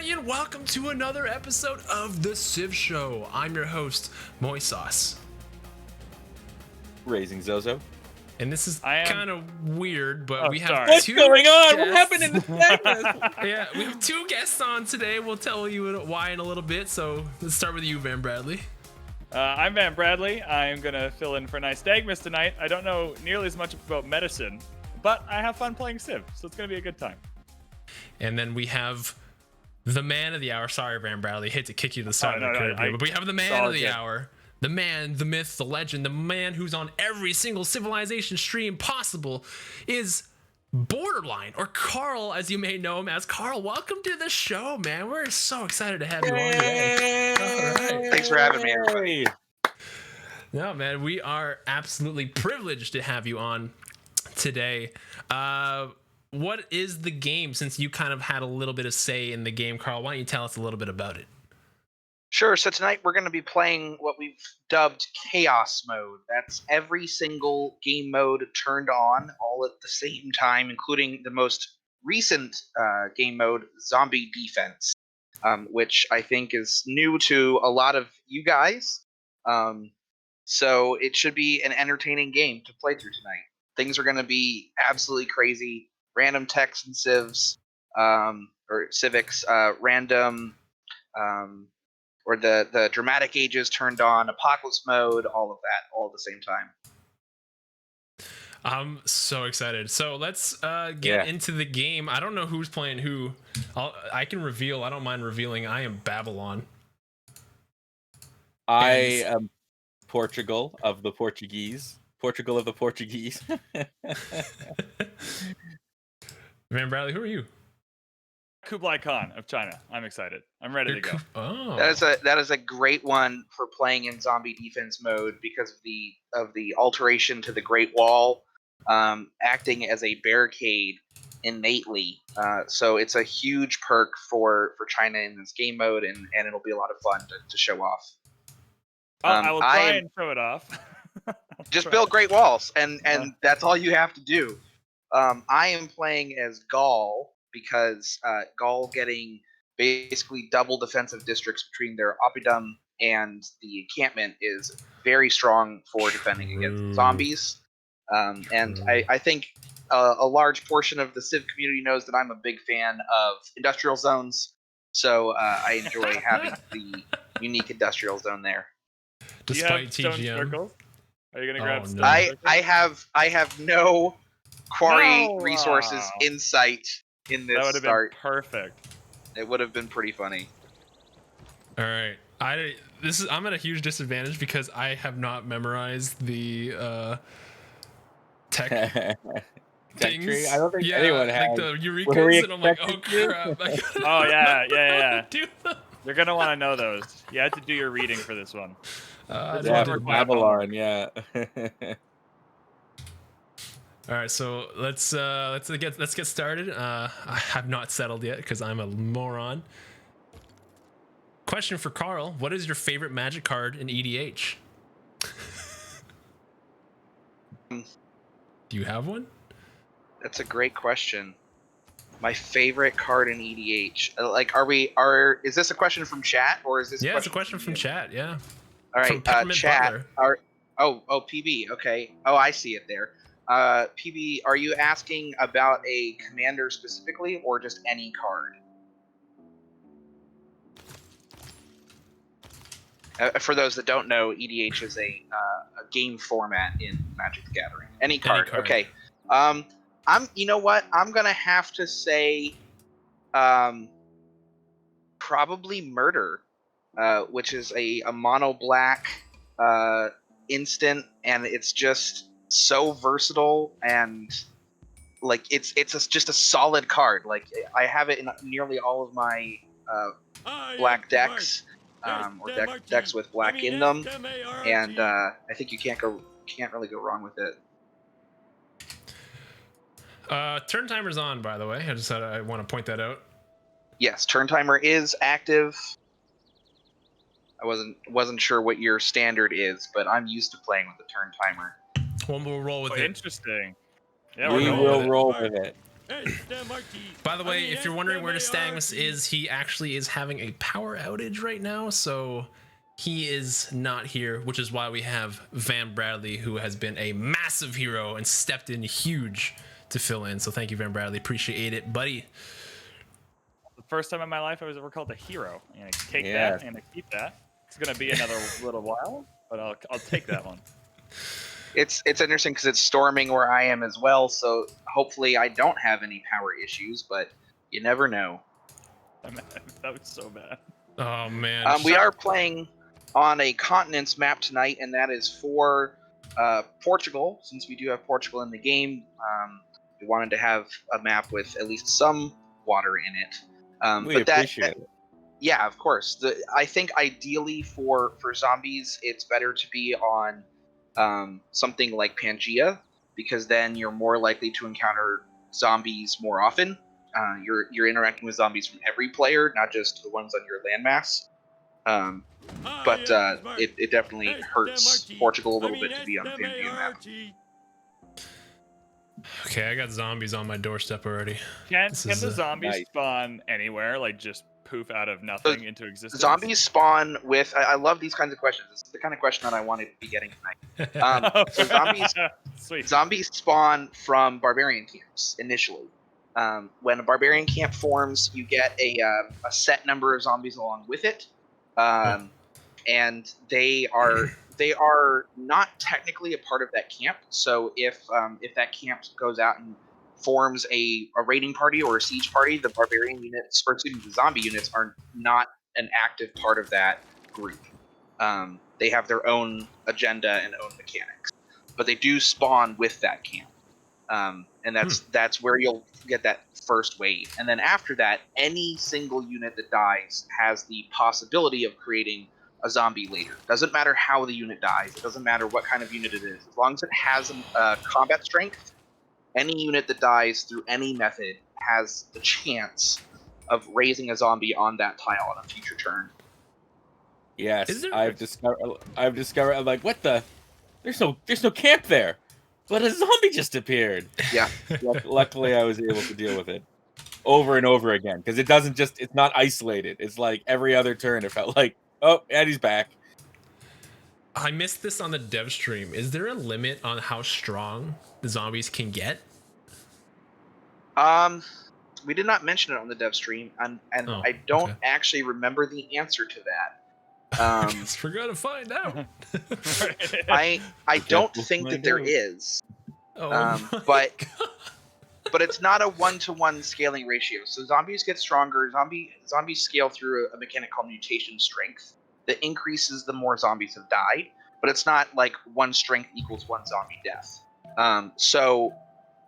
everybody, and welcome to another episode of TheCivShow. I'm your host, MoySauce. Razing Zozo. And this is kind of weird, but we have What's going on? Guests. What happened in the Nystagmus? Yeah, we have two guests on today. We'll tell you why in a little bit. So let's start with you, Van Bradley. I'm Van Bradley. I'm going to fill in for Nystagmus tonight. I don't know nearly as much about medicine, but I have fun playing Civ, so it's going to be a good time. And then we have the man of the hour. Sorry, Van Bradley. Hate to kick you to the side of the curb here, but we have the man of the hour. The man, the myth, the legend, the man who's on every single Civilization stream possible is Borderline, or Carl, as you may know him as. Carl, welcome to the show, man. We're so excited to have you on today. All right. Thanks for having me, everybody. No, man, we are absolutely privileged to have you on today. What is the game, since you kind of had a little bit of say in the game, Carl? Why don't you tell us a little bit about it? Sure. So tonight we're going to be playing what we've dubbed Chaos Mode. That's every single game mode turned on all at the same time, including the most recent game mode, Zombie Defense, which I think is new to a lot of you guys. So it should be an entertaining game to play through tonight. Things are going to be absolutely crazy. Random texts and civs, or civics, random, or the dramatic ages turned on, apocalypse mode, all of that, all at the same time. I'm so excited. So let's get into the game. I don't know who's playing who. I can reveal. I don't mind revealing. I am Babylon. I am Portugal of the Portuguese. Portugal of the Portuguese. Van Bradley, who are you? Kublai Khan of China. I'm excited. I'm ready to go. Oh. That is a great one for playing in zombie defense mode because of the alteration to the Great Wall, acting as a barricade innately. So it's a huge perk for China in this game mode, and it'll be a lot of fun to show off. I will try and show it off. Just build Great Walls, and that's all you have to do. I am playing as Gaul, because Gaul getting basically double defensive districts between their oppidum and the encampment is very strong for defending against zombies. And I think a large portion of the Civ community knows that I'm a big fan of industrial zones, so I enjoy having the unique industrial zone there. Despite Do you have TGM. stone circles? Are you gonna grab stone circles? circles? I have no quarry resources in sight in this that would have start. been perfect. It would have been pretty funny. All right, I'm at a huge disadvantage because I have not memorized the tech things. Tree? I don't think anyone has. Like the Eurekas, and I'm like, oh crap! Oh yeah. You're gonna want to know those. You had to do your reading for this one. For Babylon, yeah. All right, so let's get started. I have not settled yet because I'm a moron. Question for Carl: what is your favorite Magic card in EDH? Do you have one? That's a great question. My favorite card in EDH. Is this a question from chat, or is this? Yeah, it's a question from chat. Yeah. All right, chat. PB. Okay. Oh, I see it there. PB, are you asking about a commander specifically, or just any card? For those that don't know, EDH is a game format in Magic the Gathering. Any card. Okay. You know what? I'm gonna have to say, probably Murder, which is a mono black instant, and it's just so versatile, and like it's just a solid card. Like I have it in nearly all of my black decks, or decks with black in them, and I think you can't really go wrong with it. Turn timer's on, by the way. I want to point that out. Yes, turn timer is active. I wasn't sure what your standard is, but I'm used to playing with the turn timer. We'll roll with it. Interesting. Yeah, we will roll with it. By the way, if you're wondering where Nystagmus is, he actually is having a power outage right now, so he is not here, which is why we have Van Bradley, who has been a massive hero and stepped in huge to fill in. So thank you, Van Bradley. Appreciate it, buddy. The first time in my life I was ever called a hero. I'm gonna take that and keep that. It's gonna be another little while, but I'll take that one. It's interesting because it's storming where I am as well, so hopefully I don't have any power issues, but you never know. That was so bad. Oh man. We are playing on a continents map tonight, and that is for Portugal. Since we do have Portugal in the game, we wanted to have a map with at least some water in it. We appreciate it. Yeah, of course. I think ideally for zombies, it's better to be on something like Pangea, because then you're more likely to encounter zombies more often. You're interacting with zombies from every player, not just the ones on your landmass. But it definitely hurts Portugal a little bit to be on the Pangea map. Okay, I got zombies on my doorstep already. Can the zombies spawn anywhere, like just poof out of nothing into existence? Zombies spawn with... I love these kinds of questions. This is the kind of question that I wanted to be getting tonight. So zombies spawn from Barbarian camps, initially. When a Barbarian camp forms, you get a set number of zombies along with it. And they are not technically a part of that camp. So if that camp goes out and forms a raiding party or a siege party, the barbarian units, or excuse me, the zombie units are not an active part of that group. They have their own agenda and own mechanics, but they do spawn with that camp. And that's where you'll get that first wave. And then after that, any single unit that dies has the possibility of creating a zombie later. Doesn't matter how the unit dies. It doesn't matter what kind of unit it is. As long as it has combat strength, any unit that dies through any method has the chance of raising a zombie on that tile on a future turn. Yes, I've discovered. I'm like, what the? There's no camp there, but a zombie just appeared. Yeah. Luckily, I was able to deal with it over and over again, because it's not isolated. It's like every other turn. It felt like, oh, Eddie's back. I missed this on the dev stream. Is there a limit on how strong the zombies can get? We did not mention it on the dev stream, and I don't actually remember the answer to that. I guess we're gonna find out. I don't think that there is. But it's not a 1-to-1 scaling ratio. So zombies get stronger. Zombies scale through a mechanic called mutation strength that increases the more zombies have died. But it's not like 1 strength equals 1 zombie death. So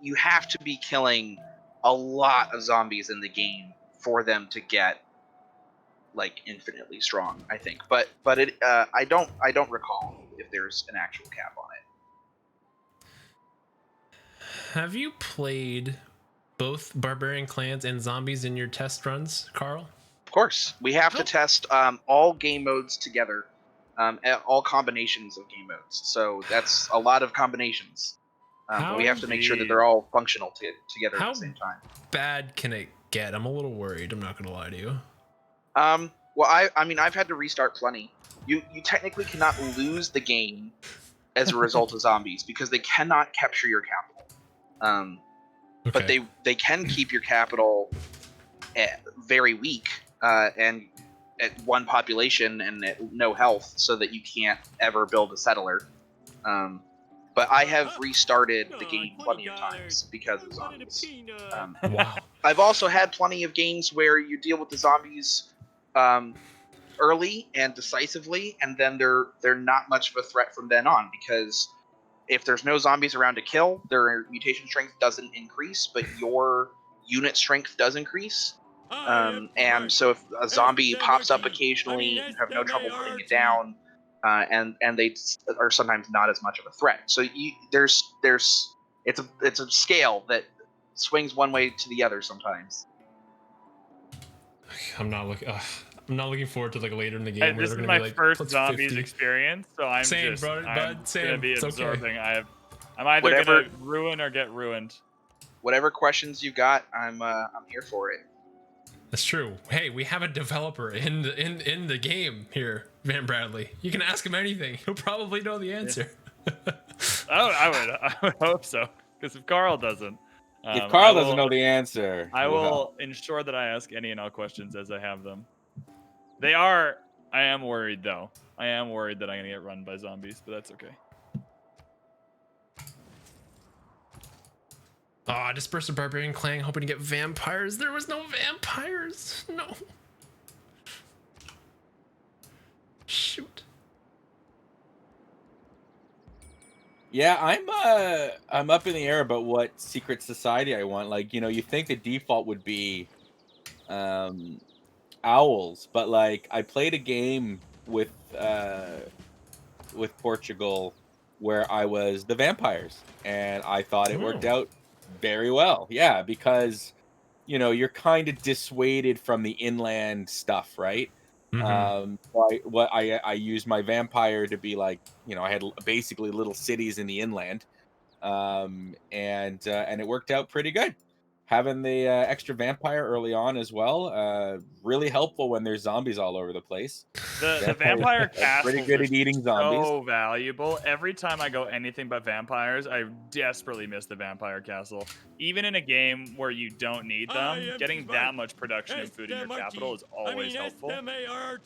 you have to be killing a lot of zombies in the game for them to get like infinitely strong, I think. But it I don't recall if there's an actual cap on it. Have you played both Barbarian clans and zombies in your test runs, Carl? Of course. We have to test all game modes together, all combinations of game modes. So that's a lot of combinations. We have to make sure that they're all functional together at the same time. How bad can it get? I'm a little worried. I'm not going to lie to you. Well, I mean, I've had to restart plenty. You technically cannot lose the game as a result of zombies because they cannot capture your capital. But they can keep your capital very weak and at 1 population and at no health, so that you can't ever build a settler. But I have restarted the game plenty of times because of zombies. Wow. I've also had plenty of games where you deal with the zombies early and decisively, and then they're not much of a threat from then on, because if there's no zombies around to kill, their mutation strength doesn't increase, but your unit strength does increase. And so if a zombie pops up occasionally, you have no trouble putting it down, and they are sometimes not as much of a threat. So it's a scale that swings one way to the other sometimes. I'm not looking forward to like later in the game. This is my first zombies experience, so I'm gonna be It's absorbing. okay. I'm either gonna ruin or get ruined. whatever questions you got, I'm here for it. That's true. Hey, we have a developer in the game here, Van Bradley. You can ask him anything. He'll probably know the answer. Oh, I would hope so. Because if Carl doesn't, If Carl doesn't know the answer, I will ensure that I ask any and all questions as I have them. I am worried though. I am worried that I'm gonna get run by zombies, but that's okay. Oh, I dispersed a barbarian clan hoping to get vampires. There was no vampires. No. Shoot. Yeah, I'm up in the air about what secret society I want. Like, you know, you think the default would be owls, but like I played a game with Portugal where I was the vampires, and I thought it worked out very well. Yeah, because you know, you're kind of dissuaded from the inland stuff, right? I used my vampire to be like, you know, I had basically little cities in the inland, and it worked out pretty good. Having the extra vampire early on as well, really helpful when there's zombies all over the place. The vampire castles pretty good at eating zombies. So valuable. Every time I go anything but vampires, I desperately miss the vampire castle. Even in a game where you don't need them, getting that much production and food in your capital is always helpful.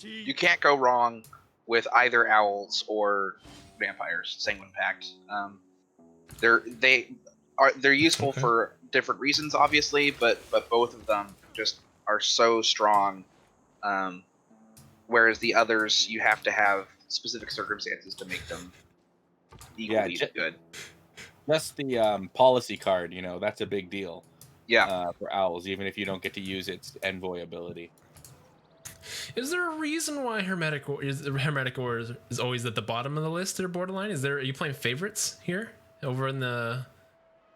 You can't go wrong with either owls or vampires. Sanguine Pact. They're useful for different reasons, obviously, but both of them just are so strong. Whereas the others, you have to have specific circumstances to make them equally good. Just the policy card, you know, that's a big deal. Yeah. For owls, even if you don't get to use its envoy ability. Is there a reason why Hermetic War is always at the bottom of the list or borderline? Are you playing favorites here over in the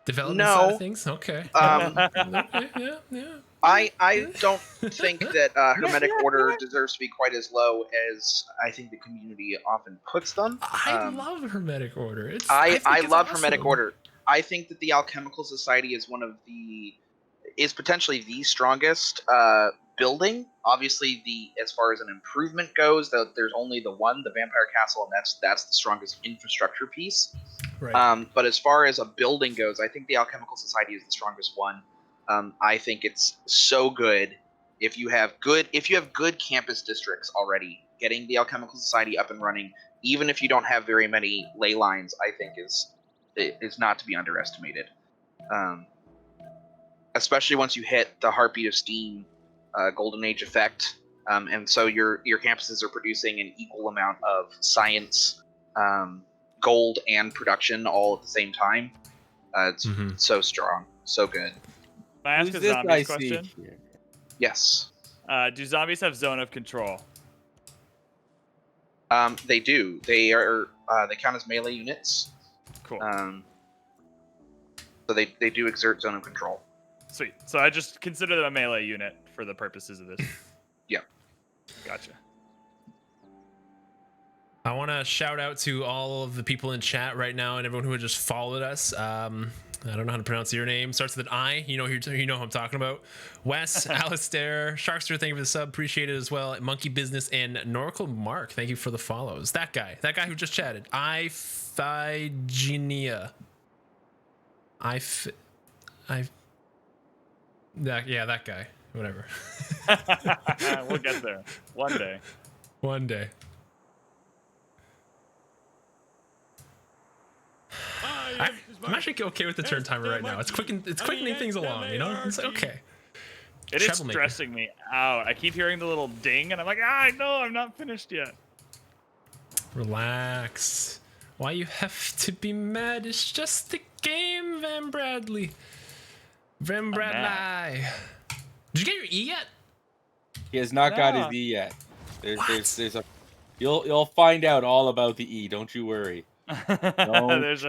development side of things? Okay. Okay, yeah. I don't think that Hermetic Order deserves to be quite as low as I think the community often puts them. I love Hermetic Order. I love Hermetic Order. I think that the Alchemical Society is potentially the strongest building. Obviously, as far as an improvement goes, there's only the Vampire Castle, and that's the strongest infrastructure piece. Right. But as far as a building goes, I think the Alchemical Society is the strongest one. I think it's so good. If you have good campus districts already, getting the Alchemical Society up and running, even if you don't have very many ley lines, I think is not to be underestimated. Especially once you hit the Heartbeat of Steam Golden Age effect, and so your campuses are producing an equal amount of science, gold, and production all at the same time. It's so strong, so good. Can I ask a zombies question? Yes. Do zombies have zone of control? They do. They count as melee units. Cool. So they do exert zone of control. Sweet. So I just consider them a melee unit for the purposes of this. Yeah. Gotcha. I want to shout out to all of the people in chat right now and everyone who just followed us. I don't know how to pronounce your name. Starts with an I. You know who I'm talking about. Wes, Alistair, Sharkster, thank you for the sub. Appreciate it as well. Monkey Business and Noracle Mark, thank you for the follows. That guy who just chatted. Iphigenia. That guy. Whatever. We'll get there. One day. One day. I'm actually okay with the turn timer right now. It's quickening things along, you know? It's okay. It is stressing me out. I keep hearing the little ding, and I'm like, no, I'm not finished yet. Relax. Why you have to be mad? It's just the game, Van Bradley. Van Bradley. Did you get your E yet? He has not got his E yet. You'll find out all about the E. Don't you worry. There's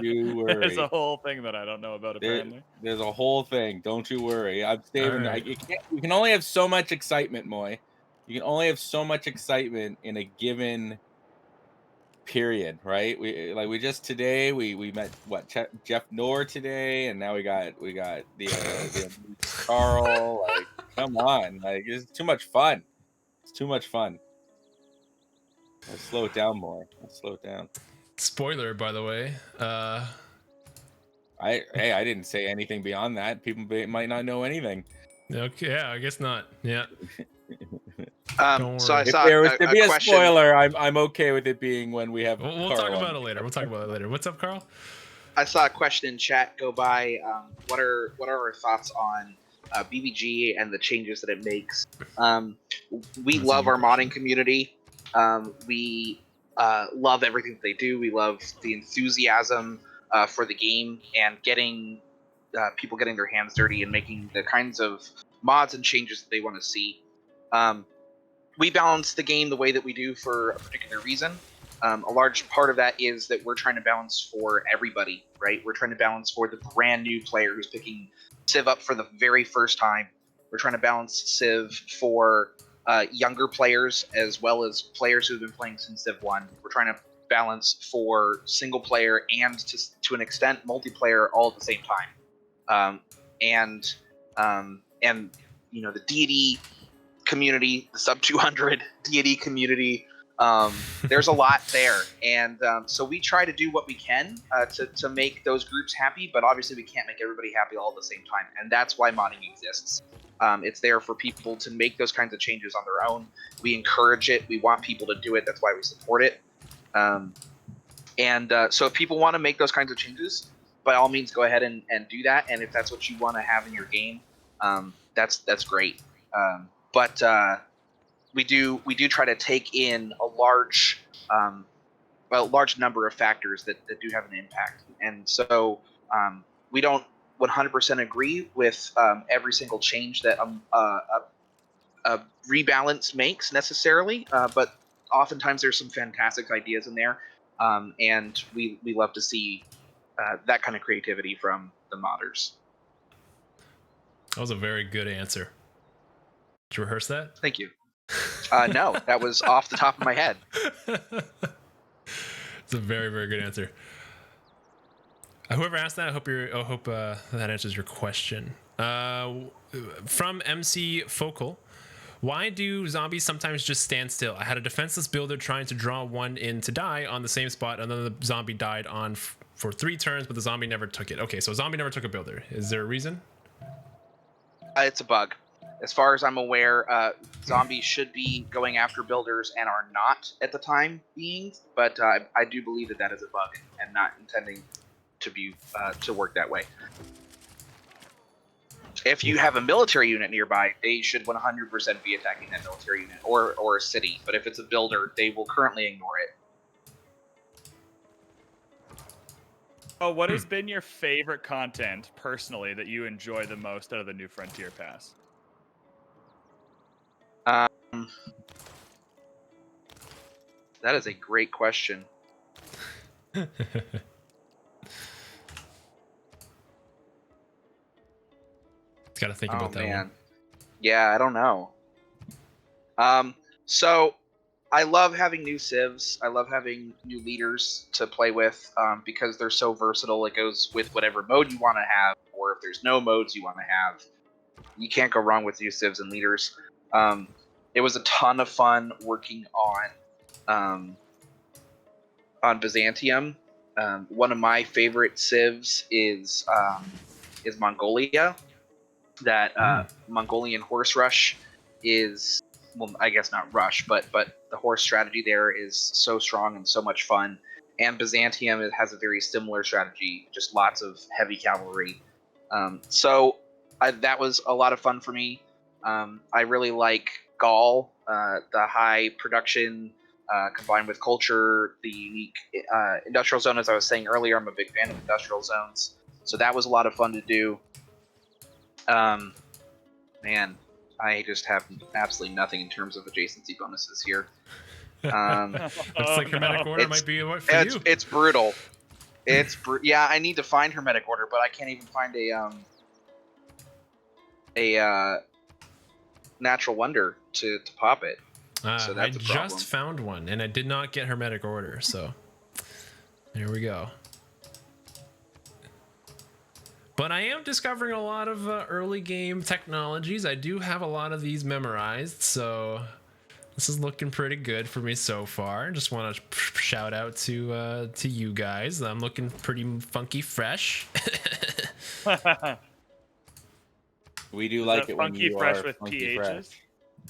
a whole thing that I don't know about, apparently. There's a whole thing. Don't you worry. I'm saving. Right. You can only have so much excitement, Moy. You can only have so much excitement in a given period, right? We just today we met Jeff Noor today, and now we got the Carl. Like, come on, like it's too much fun. It's too much fun. Let's slow it down more. Let's slow it down. Spoiler, by the way. I didn't say anything beyond that. People might not know anything. Okay, yeah, I guess not. Yeah. So I If saw there was a to be a question. spoiler, I'm okay with it being when we have. We'll talk about it later. We'll talk about it later. What's up, Carl? I saw a question in chat go by. What are our thoughts on BBG and the changes that it makes? We That's love a our good modding community. We love everything that they do. We love the enthusiasm for the game and getting people getting their hands dirty and making the kinds of mods and changes that they want to see. We balance the game the way that we do for a particular reason. A large part of that is that we're trying to balance for everybody, right? We're trying to balance for the brand new player who's picking Civ up for the very first time. We're trying to balance Civ for younger players as well as players who've been playing since Civ 1. We're trying to balance for single player and to an extent multiplayer all at the same time. And you know, the deity community, the sub 200 deity community, there's a lot there, and so we try to do what we can to make those groups happy, but obviously we can't make everybody happy all at the same time, and that's why modding exists. It's there for people to make those kinds of changes on their own. We encourage it. We want people to do it. That's why we support it. So if people want to make those kinds of changes, by all means go ahead and do that, and if that's what you want to have in your game, that's great. But we do try to take in a large number of factors that do have an impact, and so we don't 100% agree with every single change that a rebalance makes necessarily, but oftentimes there's some fantastic ideas in there, and we love to see that kind of creativity from the modders. That was a very good answer. Did you rehearse that? Thank you. No, that was off the top of my head. It's a very, very good answer. Whoever asked that, I hope that answers your question. From MC Focal, why do zombies sometimes just stand still? I had a defenseless builder trying to draw one in to die on the same spot, and then the zombie died on for 3 turns, but the zombie never took it. Okay, so a zombie never took a builder. Is there a reason? It's a bug. As far as I'm aware, zombies should be going after builders and are not at the time being, but I do believe that is a bug and not intending to be to work that way. If you have a military unit nearby, they should 100% be attacking that military unit or a city. But if it's a builder, they will currently ignore it. Oh, what has been your favorite content personally that you enjoy the most out of the New Frontier Pass? That is a great question. Gotta think about that one. Yeah, I don't know. So I love having new civs. I love having new leaders to play with because they're so versatile. It goes with whatever mode you want to have, or if there's no modes you want to have. You can't go wrong with new civs and leaders. It was a ton of fun working on Byzantium. One of my favorite civs is Mongolia. That Mongolian horse rush is, well, I guess not rush, but the horse strategy there is so strong and so much fun. And Byzantium, it has a very similar strategy, just lots of heavy cavalry. So that was a lot of fun for me. I really like Gaul, the high production combined with culture, the unique industrial zone. As I was saying earlier, I'm a big fan of industrial zones, so that was a lot of fun to do. Man, I just have absolutely nothing in terms of adjacency bonuses here. Looks like hermetic order might be what for you. It's brutal. Yeah, I need to find hermetic order, but I can't even find a natural wonder to pop it. So I that's a problem. just found one, and I did not get hermetic order, so there we go. But I am discovering a lot of early game technologies. I do have a lot of these memorized, so this is looking pretty good for me so far. Just want to shout out to you guys. I'm looking pretty funky fresh. We do Is like that it when funky you fresh are with funky PHs? fresh.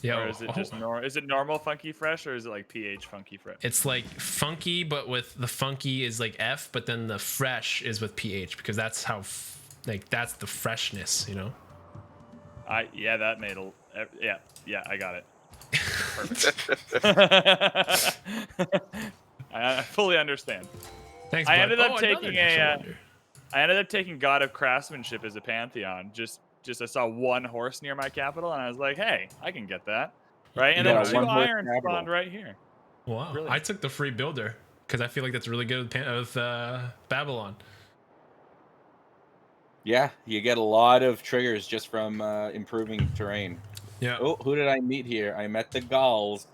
Yeah, Or is it just is it normal funky fresh, or is it like pH funky fresh? It's like funky, but with the funky is like F, but then the fresh is with PH, because that's how like that's the freshness, you know. Yeah, that made yeah, I got it. Perfect. I fully understand. Thanks, I bud. ended up Oh, taking another extra I ended up taking God of Craftsmanship as a pantheon. Just I saw one horse near my capital, and I was like, hey, I can get that, right? You And then got a 2 one-horse iron capital. spawned right here. Wow, Brilliant. I took the free builder because I feel like that's really good with Babylon. Yeah, you get a lot of triggers just from improving terrain. Yeah. Oh, who did I meet here? I met the Gauls.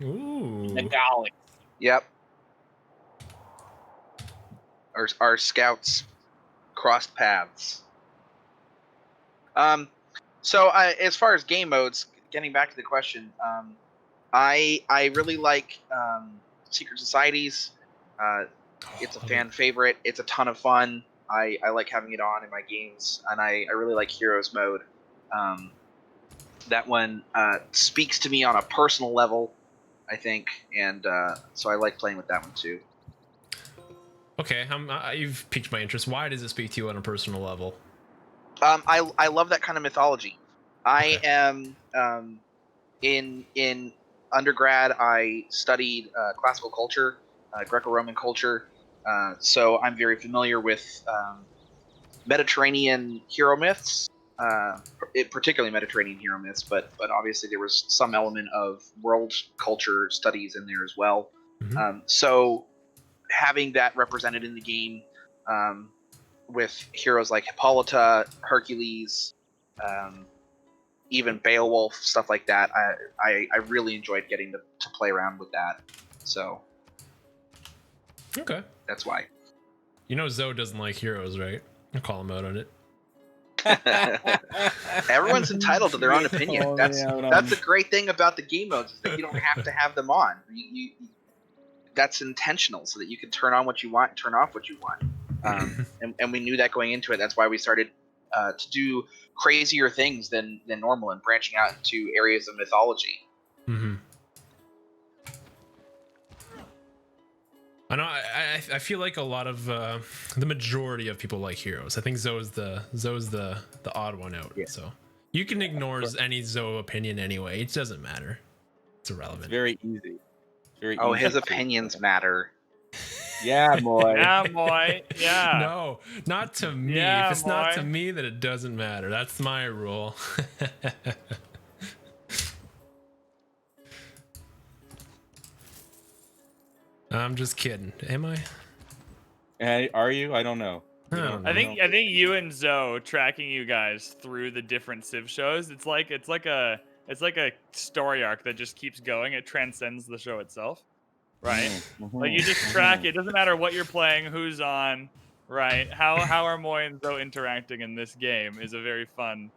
Ooh. The Gauls. Yep. Our scouts crossed paths. So as far as game modes, getting back to the question, I really like Secret Societies. It's a fan favorite. It's a ton of fun. I like having it on in my games, and I really like Heroes mode. That one speaks to me on a personal level, I think, and so I like playing with that one too. Okay, you've piqued my interest. Why does it speak to you on a personal level? I love that kind of mythology. I am in undergrad. I studied classical culture, Greco-Roman culture, so I'm very familiar with Mediterranean hero myths, particularly Mediterranean hero myths. But obviously there was some element of world culture studies in there as well. Mm-hmm. So having that represented in the game. With heroes like Hippolyta, Hercules, even Beowulf, stuff like that. I really enjoyed getting to play around with that. So Okay. that's why. You know Zoe doesn't like heroes, right? I'll call him out on it. Everyone's entitled to their own opinion. That's the great thing about the game modes, is that you don't have to have them on. That's intentional, so that you can turn on what you want and turn off what you want. And we knew that going into it. That's why we started to do crazier things than normal and branching out into areas of mythology. Mm-hmm. I know. I feel like a lot of the majority of people like heroes. I think Zoe's the odd one out. Yeah. So you can ignore any Zoe opinion anyway. It doesn't matter. It's irrelevant. It's very easy. His opinions matter. Yeah, Moy. Yeah, Moy. Yeah. No, not to me. Yeah, if it's not to Moy. me, then it doesn't matter. That's my rule. I'm just kidding. Am I? Are you? I don't know. I think you and Zoe tracking you guys through the different Civ shows. It's like a story arc that just keeps going. It transcends the show itself, right? Mm-hmm. Like you just track it. Doesn't matter what you're playing, who's on, right? How are Moy and Zoe interacting in this game is a very fun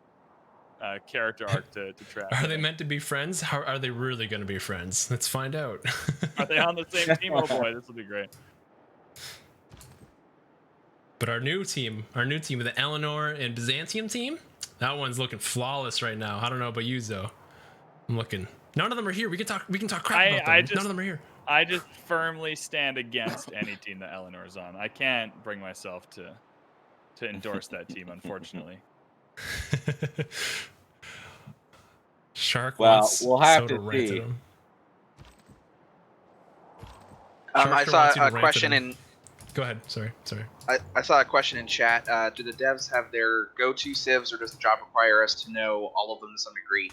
character arc to track. Are they meant to be friends? How are they really going to be friends? Let's find out. Are they on the same team? Oh boy, this will be great. But our new team, the Eleanor and Byzantium team, that one's looking flawless right now. I don't know about you, Zoe. I'm looking. None of them are here. We can talk crap about them. None of them are here. I just firmly stand against any team that Eleanor's on. I can't bring myself to endorse that team, unfortunately. Shark. Well, we'll have to rant see. at him. I saw a question in. Go ahead. Sorry. I saw a question in chat. Do the devs have their go-to civs, or does the job require us to know all of them to some degree?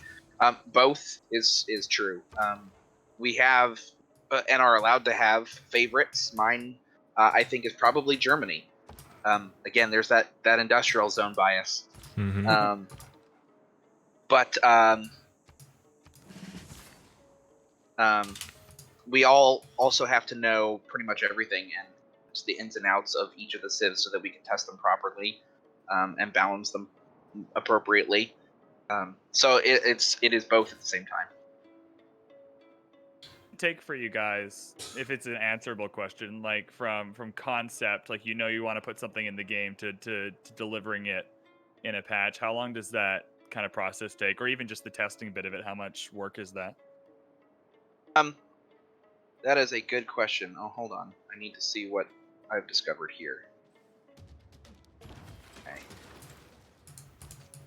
Both is true. We have and are allowed to have favorites. Mine, I think, is probably Germany. Again, there's that industrial zone bias. Mm-hmm. But we all also have to know pretty much everything and the ins and outs of each of the civs so that we can test them properly and balance them appropriately. So it is both at the same time. Take for you guys, if it's an answerable question, like from concept, like you want to put something in the game to delivering it in a patch, how long does that kind of process take, or even just the testing bit of it? How much work is that? That is a good question. Oh, hold on. I need to see what I've discovered here. Okay.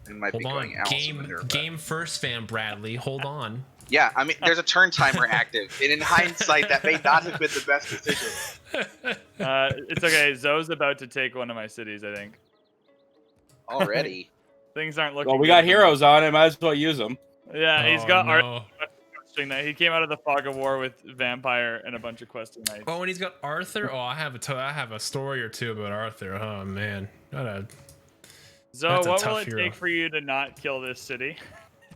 It might Hold be going on. out. Game first, fan Bradley. Hold on. Yeah, I mean, there's a turn timer active, and in hindsight, that may not have been the best decision. It's okay. Zoe's about to take one of my cities, I think. Already. Things aren't looking. Well, we good got for heroes on it. Might as well use them. Yeah, he's got no. that. He came out of the fog of war with vampire and a bunch of questing knights. Oh, and he's got Arthur. Oh, I have a story or two about Arthur. Oh man, Zoe, what will it hero. take for you to not kill this city?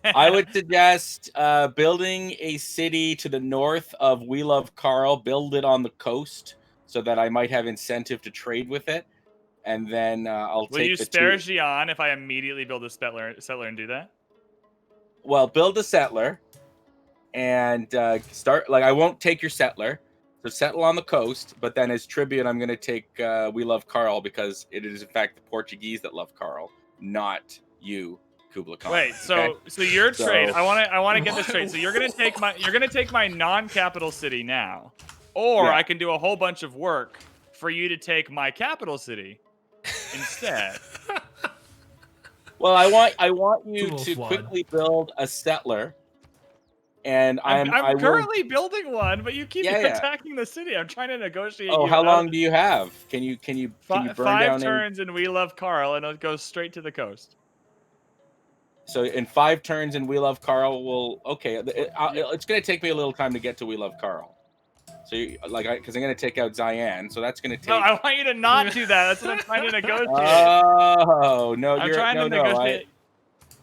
I would suggest building a city to the north of We Love Carl. Build it on the coast so that I might have incentive to trade with it, and then I'll Will take you the spare Xi'an if I immediately build a settler and do that? Well, build a settler and start. Like, I won't take your settler, so settle on the coast. But then as tribute, I'm going to take We Love Carl because it is in fact the Portuguese that love Carl, not you. Kublai Khan. Wait, so your trade. I want to get this straight. So you're gonna take my non-capital city now, or Yeah. I can do a whole bunch of work for you to take my capital city instead. Well, I want you to quickly build a settler, and I'm currently building one, but you keep attacking the city. I'm trying to negotiate. Oh, how long do you have? Can you burn down 5 turns and We Love Carl, and it goes straight to the coast. So in 5 turns and We Love Carl will it's going to take me a little time to get to We Love Carl. So because I'm going to take out Zian, so that's going to take. No, I want you to not do that. That's what I'm trying to negotiate. Oh no, I'm trying to negotiate.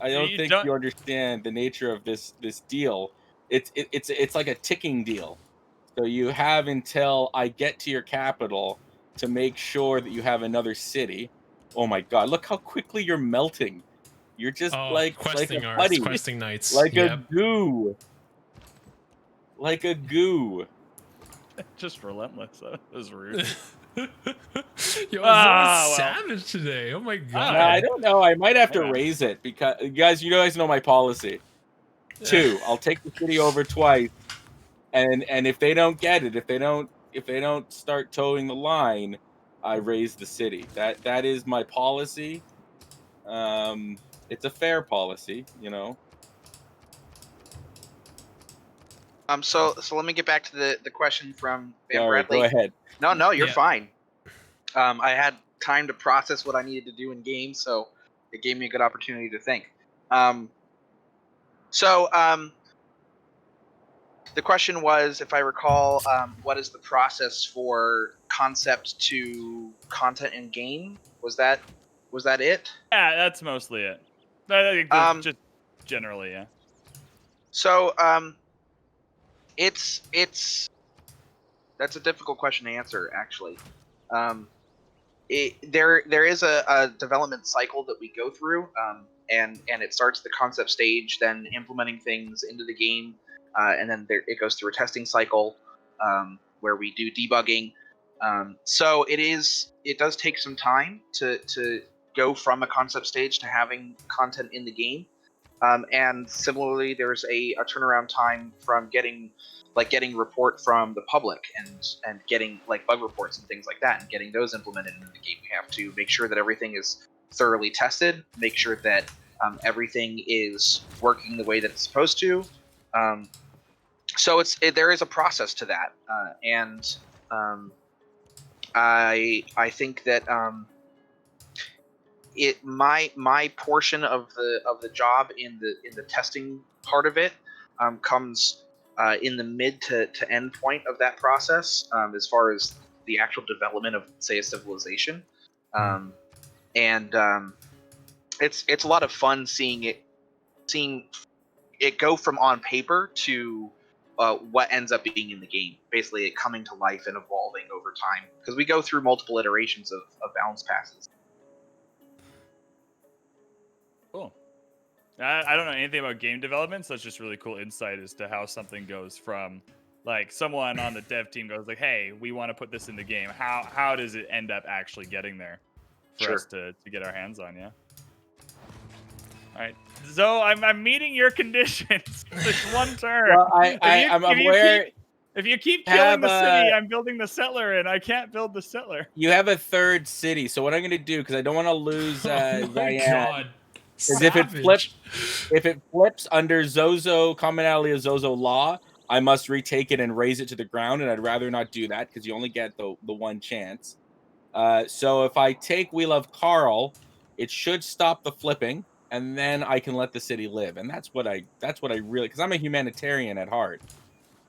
I don't think you understand the nature of this deal. It's like a ticking deal. So you have until I get to your capital to make sure that you have another city. Oh my God! Look how quickly you're melting. You're just questing a putty, questing knights, like a goo, like a goo. Just relentless. That was rude. Yo, Zoe's savage today. Oh my God. I don't know. I might have to raise it because you guys know my policy. 2, I'll take the city over twice, and if they don't get it, if they don't start towing the line, I raise the city. That is my policy. It's a fair policy, you know. So let me get back to the question from Van Sorry, Bradley. go ahead. No, you're fine. I had time to process what I needed to do in game, so it gave me a good opportunity to think. The question was, if I recall, what is the process for concept to content in game? Was that it? Yeah, that's mostly it. Just generally, yeah. So it's that's a difficult question to answer, actually. There is a development cycle that we go through, and it starts the concept stage, then implementing things into the game, and then it goes through a testing cycle where we do debugging. So it does take some time to go from a concept stage to having content in the game. And similarly, there's a turnaround time from getting report from the public and getting like bug reports and things like that, and getting those implemented into the game. We have to make sure that everything is thoroughly tested, make sure that everything is working the way that it's supposed to. So there is a process to that, and I think that my portion of the job in the testing part of it comes in the mid to end point of that process, as far as the actual development of, say, a civilization, and it's a lot of fun seeing it go from on paper to what ends up being in the game. Basically, it coming to life and evolving over time because we go through multiple iterations of balance passes. Cool. I don't know anything about game development, so it's just really cool insight as to how something goes from, like, someone on the dev team goes like, hey, we want to put this in the game. How does it end up actually getting there for us to get our hands on? Yeah. All right. So I'm meeting your conditions. It's one turn. Well, I'm aware. If you keep killing the city, I'm building the settler, and I can't build the settler. You have a third city, so what I'm going to do, because I don't want to lose Oh my God. is if it flips under Zozo commonality of Zozo law, I must retake it and raise it to the ground, and I'd rather not do that because you only get the one chance. So if I take We Love Carl, it should stop the flipping, and then I can let the city live, and that's what I really, because I'm a humanitarian at heart,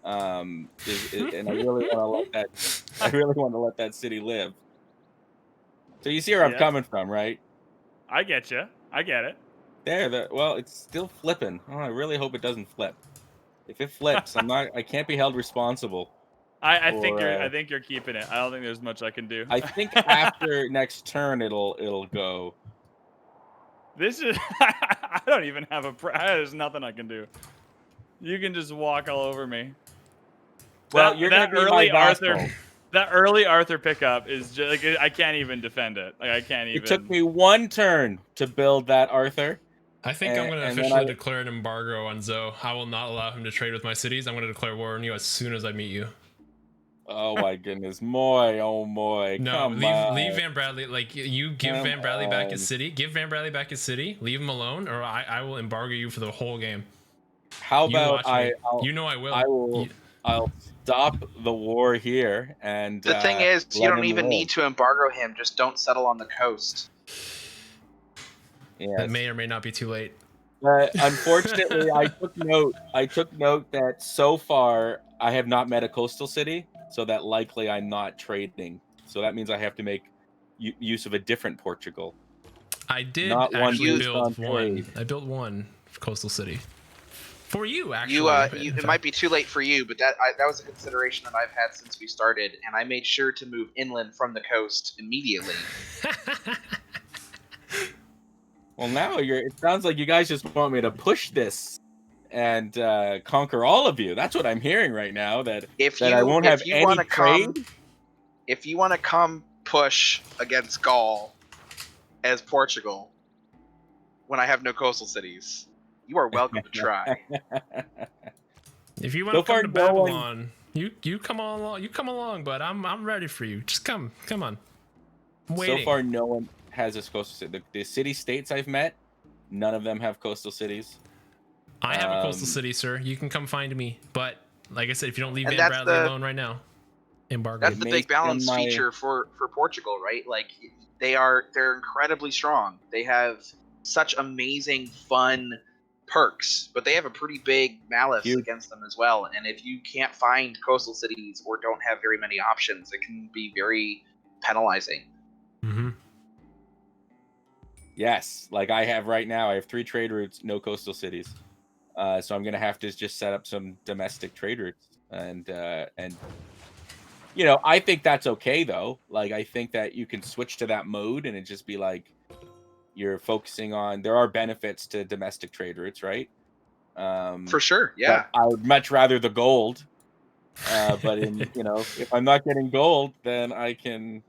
and I really want to let that city live. So you see where I'm coming from, right? I get you. I get it. Well, it's still flipping. Oh, I really hope it doesn't flip. If it flips, I can't be held responsible. I think you're keeping it. I don't think there's much I can do. I think after next turn it'll go. This is I don't even have there's nothing I can do. You can just walk all over me. Well, you're gonna be my vassal. That early Arthur pickup is just like, I can't even defend it. Like, I can't even. It took me one turn to build that Arthur. I think I'm going to officially declare an embargo on Zoe. I will not allow him to trade with my cities. I'm going to declare war on you as soon as I meet you. Oh my goodness, oh Moy. No, leave Van Bradley. Like, you give Van Bradley back his city. Give Van Bradley back his city. Leave him alone, or I will embargo you for the whole game. How about I will. I'll stop the war here, and the thing is, you don't even need to embargo him. Just don't settle on the coast. Yeah, it may or may not be too late. Unfortunately, I took note that so far I have not met a coastal city, so that likely I'm not trading. So that means I have to make use of a different Portugal. I did actually build one. I built one coastal city. For you, actually. It might be too late for you, but that was a consideration that I've had since we started, and I made sure to move inland from the coast immediately. Well, now it sounds like you guys just want me to push this and conquer all of you. That's what I'm hearing right now. I won't have any trade. If you want to come push against Gaul as Portugal, when I have no coastal cities, you are welcome to try. If you want to come to Babylon, you come along, but I'm ready for you. Just come on. I'm waiting. So far, no one has a coastal city. The city states I've met, none of them have coastal cities. I have a coastal city, sir. You can come find me, but like I said, if you don't leave Van Bradley alone right now, embargo. That's the big balance feature for Portugal, right? Like they're incredibly strong. They have such amazing fun perks, but they have a pretty big malice against them as well. And if you can't find coastal cities or don't have very many options, it can be very penalizing. Mm-hmm. Yes, like I have right now. I have 3 trade routes, no coastal cities. So I'm gonna have to just set up some domestic trade routes, and I think that's okay though. Like I think that you can switch to that mode and it just be like you're focusing on. There are benefits to domestic trade routes, right? For sure, yeah. I would much rather the gold, but if I'm not getting gold, then I can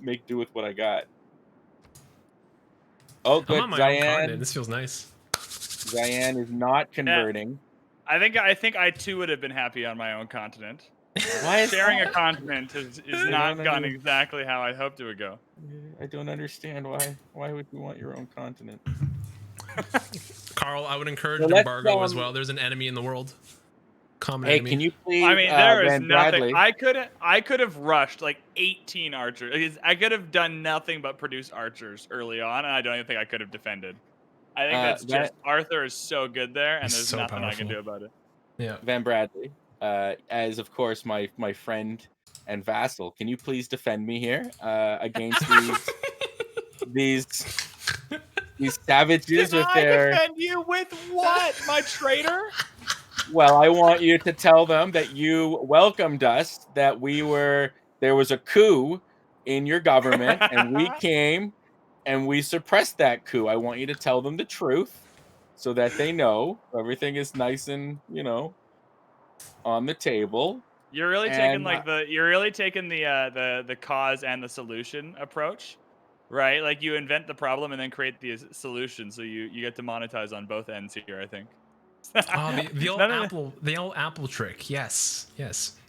make do with what I got. Oh, good. I'm on my own continent. This feels nice. Zayan is not converting. I think I too would have been happy on my own continent. Why is sharing a continent is not gone exactly how I hoped it would go. I don't understand why. Why would you want your own continent? Carl, I would encourage an embargo as well. There's an enemy in the world. Common enemy. Can you please? I mean, there is nothing. Bradley. I could have rushed like 18 archers. I could have done nothing but produce archers early on, and I don't even think I could have defended. I think that's just Arthur is so good there, and there's nothing I can do about it. Yeah, Van Bradley, as of course my friend and vassal, can you please defend me here against these savages with their? I defend you with what, my traitor? Well, I want you to tell them that you welcomed us, that there was a coup in your government, and we came and we suppressed that coup. I want you to tell them the truth so that they know everything is nice and, on the table. You're really And taking the cause and the solution approach, right? Like you invent the problem and then create the solution, so you get to monetize on both ends here. I think. Oh, the old Apple trick. Yes.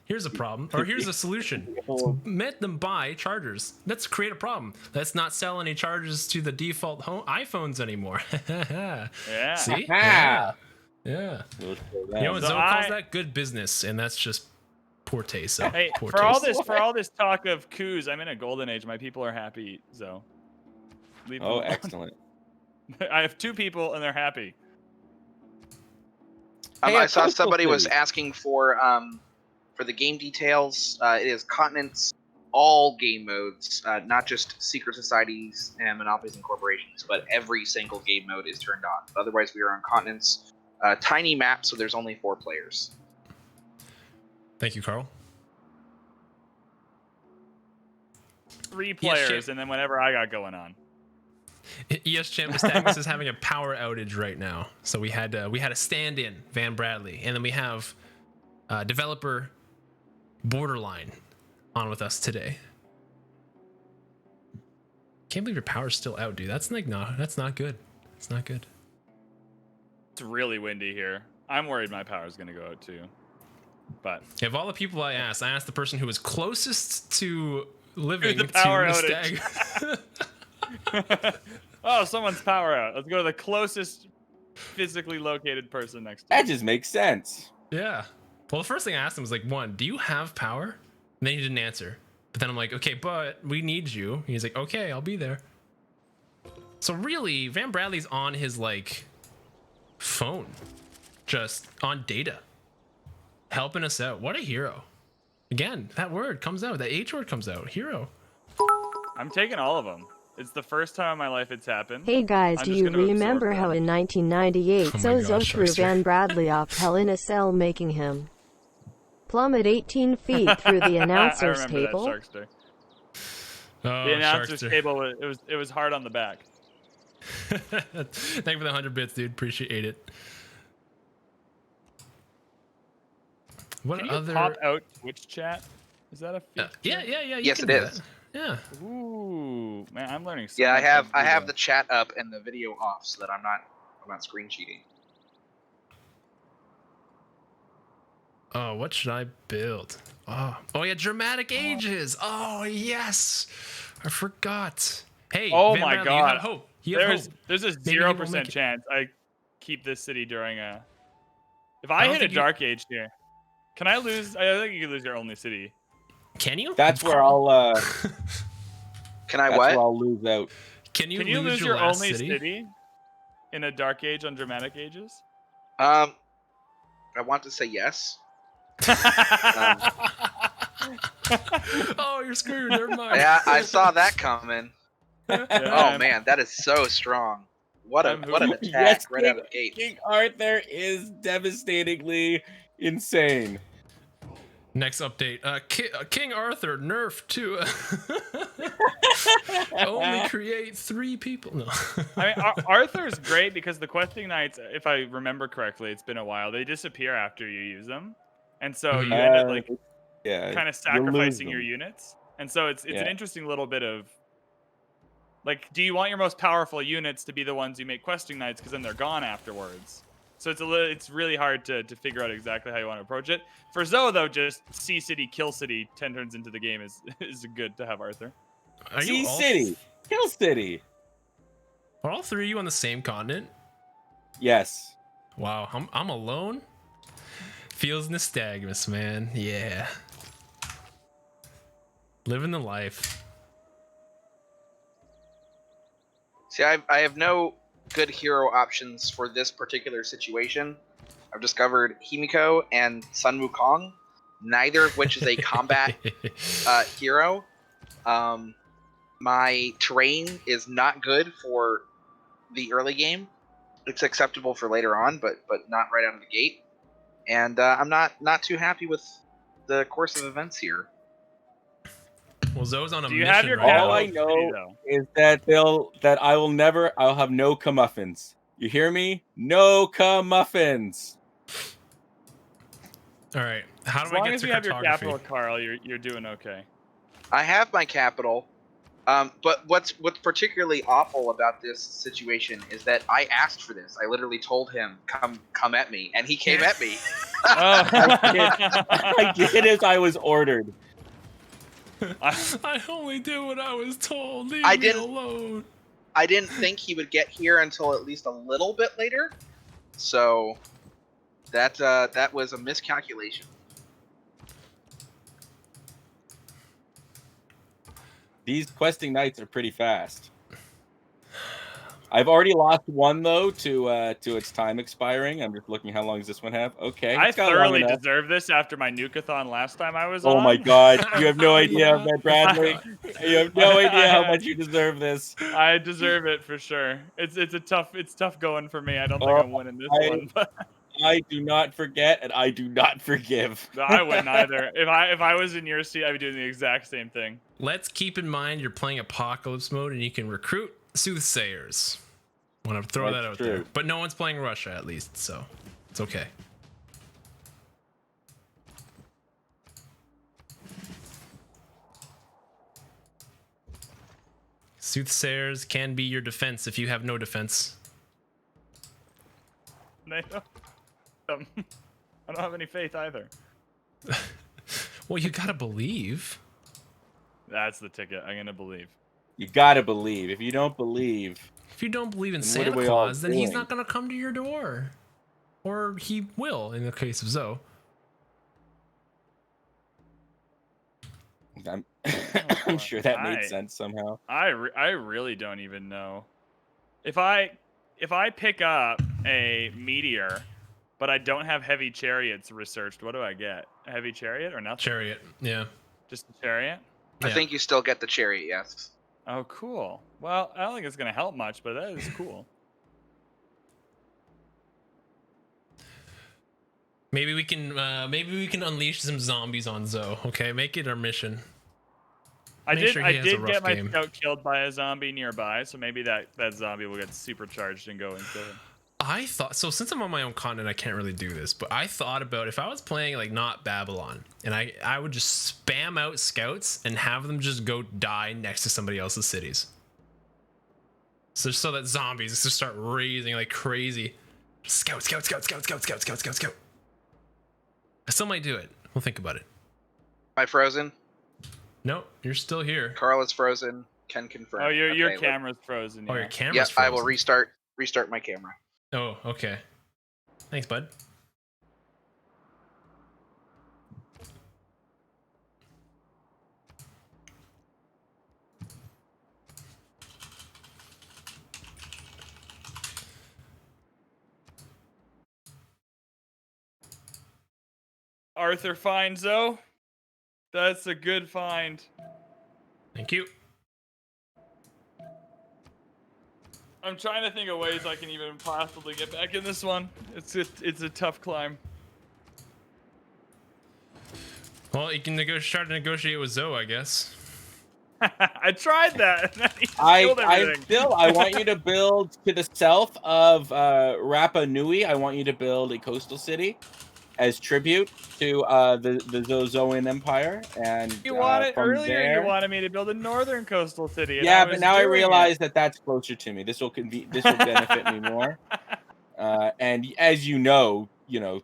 Here's a problem, or here's a solution. Let them buy chargers. Let's create a problem. Let's not sell any chargers to the default iPhones anymore. Yeah. See? Yeah. You know what So Zoe calls that? Good business, and that's just poor taste. So Hey, poor for all taste. this talk of coups, I'm in a golden age. My people are happy, so leave them alone. Excellent. I have 2 people and they're happy. I saw somebody was asking for the game details. It is continents, all game modes, not just secret societies and monopolies and corporations, but every single game mode is turned on. Otherwise, we are on continents. Tiny map, so there's only 4 players. Thank you, Carl. 3 players, and then whatever I got going on. Yes, champ. Nystagmus is having a power outage right now, so we had a stand-in, Van Bradley, and then we have developer Borderline on with us today. Can't believe your power's still out, dude. That's not good. It's not good. It's really windy here. I'm worried my power's gonna go out too. But of all the people I asked the person who was closest to living the power to outage. Oh, someone's power out. Let's go to the closest physically located person next to That us. just makes sense. Yeah. Well, the first thing I asked him was like, 1, do you have power? And then he didn't answer. But then I'm like, okay, but we need you. And he's like, okay, I'll be there. So really, Van Bradley's on his phone, just on data, helping us out. What a hero. Again, that word comes out. That H word comes out. Hero. I'm taking all of them. It's the first time in my life it's happened. Hey guys, do you remember how in 1998 Zozo threw Van Bradley off Hell in a Cell, making him plummet 18 feet through the announcer's table? That Sharkster. The announcer's table, it was hard on the back. Thank you for the 100 bits, dude. Appreciate it. Can you pop out Twitch chat? Is that a feature? Yeah. Yes, it is. Yeah. Ooh, man, I'm learning. So Yeah, much I have the chat up and the video off so that I'm not screen cheating. Oh, what should I build? Oh yeah, dramatic ages. Oh yes, I forgot. Hey, oh Van my Bradley, God, you have hope. There's a 0% chance I keep this city during a. If I hit a dark age here, can I lose? I think you can lose your only city. Can you? That's where I'll. Can I that's what? where I'll lose out. Can you lose your only city in a dark age on dramatic ages? I want to say yes. Oh, you're screwed. Never mind. Yeah, I saw that coming. Yeah, Oh man, that is so strong. What an attack Yes, right out of the gate. King Arthur is devastatingly insane. Next update. King Arthur nerfed to only create 3 people. No. I mean, Arthur's great because the questing knights, if I remember correctly, it's been a while, they disappear after you use them. And so you end up kind of sacrificing your units. And so it's an interesting little bit of do you want your most powerful units to be the ones you make questing knights because then they're gone afterwards? So it's really hard to figure out exactly how you want to approach it. For Zoe though, just C city, kill city 10 turns into the game is good to have Arthur. C city, kill city. Are all 3 of you on the same continent? Yes. Wow, I'm alone. Feels Nystagmus, man. Yeah. Living the life. See, I have no good hero options for this particular situation. I've discovered Himiko and Sun Wukong, neither of which is a combat hero. My terrain is not good for the early game. It's acceptable for later on, but not right out of the gate. and I'm not too happy with the course of events here. Well, Zoe's on a Do you mission have your right capital now. All I city, know though? is that I'll have no comeuppance. You hear me? No comeuppance. All right. How As do I long get as to you have your cartography? capital, Carl, you're doing okay. I have my capital, but what's particularly awful about this situation is that I asked for this. I literally told him, "Come at me," and he came at me. Oh. I did as I was ordered. I only did what I was told. Leave I me didn't- alone. I didn't think he would get here until at least a little bit later, so that was a miscalculation. These questing nights are pretty fast. I've already lost one though to its time expiring. I'm just looking how long does this one have? Okay, I it's got long thoroughly enough. deserve this after my nukeathon last time I was on. Oh my god, you have no idea, Yeah. man, Bradley. You have no idea how much you deserve this. I deserve it for sure. It's tough going for me. I don't think I'm winning this one, but I do not forget and I do not forgive. I wouldn't either. If I was in your seat, I'd be doing the exact same thing. Let's keep in mind you're playing Apocalypse mode and you can recruit soothsayers. Want to throw That's that out true. there. But no one's playing Russia at least, so it's okay. Soothsayers can be your defense if you have no defense. I don't have any faith either. Well, you gotta believe. That's the ticket. I'm gonna believe. You gotta believe. If you don't believe, If you don't believe in Then what Santa are we all Claus, then he's doing? not gonna come to your door. Or he will, in the case of Zoe. I'm, I'm sure that made sense somehow. I really don't even know. If I pick up a meteor, but I don't have heavy chariots researched, what do I get? A heavy chariot or nothing? Chariot, yeah. Just a chariot? I Yeah. think you still get the chariot, yes. Oh, cool. Well, I don't think it's gonna help much, but that is cool. Maybe we can unleash some zombies on Zoe. Okay, make it our mission. I Make sure he has a did rough get my game. scout killed by a zombie nearby, so maybe that zombie will get supercharged and go into him. I thought so. Since I'm on my own continent, I can't really do this. But I thought about if I was playing like not Babylon, and I would just spam out scouts and have them just go die next to somebody else's cities. So that zombies just start raising like crazy. Scout. I still might do it. We'll think about it. Am I frozen? No, you're still here. Carl is frozen. Can confirm. Oh, your Okay, camera's frozen. Oh, Yeah. your camera's Yeah, frozen. I will restart my camera. Oh, okay. Thanks, bud. Arthur finds though. That's a good find. Thank you. I'm trying to think of ways I can even possibly get back in this one. It's a tough climb. Well, you can start to negotiate with Zoe, I guess. I tried that. He just I killed everything. I want you to build to the south of Rapa Nui. I want you to build a coastal city as tribute to the Zozoan Empire. And You want it from earlier. there, You wanted me to build a northern coastal city. And yeah, I but was now I doing realize it. that that's closer to me. This will benefit me more. And as you know,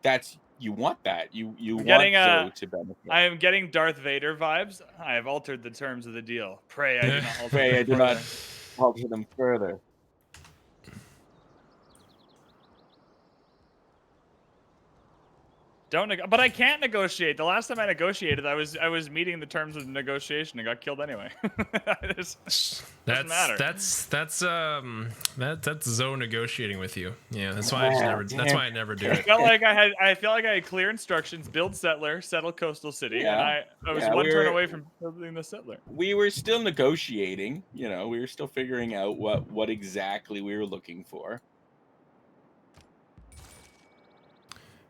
that's you want that. You want getting, Zoe to benefit. I am getting Darth Vader vibes. I have altered the terms of the deal. Pray I do not alter Pray I them do not further. alter them further. But I can't negotiate. The last time I negotiated, I was meeting the terms of negotiation and got killed anyway. Doesn't matter. That's Zoe negotiating with you. Yeah, that's why I never do I it. felt like I felt like I had clear instructions: build settler, settle coastal city, and I was one turn away from building the settler. We were still negotiating. We were still figuring out what exactly we were looking for.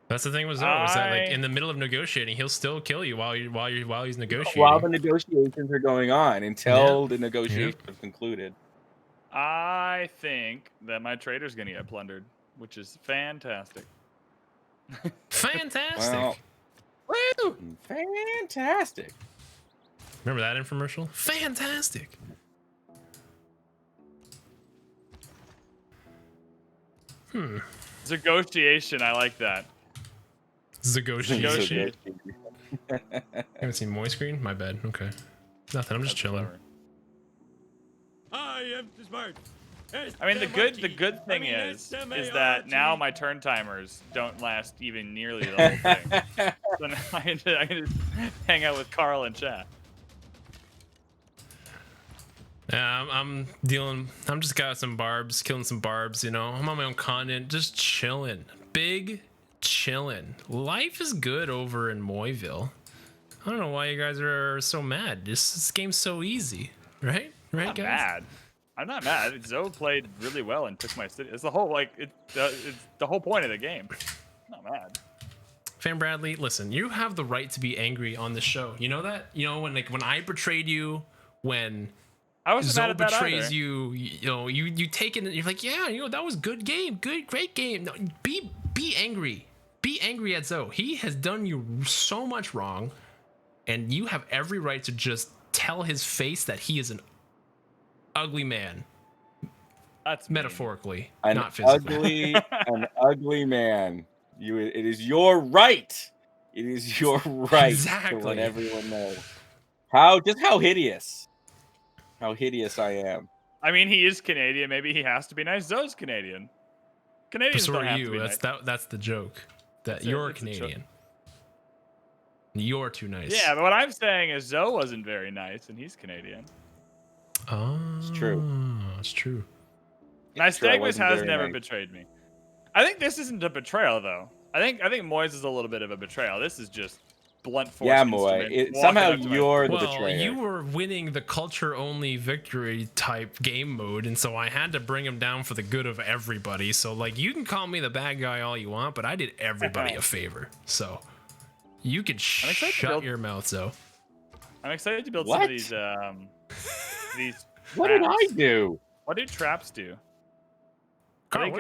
That's the thing with Zoe, is that like in the middle of negotiating, he'll still kill you while he's negotiating. While the negotiations are going on, until the negotiations have concluded. I think that my trader's gonna get plundered, which is fantastic. Fantastic. Well, woo! Fantastic. Remember that infomercial? Fantastic. Negotiation, I like that. Negotiation. Haven't seen Moy screen? My bad. Okay. Nothing. I'm just chilling. I am smart. I mean, the good thing is that now my turn timers don't last even nearly the whole thing. So now I can just hang out with Carl and chat. Yeah, I'm just got some barbs, killing some barbs, you know. I'm on my own continent, just chilling. Big chilling. Life is good over in Moyville. I don't know why you guys are so mad. This game's so easy, right? Right, I'm guys? mad. I'm not mad. Zoe played really well and took my city. It's the whole it's the whole point of the game. I'm not mad. Fan Bradley, listen, you have the right to be angry on the show. You know that? You know when I betrayed you, when I wasn't Zoe mad at that betrays either. you take it. You're like, yeah, that was good game, great game. No, be angry, be angry at Zoe. He has done you so much wrong, and you have every right to just tell his face that he is an ugly man. That's metaphorically, mean. not physically. An ugly man. It is your right. It is your right Exactly. to let everyone know how hideous I am. I mean, he is Canadian. Maybe he has to be nice. Zoe's Canadian. Canadians So don't are have you. to be nice. That's the joke. That you're Canadian. You're too nice. Yeah, but what I'm saying is Zoe wasn't very nice, and he's Canadian. Oh, it's true. It's true. Nystagmus has never betrayed me. I think this isn't a betrayal, though. I think Moy's is a little bit of a betrayal. This is just blunt force. Yeah, Moy. Somehow you're the betrayer. Well, you were winning the culture-only victory type game mode, and so I had to bring him down for the good of everybody. So, like, you can call me the bad guy all you want, but I did everybody a favor. So, you could shut your mouth, Zoe. I'm excited to build some of these. What did I do? What do traps do? Carl,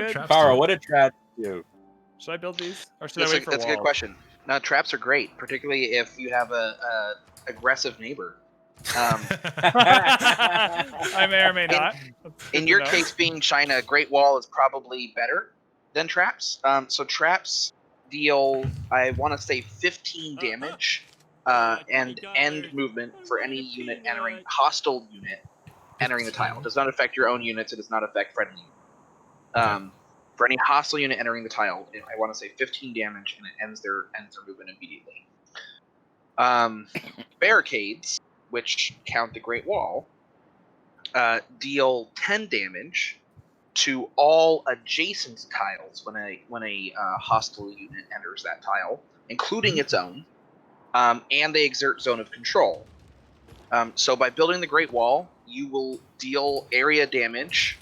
what did traps do? Should I build these, or should I wait for That's a good question. Now, traps are great, particularly if you have a aggressive neighbor. I may or may not. In your case, being China, Great Wall is probably better than traps. So traps deal, I want to say, 15 damage and end movement for any unit entering hostile unit entering the tile. It does not affect your own units. It does not affect friendly units. For any hostile unit entering the tile, I want to say 15 damage, and it ends their movement immediately. Barricades, which count the Great Wall, deal 10 damage to all adjacent tiles when a hostile unit enters that tile, including its own, and they exert zone of control. So by building the Great Wall, you will deal area damage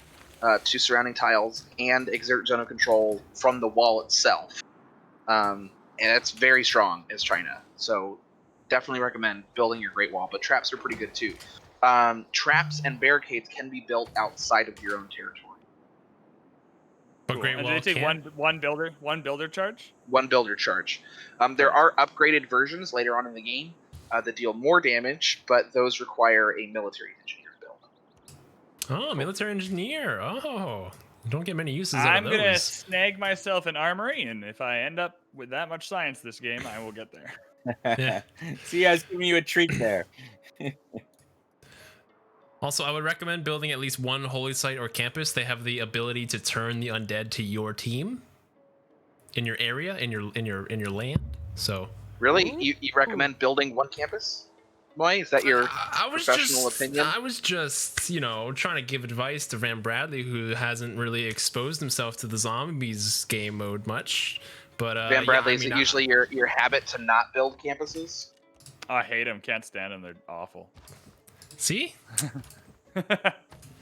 to surrounding tiles and exert zone of control from the wall itself. And it's very strong as China. So definitely recommend building your Great Wall, but traps are pretty good too. Traps and barricades can be built outside of your own territory. But Great Wall do they take one builder charge? One builder charge. There are upgraded versions later on in the game that deal more damage, but those require a military engineer build. Oh, military engineer. Oh, you don't get many uses out I'm of those. going to snag myself an armory, and if I end up with that much science this game, I will get there. Yeah. See, I was giving you a treat there. Also, I would recommend building at least one holy site or campus. They have the ability to turn the undead to your team in your area, in your land. So really, you recommend building one campus? Moy, is that your professional opinion? I was just, trying to give advice to Van Bradley, who hasn't really exposed himself to the zombies game mode much. But Van Bradley, is it usually your habit to not build campuses? I hate them. Can't stand them. They're awful. See?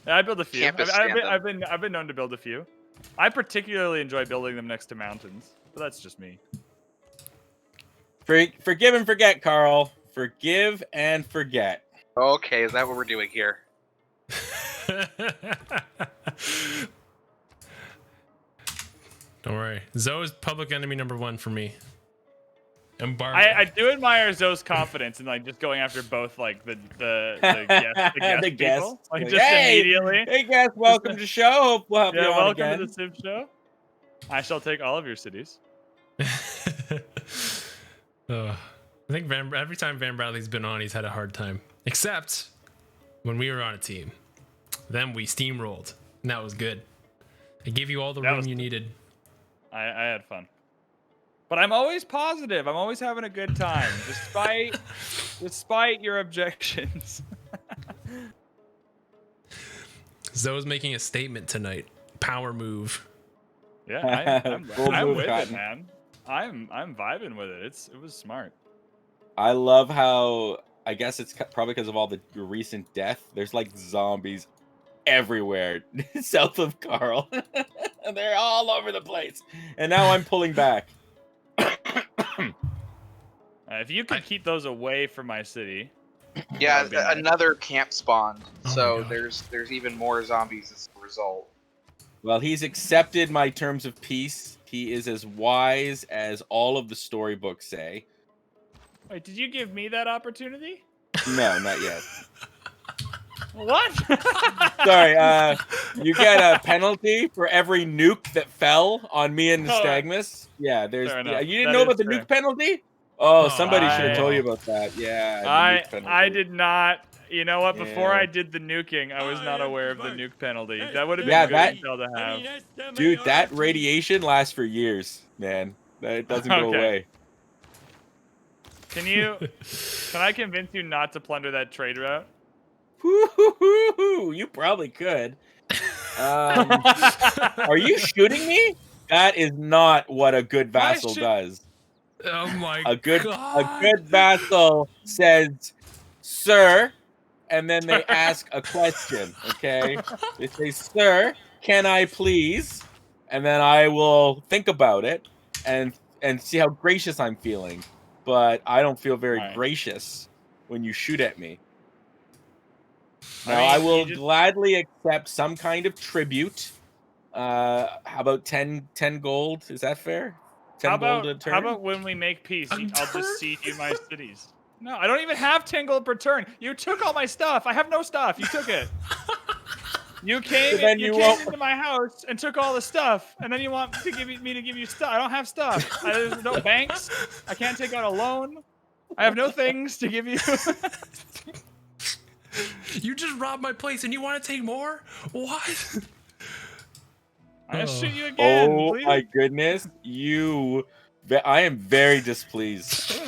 I build a few. I've been known to build a few. I particularly enjoy building them next to mountains, but that's just me. Forgive and forget, Carl. Forgive and forget. Okay, is that what we're doing here? Don't worry. Zoe is public enemy number 1 for me. And I do admire Zoe's confidence in like just going after both like the guest people. Like just immediately. Hey guys, welcome to the show. Hope we'll have you on welcome again. to the Civ Show. I shall take all of your cities. I think every time Van Bradley's been on, he's had a hard time. Except when we were on a team. Then we steamrolled. And that was good. I gave you all the room you needed. I had fun. But I'm always positive. I'm always having a good time, despite your objections. Zoe's making a statement tonight. Power move. Yeah, I'm with it, man. I'm vibing with it. It was smart. I love how, I guess it's probably because of all the recent death. There's like zombies everywhere south of Carl. They're all over the place. And now I'm pulling back. If you could keep those away from my city. Yeah, nice. Another camp spawned, so God. there's even more zombies as a result. Well, he's accepted my terms of peace. He is as wise as all of the storybooks say. Wait, did you give me that opportunity? No, not yet. What? Sorry, you get a penalty for every nuke that fell on me and Nystagmus. Yeah, there's. Yeah, you didn't know about the nuke penalty? Oh, somebody should have told you about that. Yeah, I did not. You know what? Before I did the nuking, I was not aware of the nuke penalty. That would have been good intel to have. Dude, that radiation lasts for years, man. It doesn't go away. Can I convince you not to plunder that trade route? You probably could. Are you shooting me? That is not what a good vassal does. Oh my God. A good vassal says, "Sir," and then they ask a question, okay? They say, "Sir, can I please?" And then I will think about it and see how gracious I'm feeling. But I don't feel very gracious when you shoot at me. Now, I will gladly accept some kind of tribute. How about 10 gold? Is that fair? 10 gold a turn? How about when we make peace, I'll just cede you my cities. No, I don't even have 10 gold per turn. You took all my stuff. I have no stuff. You took it. You came into my house and took all the stuff, and then you want to give me to give you stuff. I don't have stuff. There's no banks. I can't take out a loan. I have no things to give you. You just robbed my place and you want to take more? What? I'm gonna shoot you again. Oh please. my goodness. I am very displeased.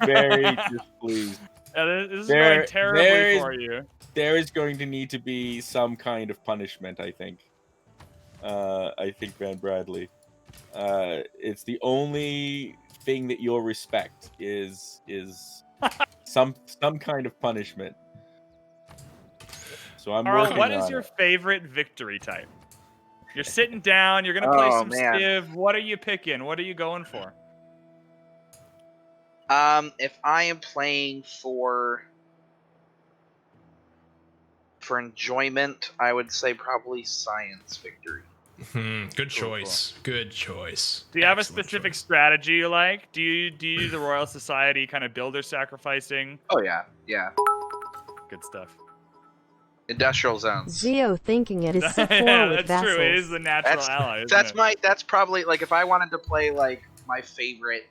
Very displeased. This is going terribly for you. There is going to need to be some kind of punishment, I think. Van Bradley. It's the only thing that you'll respect is some kind of punishment. So I'm working on what is your favorite victory type? You're sitting down, you're gonna play some Civ. What are you picking? What are you going for? If I am playing for enjoyment, I would say probably science victory. Good choice. Cool. Good choice. Do you have a specific strategy you like? Do you do the Royal Society kind of builder sacrificing? Oh yeah. Good stuff. Industrial zones. Zio thinking it is Civ 4 with that's vassals. true. It is the natural ally. That's probably like if I wanted to play like my favorite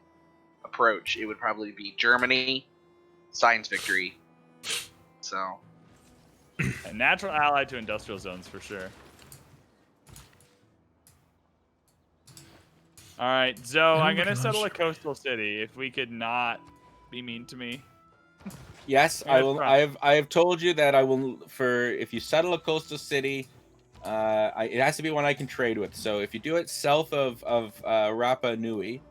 approach, it would probably be Germany, science victory. So. A natural ally to industrial zones for sure. All right, Zoe, I'm gonna settle a coastal city. If we could not be mean to me. Yes, I will. I have told you that I will. If you settle a coastal city, it has to be one I can trade with. So if you do it south of Rapa Nui,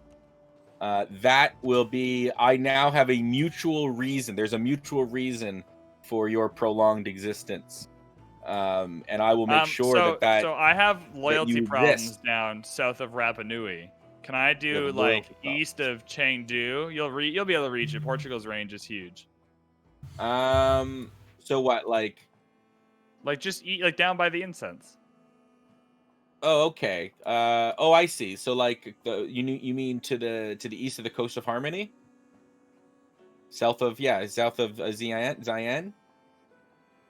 that will be. I now have a mutual reason. There's a mutual reason for your prolonged existence, and I will make sure that. So I have loyalty problems down south of Rapa Nui. Can I do like east of Chengdu? You'll be able to reach it. Portugal's range is huge. So what, like just eat like down by the incense. Oh, okay. Oh, I see. So like you mean to the east of the coast of Harmony? South of Zion?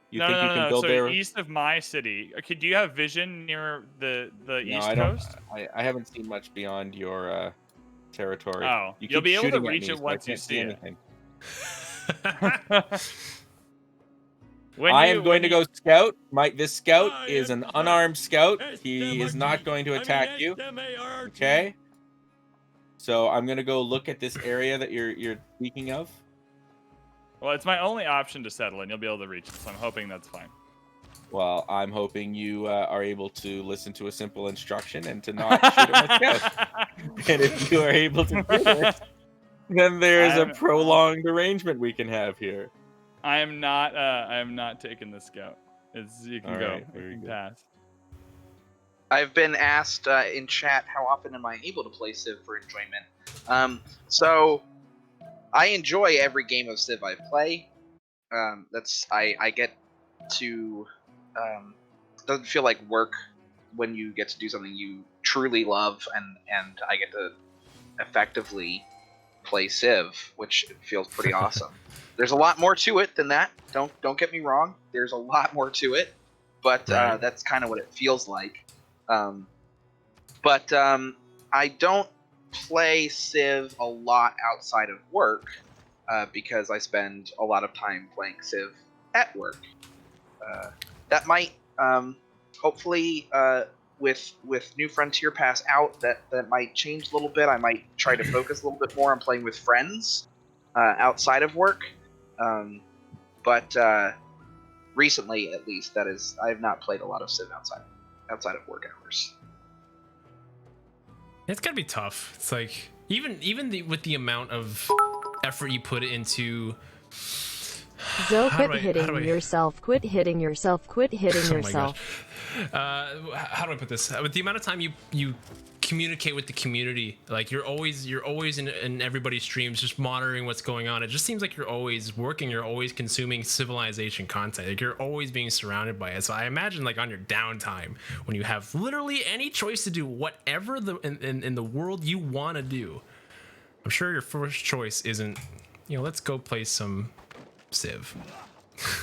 You think you can build So there? east of my city. Okay, do you have vision near the east I don't, coast? I haven't seen much beyond your territory. Oh, you you'll keep be able to shooting at reach me, it so once I you can't see anything. It. I am going to go scout. This scout is an unarmed scout. He is not going to attack you. Okay. So I'm gonna go look at this area that you're speaking of. Well, it's my only option to settle, and you'll be able to reach it. So I'm hoping that's fine. Well, I'm hoping you are able to listen to a simple instruction and to not shoot at my scout. And if you are able to do this, then there's a prolonged arrangement we can have here. I am not taking the scout. You can go. You can pass. I've been asked in chat how often am I able to play Civ for enjoyment. So I enjoy every game of Civ I play. I get to doesn't feel like work when you get to do something you truly love, and I get to effectively play Civ, which feels pretty awesome. There's a lot more to it than that. Don't get me wrong. There's a lot more to it, but that's kind of what it feels like. But I don't play Civ a lot outside of work because I spend a lot of time playing Civ at work. That might hopefully with New Frontier Pass out, that might change a little bit. I might try to focus a little bit more on playing with friends outside of work. But recently, at least, I have not played a lot of Civ outside of work hours. It's gotta be tough. It's like with the amount of effort you put into. Zo, quit hitting yourself. Quit hitting yourself. Quit hitting yourself. How do I put this? With the amount of time you communicate with the community, like you're always in everybody's streams, just monitoring what's going on. It just seems like you're always working. You're always consuming Civilization content. Like you're always being surrounded by it. So I imagine like on your downtime, when you have literally any choice to do whatever in the world you want to do, I'm sure your first choice isn't, let's go play some Civ.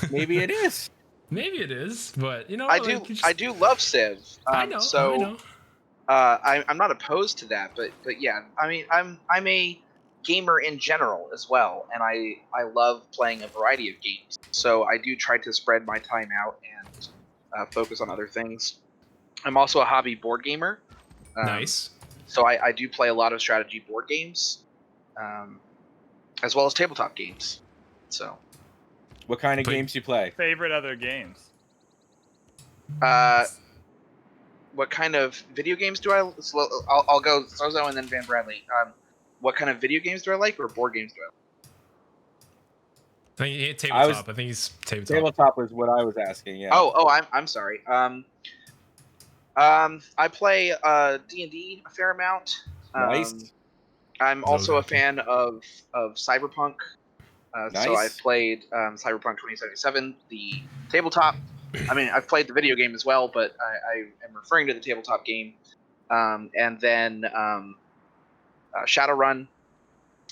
Maybe it is. Maybe it is, but I do love Civ. I know. So I know. I'm not opposed to that, but yeah, I mean, I'm a gamer in general as well, and I love playing a variety of games. So I do try to spread my time out and focus on other things. I'm also a hobby board gamer. Nice. So I do play a lot of strategy board games, as well as tabletop games. So. What kind of games do you play? Favorite other games? What kind of video games do I? I'll go Zozo and then Van Bradley. What kind of video games do I like, or board games do I like? I think tabletop. I think he's tabletop. Tabletop was what I was asking. Yeah. Oh, I'm sorry. I play D&D a fair amount. Nice. I'm also a fan of Cyberpunk. Nice. So I've played Cyberpunk 2077, the tabletop. I mean, I've played the video game as well, but I am referring to the tabletop game. And then Shadowrun.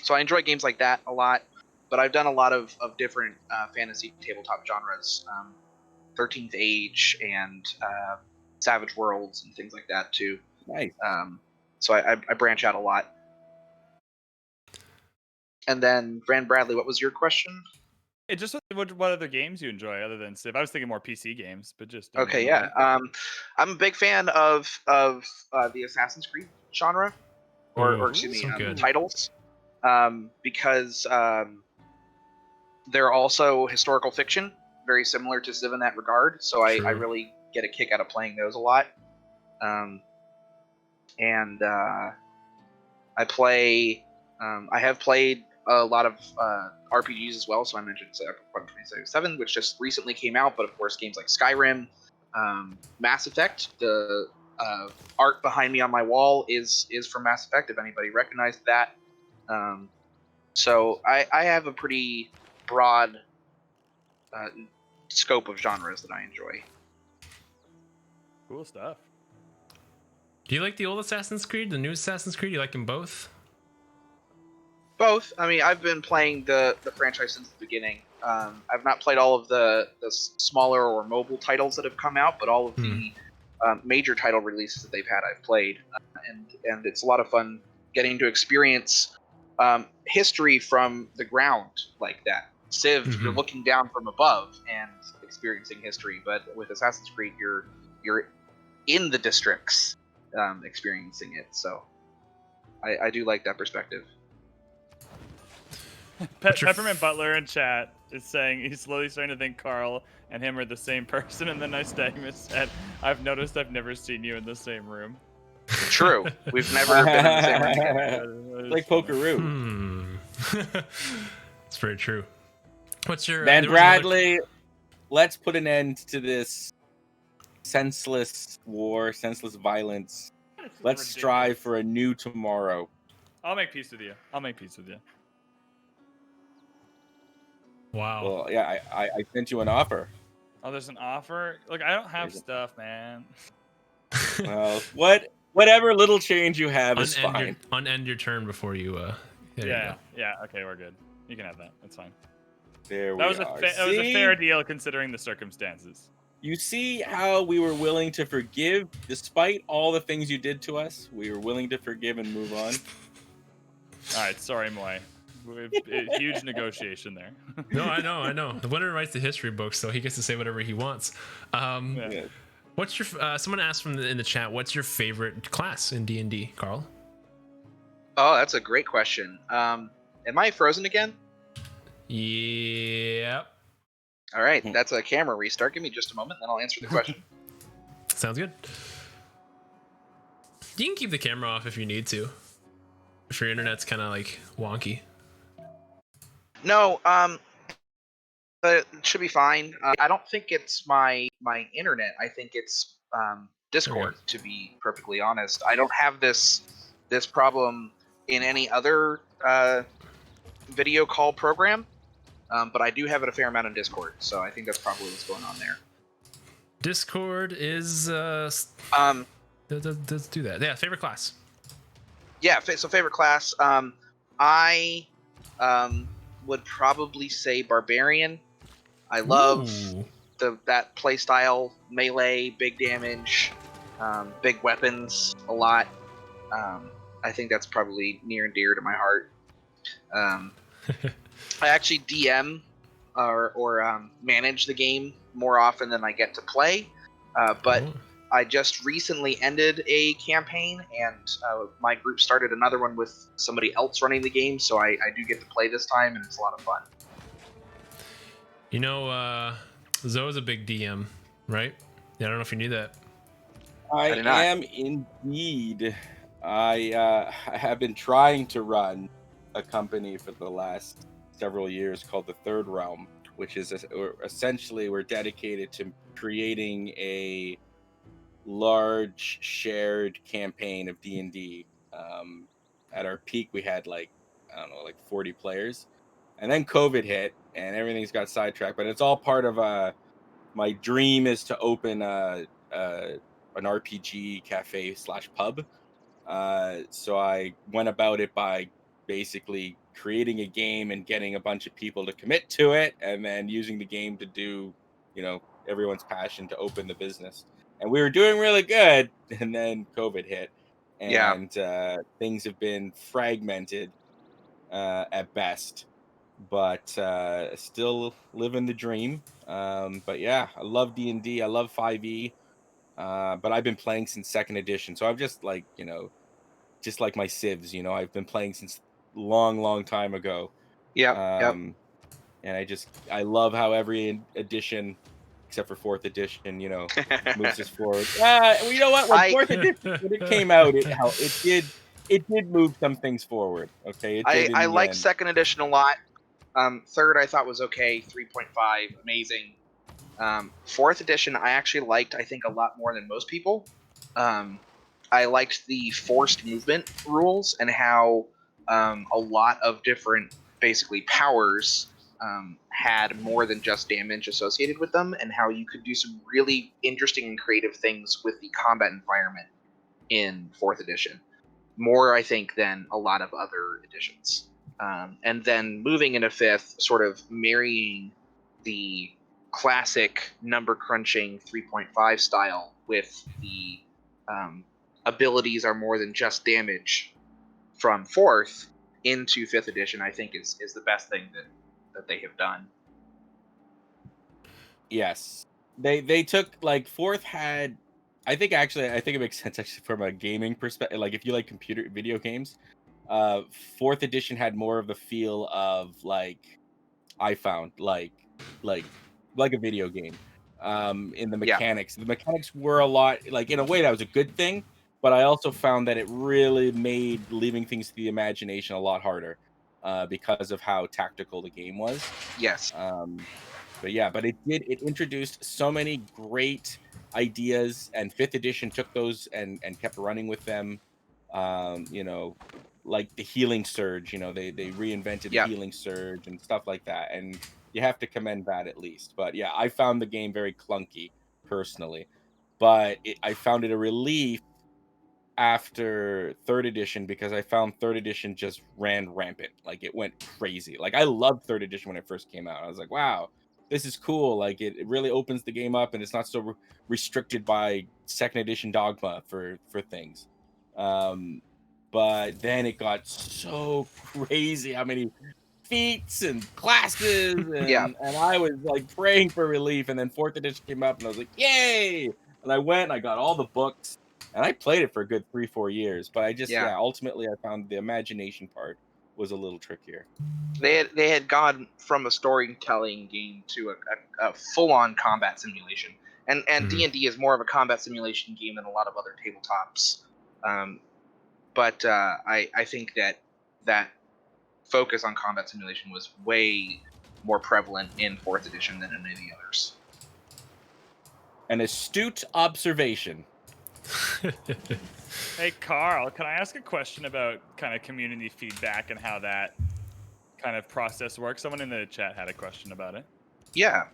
So I enjoy games like that a lot. But I've done a lot of different fantasy tabletop genres. 13th Age and Savage Worlds and things like that too. Nice. So I branch out a lot. And then, Van Bradley, what was your question? Just what other games you enjoy other than Civ? I was thinking more PC games, but just okay. Yeah, I'm a big fan of the Assassin's Creed genre, or excuse me, titles, because they're also historical fiction, very similar to Civ in that regard. So I really get a kick out of playing those a lot. And I play. I have played a lot of RPGs as well, so I mentioned Cyberpunk 2077, which just recently came out, but of course games like Skyrim, Mass Effect, the art behind me on my wall is from Mass Effect. If anybody recognized that, so I have a pretty broad scope of genres that I enjoy. Cool stuff. Do you like the old Assassin's Creed, the new Assassin's Creed? You like them both? Both. I mean, I've been playing the franchise since the beginning. I've not played all of the smaller or mobile titles that have come out, but all of the major title releases that they've had, I've played, and it's a lot of fun getting to experience history from the ground like that. Civ, you're looking down from above and experiencing history, but with Assassin's Creed, you're in the districts experiencing it. So I do like that perspective. Peppermint Butler in chat is saying he's slowly starting to think Carl and him are the same person, and then Nystagmus said, "I've noticed I've never seen you in the same room." True, we've never been in the same room together. Like Pokeroo. It's very true. What's your Van Bradley? Let's put an end to this senseless war, senseless violence. Let's strive for a new tomorrow. I'll make peace with you. Wow. Well, yeah, I sent you an offer. Oh, there's an offer? Look, I don't have stuff, man. Well, whatever little change you have is fine. Unend your turn before you. Yeah. Okay, we're good. You can have that. That's fine. There we That was are. That was a fair deal considering the circumstances. You see how we were willing to forgive despite all the things you did to us? We were willing to forgive and move on. All right, sorry, Moy. Huge negotiation there. No, I know. The winner writes the history book, so he gets to say whatever he wants. What's your? Someone asked in the chat, what's your favorite class in D&D, Carl? Oh, that's a great question. Am I frozen again? Yep. All right, that's a camera restart. Give me just a moment, then I'll answer the question. Sounds good. You can keep the camera off if you need to. If your internet's kind of like wonky. No, but it should be fine. I don't think it's my internet. I think it's Discord. To be perfectly honest, I don't have this problem in any other video call program, but I do have it a fair amount in Discord. So I think that's probably what's going on there. Discord is let's do that. Yeah, favorite class. Yeah, so favorite class. I would probably say Barbarian. I love that playstyle, melee, big damage, big weapons a lot. I think that's probably near and dear to my heart. I actually DM or manage the game more often than I get to play, but I just recently ended a campaign, and my group started another one with somebody else running the game, so I do get to play this time, and it's a lot of fun. You know, Zoe's a big DM, right? Yeah, I don't know if you knew that. I am indeed. I have been trying to run a company for the last several years called the Third Realm, which is essentially we're dedicated to creating a large shared campaign of D&D. At our peak, we had like 40 players, and then COVID hit, and everything's got sidetracked. But it's all part of my dream is to open an RPG cafe / pub. So I went about it by basically creating a game and getting a bunch of people to commit to it, and then using the game to do, everyone's passion to open the business. And we were doing really good, and then COVID hit, and things have been fragmented at best, but still living the dream. But yeah, I love D&D. I love 5e, but I've been playing since 2nd edition. So I'm just like, just like my civs, I've been playing since long time ago. Yeah. And I love how every edition, except for 4th edition, moves us forward. You know what? When 4th edition, when it came out, it did move some things forward. Okay, I like 2nd edition a lot. 3rd I thought was okay. 3.5 amazing. 4th edition I actually liked, I think, a lot more than most people. I liked the forced movement rules and how a lot of different basically powers had more than just damage associated with them, and how you could do some really interesting and creative things with the combat environment in 4th edition. More, I think, than a lot of other editions. And then moving into 5th, sort of marrying the classic number crunching 3.5 style with the abilities are more than just damage from 4th into 5th edition, I think is the best thing that they have done. Yes, they took like 4th had. I think it makes sense actually from a gaming perspective. Like if you like computer video games, 4th edition had more of the feel of like I found like a video game. In the mechanics, the mechanics were a lot like in a way that was a good thing, but I also found that it really made leaving things to the imagination a lot harder because of how tactical the game was. Yes. But it introduced so many great ideas, and 5th edition took those and kept running with them. You know, like the healing surge, they reinvented the healing surge and stuff like that. And you have to commend that at least. But yeah, I found the game very clunky personally. But I found it a relief after 3rd edition because I found 3rd edition just ran rampant. Like it went crazy. Like I loved 3rd edition when it first came out. I was like, wow, this is cool. Like it really opens the game up and it's not so restricted by 2nd edition dogma for things. But then it got so crazy how many feats and classes and I was like praying for relief, and then 4th edition came up and I was like, yay! And I went and I got all the books. And I played it for a good 3-4 years, but I just ultimately I found the imagination part was a little trickier. They had gone from a storytelling game to a full on combat simulation, and D&D is more of a combat simulation game than a lot of other tabletops. But I think that focus on combat simulation was way more prevalent in 4th edition than in any of the others. An astute observation. Hey, Carl, can I ask a question about kind of community feedback and how that kind of process works? Someone in the chat had a question about it. Yeah.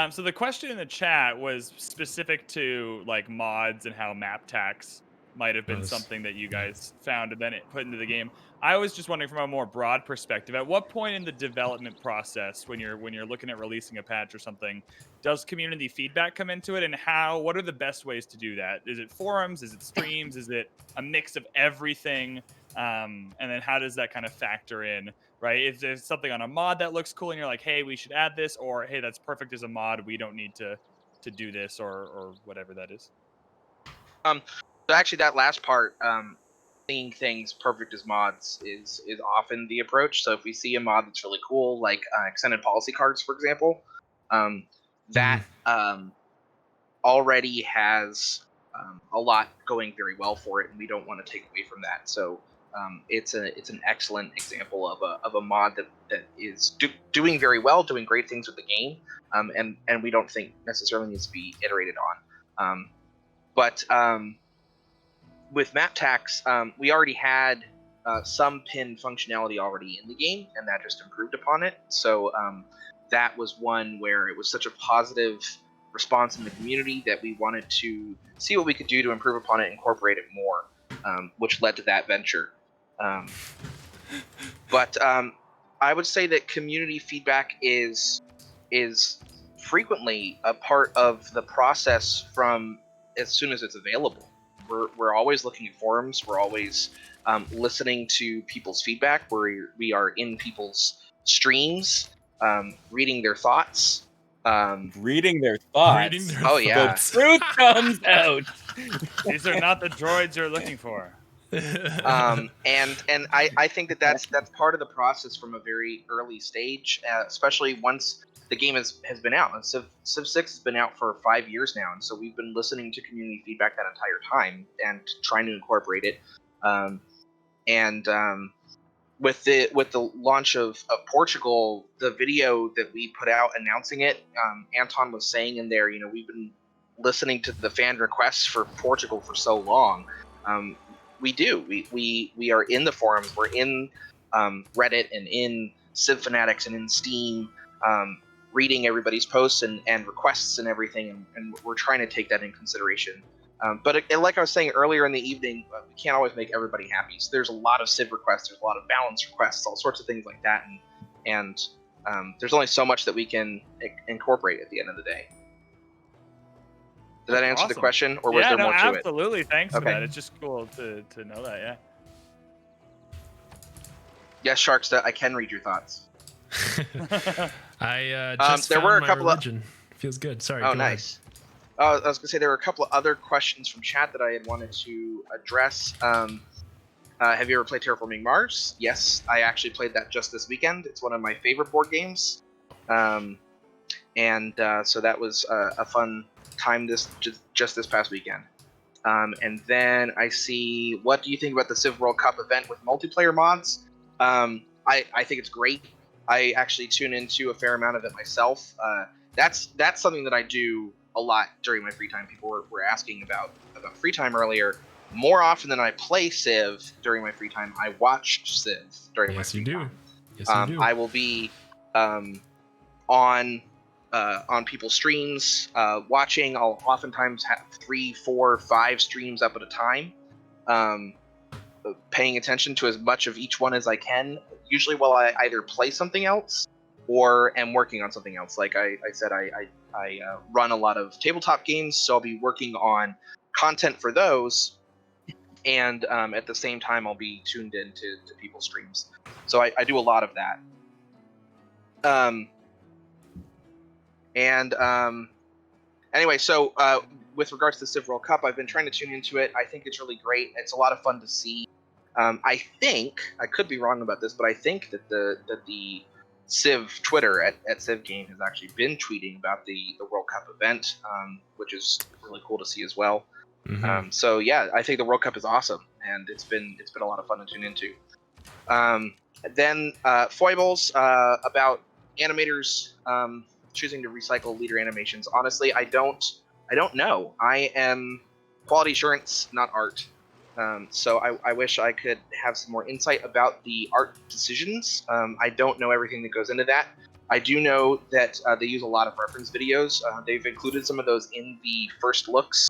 So the question in the chat was specific to like mods and how map tax might have been something that you guys found and then it put into the game. I was just wondering from a more broad perspective, at what point in the development process, when you're looking at releasing a patch or something, does community feedback come into it, and what are the best ways to do that? Is it forums? Is it streams? Is it a mix of everything? And then how does that kind of factor in, right? If there's something on a mod that looks cool and you're like, hey, we should add this, or hey, that's perfect as a mod, we don't need to do this, or whatever that is. So actually that last part, seeing things perfect as mods is often the approach. So if we see a mod that's really cool, like extended policy cards, for example, that already has a lot going very well for it, and we don't want to take away from that. So it's an excellent example of a mod that is doing very well, doing great things with the game, and we don't think necessarily needs to be iterated on. But with map tax, we already had some pin functionality already in the game, and that just improved upon it. So that was one where it was such a positive response in the community that we wanted to see what we could do to improve upon it, incorporate it more, which led to that venture. But I would say that community feedback is frequently a part of the process from as soon as it's available. We're always looking at forums. We're always listening to people's feedback. We are in people's streams, reading their thoughts. Reading their thoughts. Oh yeah, the truth comes out. These are not the droids you're looking for. And I think that's part of the process from a very early stage, especially once the game has been out. And Civ 6 has been out for 5 years now, and so we've been listening to community feedback that entire time and trying to incorporate it. With the launch of Portugal, the video that we put out announcing it, Anton was saying in there, we've been listening to the fan requests for Portugal for so long. We do. We are in the forums. We're in Reddit and in Civ Fanatics and in Steam, reading everybody's posts and requests and everything, and we're trying to take that in consideration. But like I was saying earlier in the evening, we can't always make everybody happy. So there's a lot of Civ requests, there's a lot of balance requests, all sorts of things like that, and there's only so much that we can incorporate at the end of the day. Did that answer the question, or was there more to it? Absolutely. Thanks for that. It's just cool to know that. Yeah. Yes, Sharks. I can read your thoughts. I just there found were a my couple religion. Feels good. Sorry. Oh, go nice. I was gonna say there were a couple of other questions from chat that I had wanted to address. Have you ever played Terraforming Mars? Yes, I actually played that just this weekend. It's one of my favorite board games, so that was a fun time just this past weekend. And then I see, what do you think about the Civ World Cup event with multiplayer mods? I think it's great. I actually tune into a fair amount of it myself. That's something that I do a lot during my free time. People were asking about free time earlier. More often than I play Civ during my free time, I watch Civ during my free time. Yes, you do. I will be on people's streams watching. I'll oftentimes have 3, 4, 5 streams up at a time, paying attention to as much of each one as I can, usually while I either play something else or am working on something else. Like I said, I run a lot of tabletop games, so I'll be working on content for those, and at the same time I'll be tuned into people's streams. So I do a lot of that. Anyway, so with regards to the Civ World Cup, I've been trying to tune into it. I think it's really great. It's a lot of fun to see. I think, I could be wrong about this, but I think that the Civ Twitter at Civ Game has actually been tweeting about the World Cup event, which is really cool to see as well. Mm-hmm. So yeah, I think the World Cup is awesome, and it's been a lot of fun to tune into. Then foibles about animators choosing to recycle leader animations. Honestly, I don't know. I am quality assurance, not art. So I wish I could have some more insight about the art decisions. I don't know everything that goes into that. I do know that they use a lot of reference videos. They've included some of those in the first looks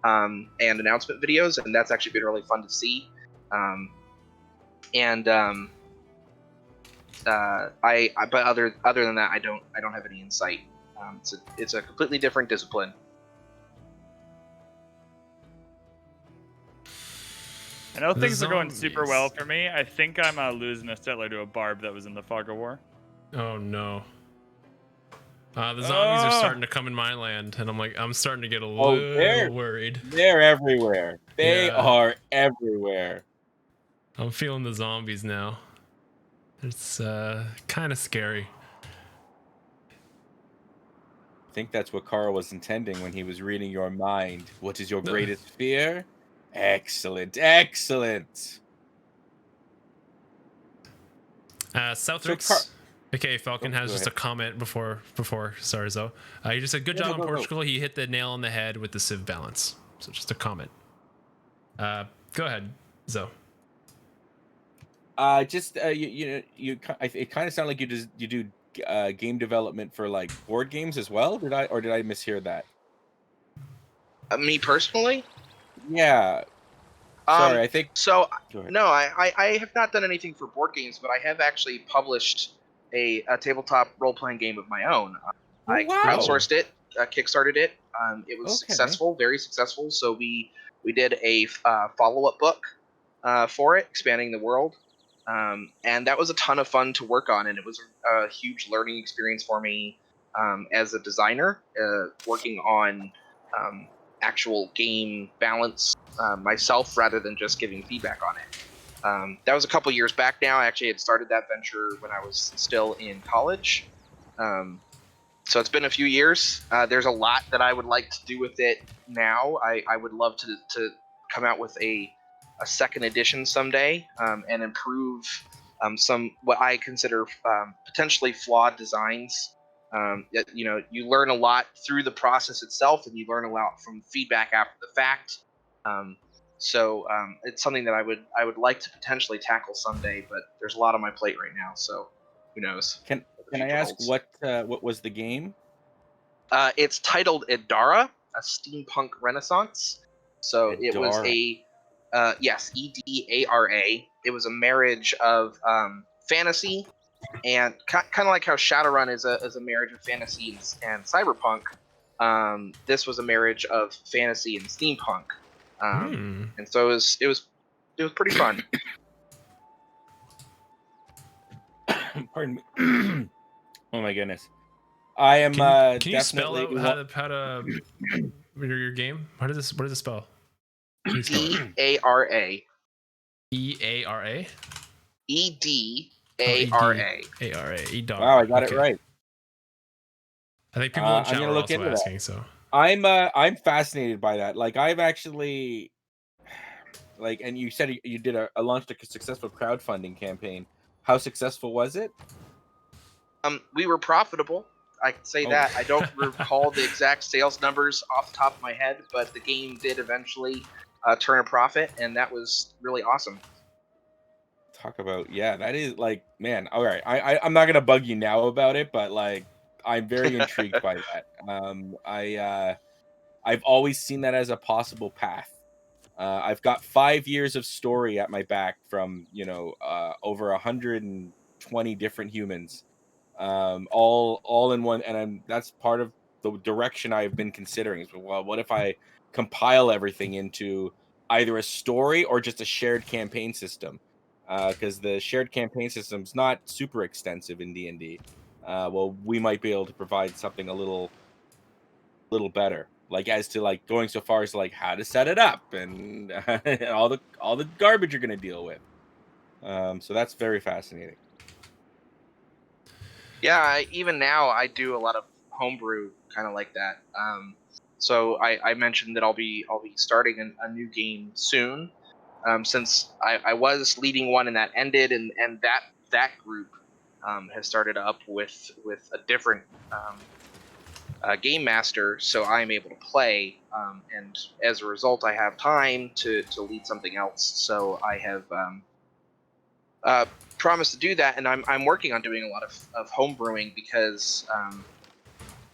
and announcement videos, and that's actually been really fun to see. But other than that, I don't have any insight. It's a completely different discipline. I know things are going super well for me. I think I'm losing a settler to a barb that was in the Fog of War. Oh no. The zombies are starting to come in my land, and I'm starting to get a little worried. They're everywhere. They are everywhere. I'm feeling the zombies now. It's kind of scary. I think that's what Carl was intending when he was reading your mind. What is your greatest fear? Excellent, excellent. Southrix, aka Falcon, has just a comment before. Sorry, Zo. He just said, "Good job on Portugal. He hit the nail on the head with the Civ balance." So just a comment. Go ahead, Zo. It kind of sounded like you do game development for like board games as well. Did I mishear that? Me personally? Yeah. Sorry, I think so. No, I have not done anything for board games, but I have actually published a tabletop role-playing game of my own. I crowdsourced it, kickstarted it. It was successful, very successful. So we did a follow-up book for it, expanding the world. And that was a ton of fun to work on, and it was a huge learning experience for me as a designer, working on actual game balance myself rather than just giving feedback on it. That was a couple years back now. I actually had started that venture when I was still in college. So it's been a few years. There's a lot that I would like to do with it now. I would love to come out with a second edition someday and improve some what I consider potentially flawed designs You learn a lot through the process itself, and you learn a lot from feedback after the fact. It's something that I would like to potentially tackle someday, but there's a lot on my plate right now, so who knows? Can I ask what was the game? It's titled Idara, a steampunk renaissance. So Idara. It was yes, EDARA. It was a marriage of fantasy, and kind of like how Shadowrun is a marriage of fantasy and cyberpunk. This was a marriage of fantasy and steampunk, and so it was pretty fun. Pardon me. Oh my goodness. I am. Can you spell out how to your game? What does it spell? EARA. EARA. EDARA. EDARA. Wow, I got it right. I think people in chat are also asking. So I'm fascinated by that. Like I've actually, and you said you did launched a successful crowdfunding campaign. How successful was it? We were profitable. I can say that. I don't recall the exact sales numbers off the top of my head, but the game did eventually turn a profit, and that was really awesome. Talk about that is man. All right, I'm not gonna bug you now about it, but I'm very intrigued by that. I've always seen that as a possible path. I've got 5 years of story at my back from over 120 different humans, all in one, and that's part of the direction I've been considering. Well, what if I compile everything into either a story or just a shared campaign system? Because the shared campaign system is not super extensive in D&D. Well, we might be able to provide something a little better, as to going so far as how to set it up and all the garbage you're going to deal with. So that's very fascinating. Yeah, even now I do a lot of homebrew kind of like that. So I mentioned that I'll be starting a new game soon. Since I was leading one and that ended, and that group has started up with a different game master, so I'm able to play, and as a result, I have time to lead something else. So I have promised to do that, and I'm working on doing a lot of home brewing because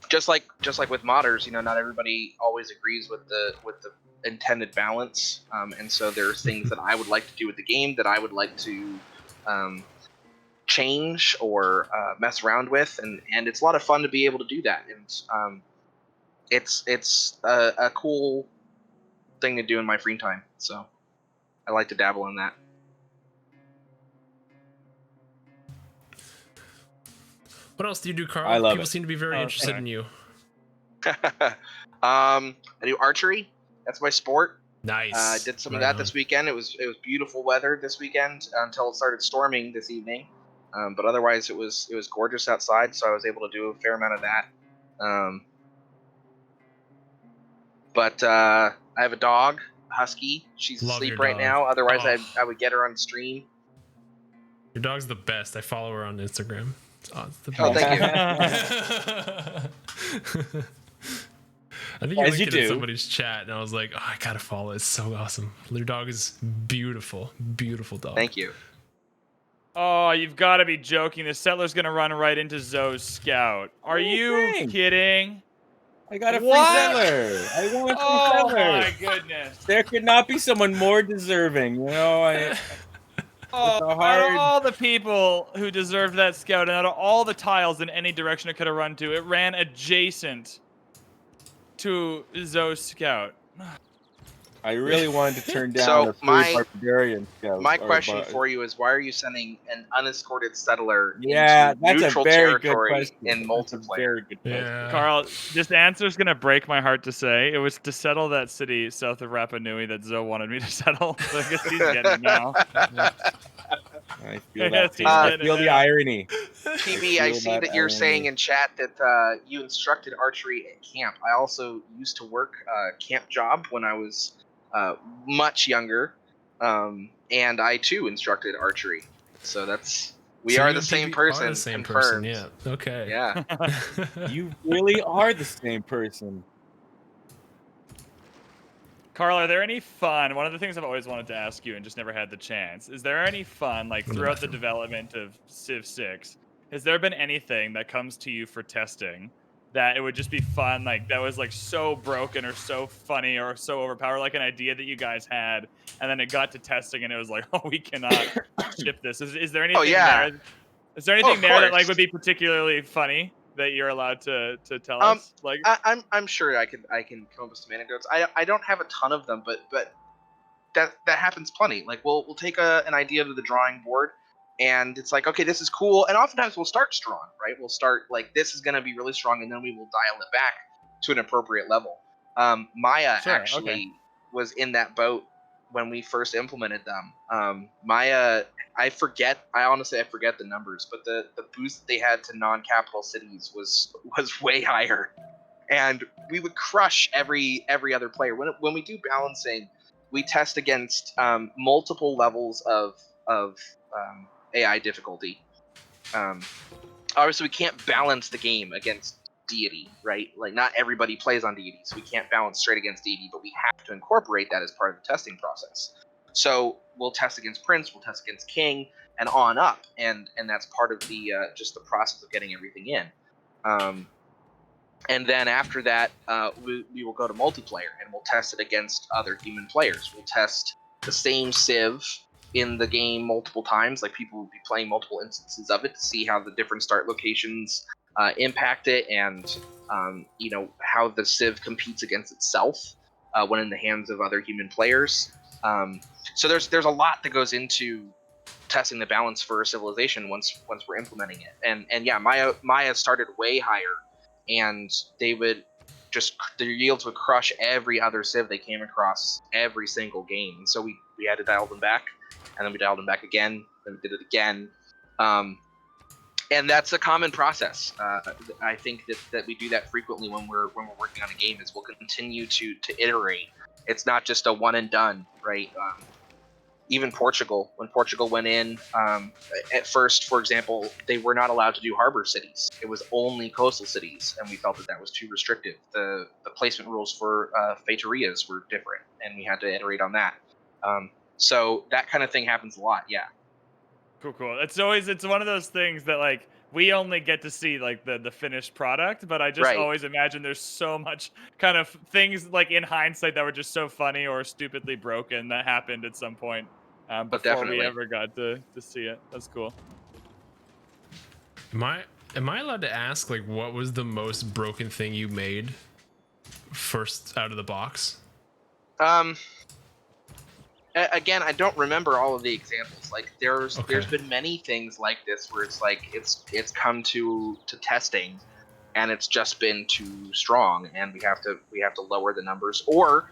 just like with modders, not everybody always agrees with the intended balance, and so there's things that I would like to do with the game that I would like to change or mess around with, and it's a lot of fun to be able to do that, and it's a cool thing to do in my free time, so I like to dabble in that. What else do you do, Carl? I love People it. seem to be very interested in you. I do archery. That's my sport. Nice. I did some of that this weekend. It was beautiful weather this weekend until it started storming this evening. But otherwise, it was gorgeous outside, so I was able to do a fair amount of that. But I have a dog, a husky. She's asleep right now. Otherwise, I would get her on stream. Your dog's the best. I follow her on Instagram. It's the best. Oh, thank you. I think you linked it in somebody's chat, and I was like, I gotta follow. It's so awesome. Your dog is beautiful. Beautiful dog. Thank you. Oh, you've got to be joking. The settler's going to run right into Zoe's scout. Are you kidding? I got a free settler. I want a free settler. Oh, my goodness. There could not be someone more deserving, out of all the people who deserved that scout, and out of all the tiles in any direction it could have run to, it ran adjacent to Zoe's scout. I really wanted to turn down a free Barbarian scout. My question for you is, why are you sending an unescorted settler into neutral territory in multiplayer? Very good question. Carl, this answer is going to break my heart to say. It was to settle that city south of Rapa Nui that Zoe wanted me to settle. So I guess he's getting it now. I feel that. I feel the irony. PB, I see that you're saying in chat that you instructed archery at camp. I also used to work a camp job when I was much younger, and I too instructed archery. So that's We are the same person. Are the same confirmed. person, yeah. Okay. Yeah. You really are the same person. Carl, are there any fun? One of the things I've always wanted to ask you and just never had the chance. Is there any fun, like throughout the development of Civ 6, has there been anything that comes to you for testing that it would just be fun, like that was like so broken or so funny or so overpowered, like an idea that you guys had, and then it got to testing and it was like, oh, we cannot ship this. Is there anything there? Is there anything there that like would be particularly funny that you're allowed to tell us? Like, I'm sure I can come up with some anecdotes. I don't have a ton of them, but that happens plenty. Like we'll take an idea to the drawing board, and it's like, okay, this is cool. And oftentimes we'll start strong, right? We'll start like this is going to be really strong, and then we will dial it back to an appropriate level. Maya actually was in that boat when we first implemented them. Maya, I honestly forget the numbers, but the boost they had to non-capital cities was way higher, and we would crush every other player. When we do balancing, we test against multiple levels of AI difficulty. Obviously, we can't balance the game against deity, right? Like, not everybody plays on deity, so we can't balance straight against deity, but we have to incorporate that as part of the testing process. So we'll test against Prince, we'll test against King, and on up, and that's part of the just the process of getting everything in. And then after that, we will go to multiplayer, and we'll test it against other human players. We'll test the same Civ in the game multiple times. Like, people will be playing multiple instances of it to see how the different start locations impact it, and how the Civ competes against itself when in the hands of other human players. So there's a lot that goes into testing the balance for a civilization once we're implementing it. And yeah, Maya started way higher, and their yields would crush every other Civ they came across every single game. And so we had to dial them back, and then we dialed them back again, then we did it again. And that's a common process. I think that we do that frequently when we're working on a game. Is we'll continue to iterate. It's not just a one and done, right? Even Portugal, when Portugal went in, at first, for example, they were not allowed to do harbor cities. It was only coastal cities, and we felt that was too restrictive. The placement rules for feiturias were different, and we had to iterate on that. So that kind of thing happens a lot, yeah. Cool. It's one of those things that, like, we only get to see like the finished product, but I just always imagine there's so much kind of things like in hindsight that were just so funny or stupidly broken that happened at some point before we ever got to see it. That's cool. Am I allowed to ask, like, what was the most broken thing you made first out of the box? Again, I don't remember all of the examples. Like, there's been many things like this where it's like it's come to testing, and it's just been too strong, and we have to lower the numbers. Or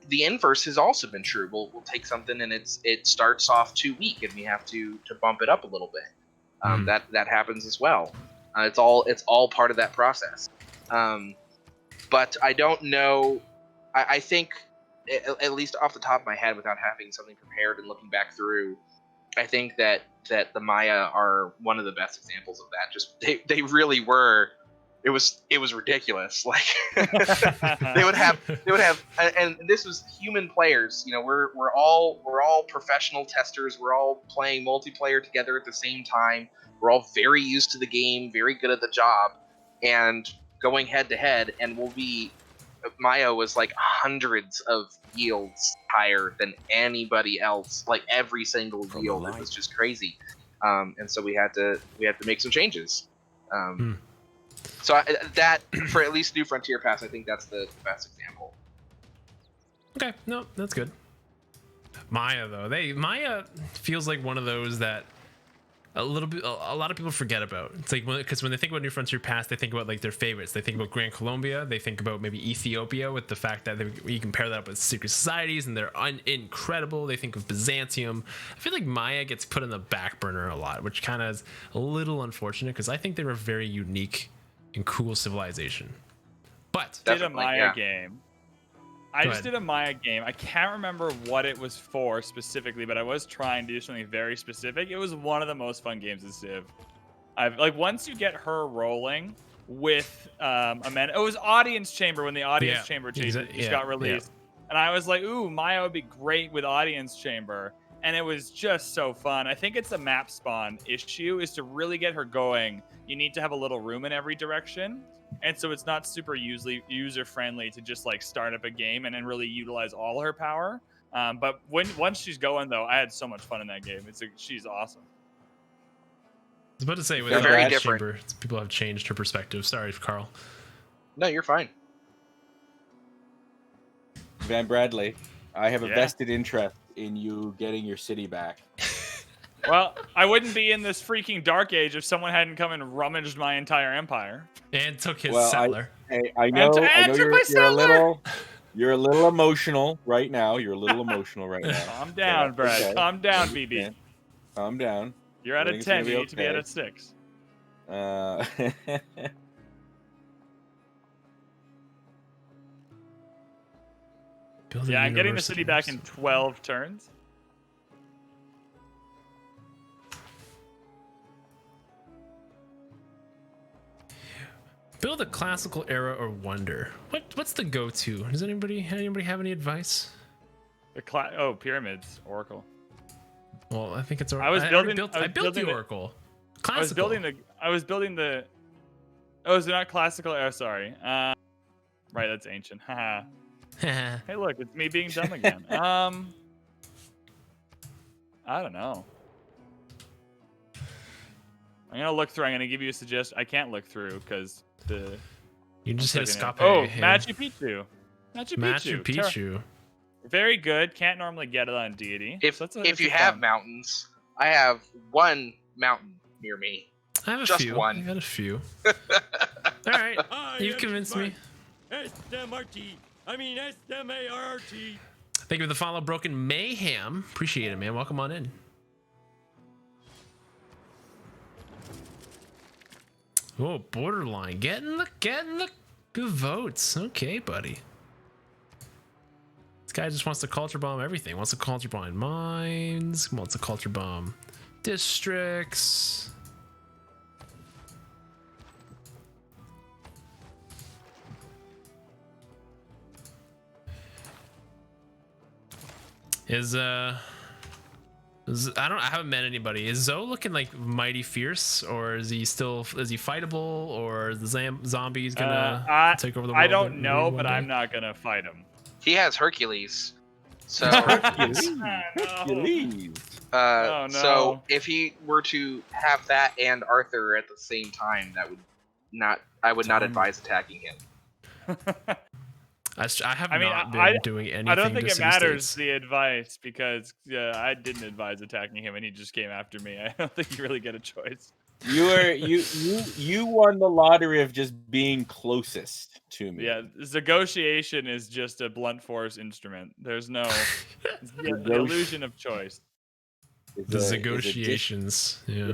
the inverse has also been true. We'll take something and it starts off too weak, and we have to bump it up a little bit. That happens as well. It's all part of that process. But I don't know. I think, at least off the top of my head, without having something prepared and looking back through, I think that the Maya are one of the best examples of that. Just they really were. It was ridiculous. Like, they would have, and this was human players. We're all professional testers. We're all playing multiplayer together at the same time. We're all very used to the game, very good at the job, and going head to head, and Maya was like hundreds of yields higher than anybody else. Like, every single yield, it was just crazy. And so we had to make some changes. So that, for at least New Frontier Pass, I think that's the best example. Okay, no, that's good. Maya, though, Maya feels like one of those that a lot of people forget about. It's like, because when they think about New Frontier Pass, they think about like their favorites. They think about Gran Colombia. They think about maybe Ethiopia, with the fact that you can pair that up with secret societies and they're incredible. They think of Byzantium. I feel like Maya gets put in the back burner a lot, which kind of is a little unfortunate, because I think they were a very unique and cool civilization. But did a Maya game I just did a Maya game. I can't remember what it was for specifically, but I was trying to do something very specific. It was one of the most fun games in Civ. Once you get her rolling with it was Audience Chamber when the Audience Chamber just got released. And I was like, ooh, Maya would be great with Audience Chamber. And it was just so fun. I think it's a map spawn issue is to really get her going. You need to have a little room in every direction. And so it's not super user-friendly to just like start up a game and then really utilize all her power. But once she's going, though, I had so much fun in that game. She's awesome. I was about to say, with They're very Audience different. Chamber, people have changed her perspective. Sorry, Carl. No, you're fine. Van Bradley, I have a vested interest in you getting your city back. Well, I wouldn't be in this freaking dark age if someone hadn't come and rummaged my entire empire. And took his Well, settler. I know you're a little emotional right now. Calm down, Brad. Okay. Calm down, BB. Yeah. Calm down. You're at a 10. You need to be at a 6. Yeah, I'm getting the city back in 12 turns. Build a classical era or wonder. What's the go-to? Does anybody have any advice? Pyramids, Oracle. Well, I think it's Oracle. I built the Oracle. Classical. I was building the. Oh, is it not classical? Oh, sorry. Right, that's ancient. Haha. Hey, look, it's me being dumb again. I don't know. I'm gonna look through. I'm gonna give you a suggestion. I can't look through because the. You just hit escape. Oh, Machu Picchu. Machu Picchu. Very good. Can't normally get it on deity. If you have mountains, I have one mountain near me. I have a just few. one. I got a few. All right, you've convinced me. SMRT. Thank you for the follow, Broken Mayhem. Appreciate it, man. Welcome on in. Oh, Borderline. Getting the good votes. Okay, buddy. This guy just wants to culture bomb everything. Wants to culture bomb mines. Wants to culture bomb districts. I haven't met anybody. Is Zoe looking like mighty fierce, or is he fightable, or is the zombies gonna take over the world? I don't know, but I'm not gonna fight him. He has Hercules. So Hercules. Oh, no. So if he were to have that and Arthur at the same time, I would not advise attacking him. I have not been doing anything. I don't think it matters states. the advice because I didn't advise attacking him and he just came after me. I don't think you really get a choice. You won the lottery of just being closest to me. Yeah, negotiation is just a blunt force instrument. There's no the illusion of choice. The negotiations, yeah.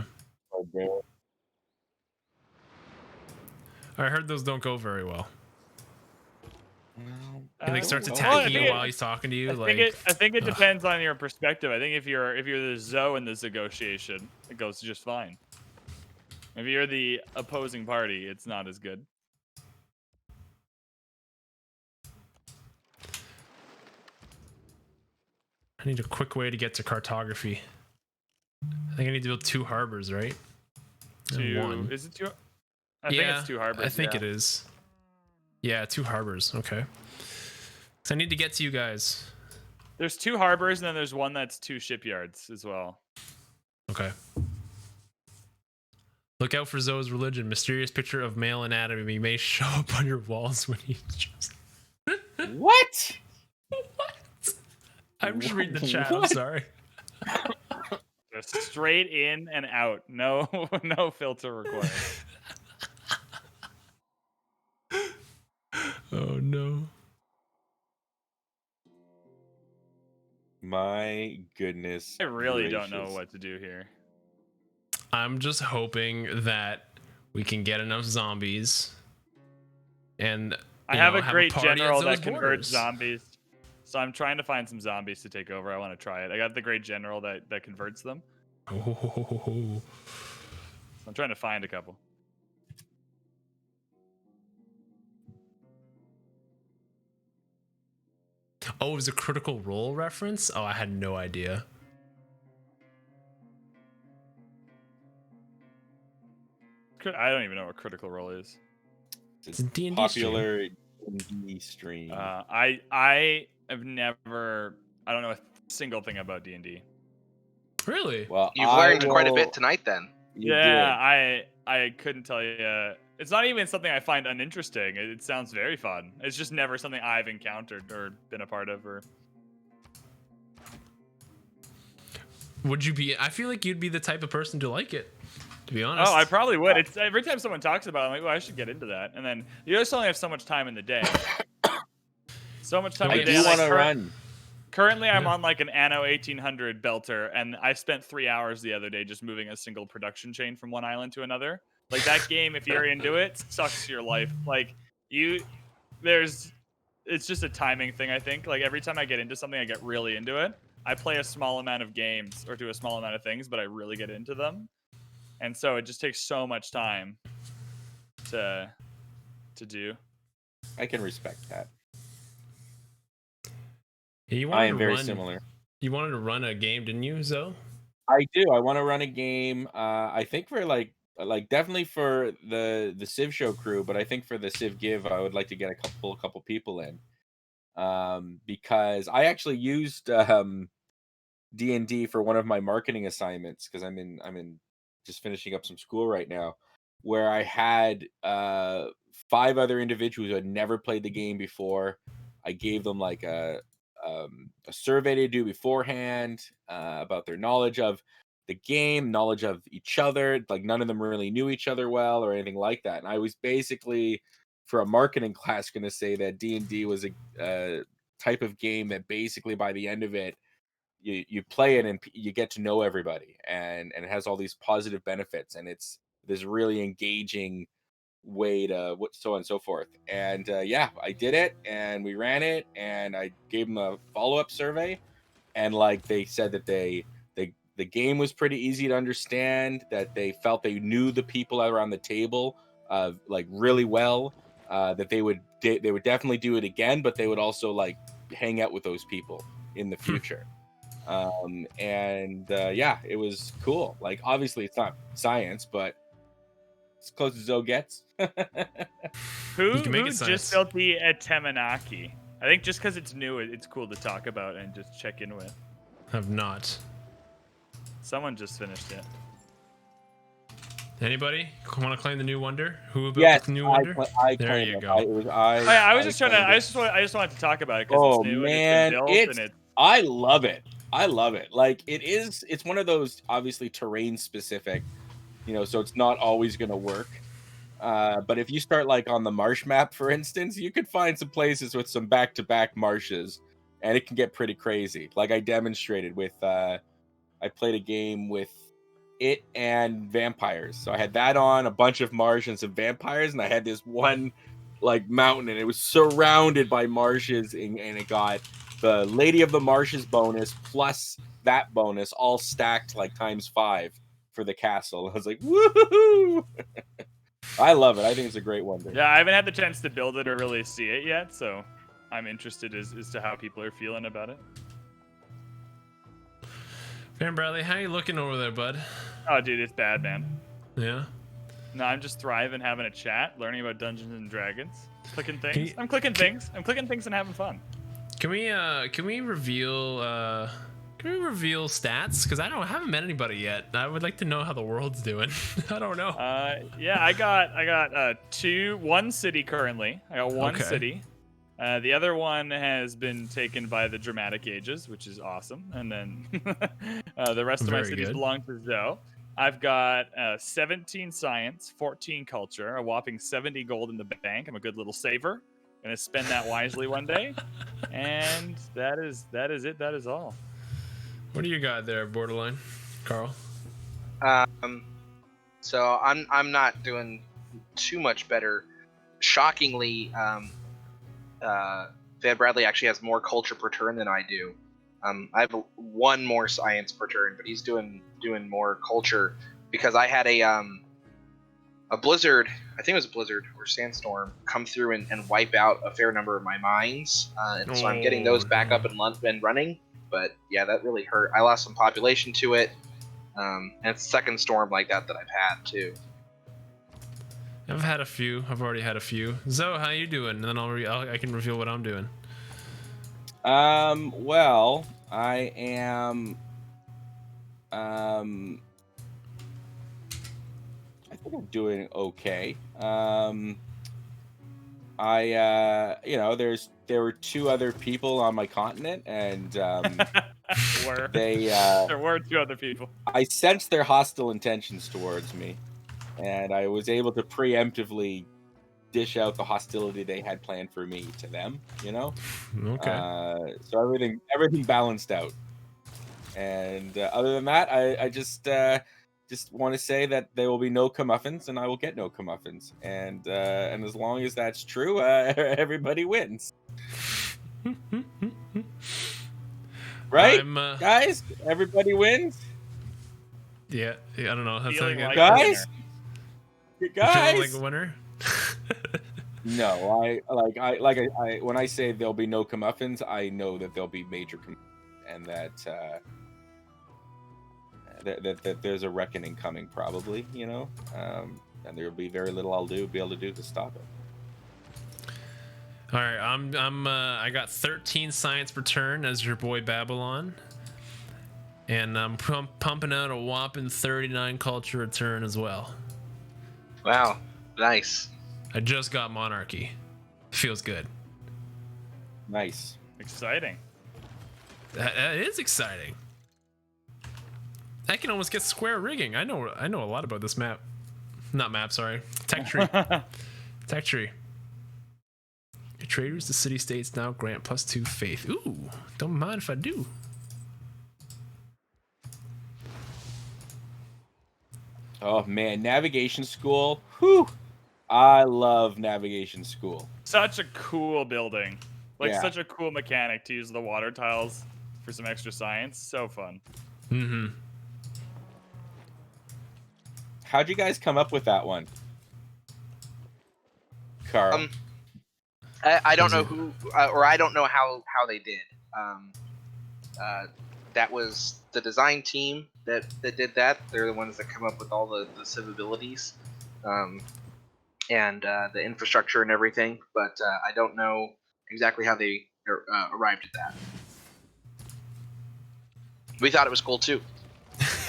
I heard those don't go very well. He starts attacking you while he's talking to you. I think it depends on your perspective. I think if you're the Zoe in this negotiation, it goes just fine. If you're the opposing party, it's not as good. I need a quick way to get to cartography. I think I need to build 2 harbors, right? One. Is it 2? I think it's 2 harbors. I think it is. Yeah, 2 harbors. Okay. So I need to get to you guys. There's 2 harbors, and then there's one that's 2 shipyards as well. Okay. Look out for Zoe's religion. Mysterious picture of male anatomy may show up on your walls when he chooses. What? What? I'm just reading the chat. I'm sorry. Just straight in and out. No filter required. Oh no. My goodness. I really don't know what to do here. I'm just hoping that we can get enough zombies. And I have a great party at general Zo's that converts borders. zombies. So I'm trying to find some zombies to take over. I want to try it. I got the great general that converts them. Oh. So I'm trying to find a couple. Oh, it was a Critical Role reference? Oh, I had no idea. I don't even know what Critical Role is. It's a D&D popular D&D stream. I have never. I don't know a single thing about D&D. Really? Well, You've learned quite a bit tonight, then. I couldn't tell you. It's not even something I find uninteresting. It sounds very fun. It's just never something I've encountered or been a part of. Or would you be? I feel like you'd be the type of person to like it. To be honest. Oh, I probably would. It's every time someone talks about it, I'm like, well, I should get into that. And then you just only have so much time in the day. So much time in the day. I do want to run. Currently, I'm on like an Anno 1800 belter, and I spent 3 hours the other day just moving a single production chain from one island to another. Like that game, if you're into it, sucks your life. Like it's just a timing thing. I think like every time I get into something, I get really into it. I play a small amount of games or do a small amount of things, but I really get into them, and so it just takes so much time to do. I can respect that. Yeah, I am very similar. You wanted to run a game, didn't you, Zo? I do. I want to run a game. I think for like definitely for the TheCivShow crew, but I think for the Civ Give, I would like to get a couple people in. Because I actually used D&D for one of my marketing assignments because I'm in just finishing up some school right now, where I had 5 other individuals who had never played the game before. I gave them like a survey to do beforehand about their knowledge of the game, knowledge of each other. Like none of them really knew each other well or anything like that. And I was basically, for a marketing class, going to say that D&D was a type of game that basically by the end of it, you play it and you get to know everybody, and it has all these positive benefits, and it's this really engaging way to so on and so forth. And yeah, I did it, and we ran it, and I gave them a follow-up survey, and like they said that the game was pretty easy to understand, that they felt they knew the people around the table like really well, that they would definitely do it again, but they would also like hang out with those people in the future. Yeah, it was cool. Like obviously it's not science, but as close as Zo gets. Who just built the Temenaki? I think just because it's new, it's cool to talk about and just check in with. Have not. Someone just finished it. Anybody want to claim the new wonder? Who built the new wonder? There you go. I just wanted to talk about it because it's new and it's been built, and I love it. I love it. Like it's one of those obviously terrain specific, so it's not always going to work. But if you start like on the marsh map, for instance, you could find some places with some back-to-back marshes, and it can get pretty crazy. Like I demonstrated with, I played a game with it and vampires. So I had that on, a bunch of marsh and some vampires, and I had this one like mountain, and it was surrounded by marshes, and it got the Lady of the Marshes bonus plus that bonus all stacked like ×5 for the castle. I was like, woohoo! I love it. I think it's a great wonder. Yeah, I haven't had the chance to build it or really see it yet, so I'm interested as to how people are feeling about it. Van Bradley, how you looking over there, bud? Oh, dude, it's bad, man. Yeah? No, I'm just thriving, having a chat, learning about Dungeons and Dragons, clicking things. I'm clicking things and having fun. Can we reveal stats? Because I haven't met anybody yet. I would like to know how the world's doing. I don't know. Yeah, I got one city currently. I got one city. The other one has been taken by the Dramatic Ages, which is awesome. And then the rest of my cities belong to Zo. I've got 17 science, 14 culture, a whopping 70 gold in the bank. I'm a good little saver. Gonna spend that wisely one day. And that is it. That is all. What do you got there, Borderline, Carl? So I'm not doing too much better. Shockingly, Van Bradley actually has more culture per turn than I do. I have one more science per turn, but he's doing more culture because I had a blizzard, I think it was a blizzard or sandstorm, come through and wipe out a fair number of my mines, and so I'm getting those back up and running. But yeah, that really hurt. I lost some population to it, and it's the second storm like that I've had too. I've had a few. I've already had a few. Zoe, how you doing? And then I can reveal what I'm doing. Well, I am. I think I'm doing okay. There were two other people on my continent, and there were two other people. I sensed their hostile intentions towards me, and I was able to preemptively dish out the hostility they had planned for me to them. Okay. So everything balanced out, and other than that, I just want to say that there will be no comeuppance, and I will get no comeuppance, and as long as that's true, everybody wins. Right, guys? Everybody wins. Yeah, I don't know. That's Feeling like guys. Feeling like a winner. No, I when I say there'll be no comeuppance, I know that there'll be major and that there's a reckoning coming, probably, and there'll be very little I'll be able to do to stop it. All right, I got 13 science per turn as your boy Babylon, and I'm pumping out a whopping 39 culture a turn as well. Wow, nice. I just got monarchy. Feels good. Nice. Exciting. That is exciting. I can almost get square rigging. I know a lot about this map. Not map, sorry. Tech tree. Tech tree. Your traders, the city states now grant +2 faith. Ooh, don't mind if I do. Oh man, navigation school. Whew. I love navigation school. Such a cool building. Such a cool mechanic to use the water tiles for some extra science. So fun. Mm-hmm. How'd you guys come up with that one? Carl? I don't know who, or I don't know how they did. That was the design team that did that. They're the ones that come up with all the civ abilities, and the infrastructure and everything. But I don't know exactly how they arrived at that. We thought it was cool too.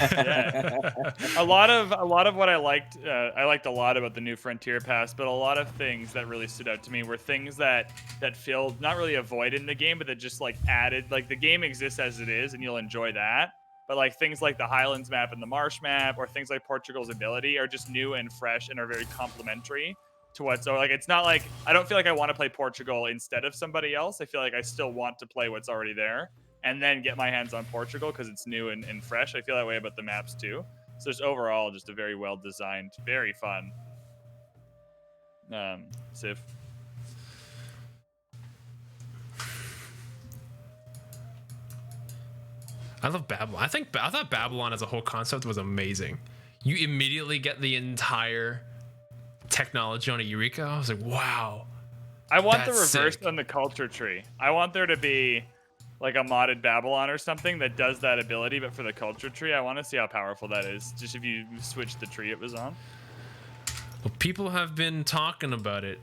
Yeah. a lot of what I liked a lot about the new Frontier Pass, but a lot of things that really stood out to me were things that filled not really a void in the game, but that just added, the game exists as it is and you'll enjoy that, but things like the Highlands map and the Marsh map, or things like Portugal's ability, are just new and fresh and are very complementary to what. So it's not I don't feel like I want to play Portugal instead of somebody else. I feel like I still want to play what's already there and then get my hands on Portugal because it's new and fresh. I feel that way about the maps too. So just overall, just a very well designed, very fun civ. I love Babylon. I thought Babylon as a whole concept was amazing. You immediately get the entire technology on a Eureka. I was like, wow. I want the reverse sick. on the culture tree. I want there to be a modded Babylon or something that does that ability, but for the culture tree. I want to see how powerful that is, just if you switch the tree it was on. Well, people have been talking about it.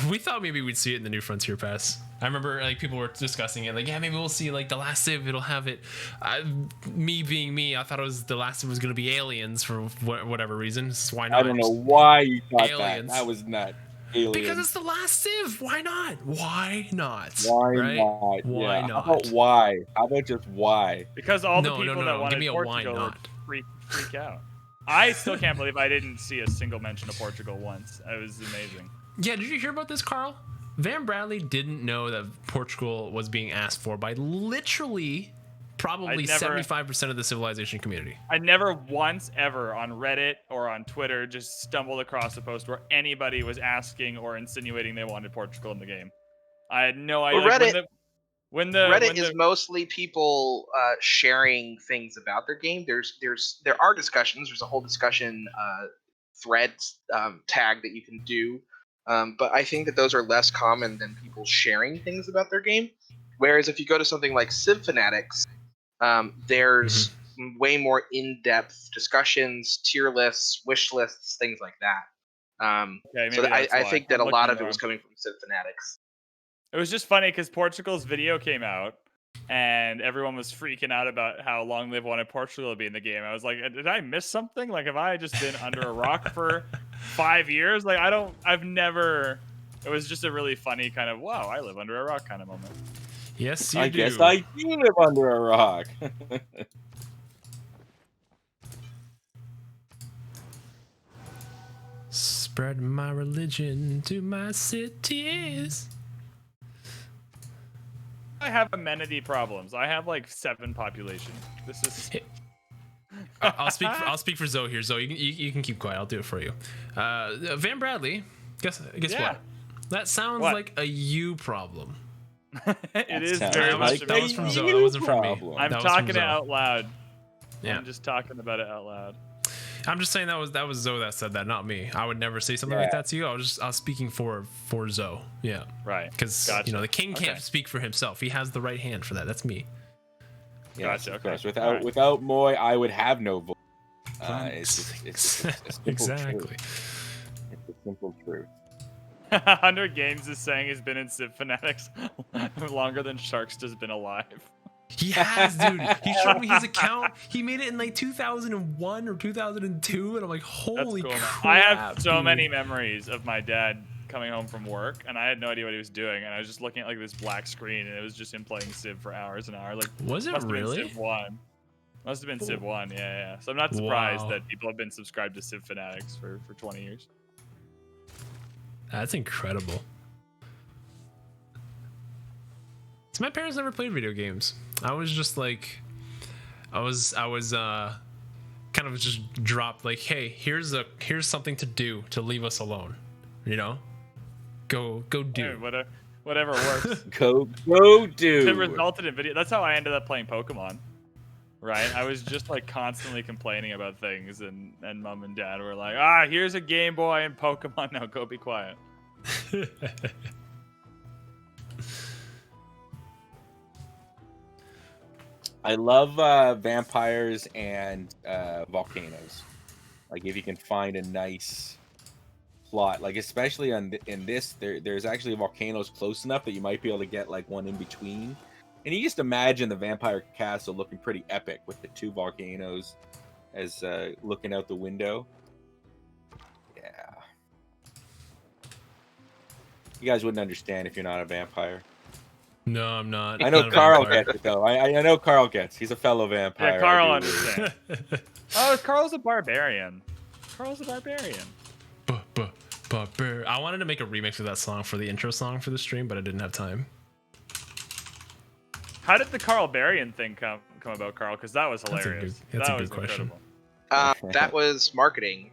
We thought maybe we'd see it in the new Frontier Pass. I remember people were discussing it, yeah, maybe we'll see the last civ, it'll have it. Me being me, I thought the last civ was going to be aliens for whatever reason. Why not? I don't know why you thought aliens. That was nuts. Aliens. Because it's the last civ. Why not? Why not? Why right? not? Why yeah. not? How about why? How about just why? Because all the people that Give wanted me a Portugal why would not. freak out. I still can't believe I didn't see a single mention of Portugal once. It was amazing. Yeah, did you hear about this, Carl? Van Bradley didn't know that Portugal was being asked for by literally probably 75% of the civilization community. I never once ever on Reddit or on Twitter just stumbled across a post where anybody was asking or insinuating they wanted Portugal in the game. I had no idea. Well, Reddit, Reddit is mostly people sharing things about their game. There are discussions. There's a whole discussion thread tag that you can do, but I think that those are less common than people sharing things about their game. Whereas if you go to something like Civ Fanatics, there's way more in-depth discussions, tier lists, wish lists, things like that. So I think that a lot of it was coming from Civ Fanatics. It was just funny because Portugal's video came out and everyone was freaking out about how long they've wanted Portugal to be in the game. I was like, did I miss something? Like, have I just been under a rock for 5 years? Like, it was just a really funny kind of, wow, I live under a rock kind of moment. Yes, you do. I guess I do live under a rock. Spread my religion to my cities. I have amenity problems. I have like 7 population. This is. I'll speak for Zoe here. Zoe, you can keep quiet. I'll do it for you. Van Bradley, guess what? That sounds like a you problem. It is very much. That was from Zoe. That wasn't from me. I'm talking it out loud. Yeah. I'm just talking about it out loud. I'm just saying that was Zoe that said that, not me. I would never say something like that to you. I was speaking for Zoe. Yeah. Right. Because the king can't speak for himself. He has the right hand for that. That's me. Yes, gotcha. Of course. Without Moy, I would have no voice. It's a exactly. Truth. It's a simple truth. 100 Games is saying he's been in Civ Fanatics longer than Sharks has been alive. He has, dude. He showed me his account. He made it in like 2001 or 2002, and I'm like, holy crap. I have so many memories of my dad coming home from work, and I had no idea what he was doing, and I was just looking at like this black screen, and it was just him playing Civ for hours and hours. Like, was it really? Civ 1. Must have been Civ 1, yeah. So I'm not surprised that people have been subscribed to Civ Fanatics for 20 years. That's incredible. So my parents never played video games. I was just like, I was kind of just dropped like, hey, here's something to do to leave us alone, go do. Hey, whatever works. go do. It resulted in video. That's how I ended up playing Pokemon. Right, I was just like constantly complaining about things, and mom and dad were like, here's a Game Boy and Pokemon. Now go be quiet. I love vampires and volcanoes. Like, if you can find a nice plot, like especially in this, there's actually volcanoes close enough that you might be able to get like one in between. And you just imagine the vampire castle looking pretty epic with the 2 volcanoes as looking out the window. Yeah. You guys wouldn't understand if you're not a vampire. No, I'm not. I know Carl gets it, though. I know Carl gets. He's a fellow vampire. Yeah, Carl understands. Carl's a barbarian. Carl's a barbarian. I wanted to make a remix of that song for the intro song for the stream, but I didn't have time. How did the Carl Barian thing come about, Carl? Because that was hilarious. That's a good question. That was marketing.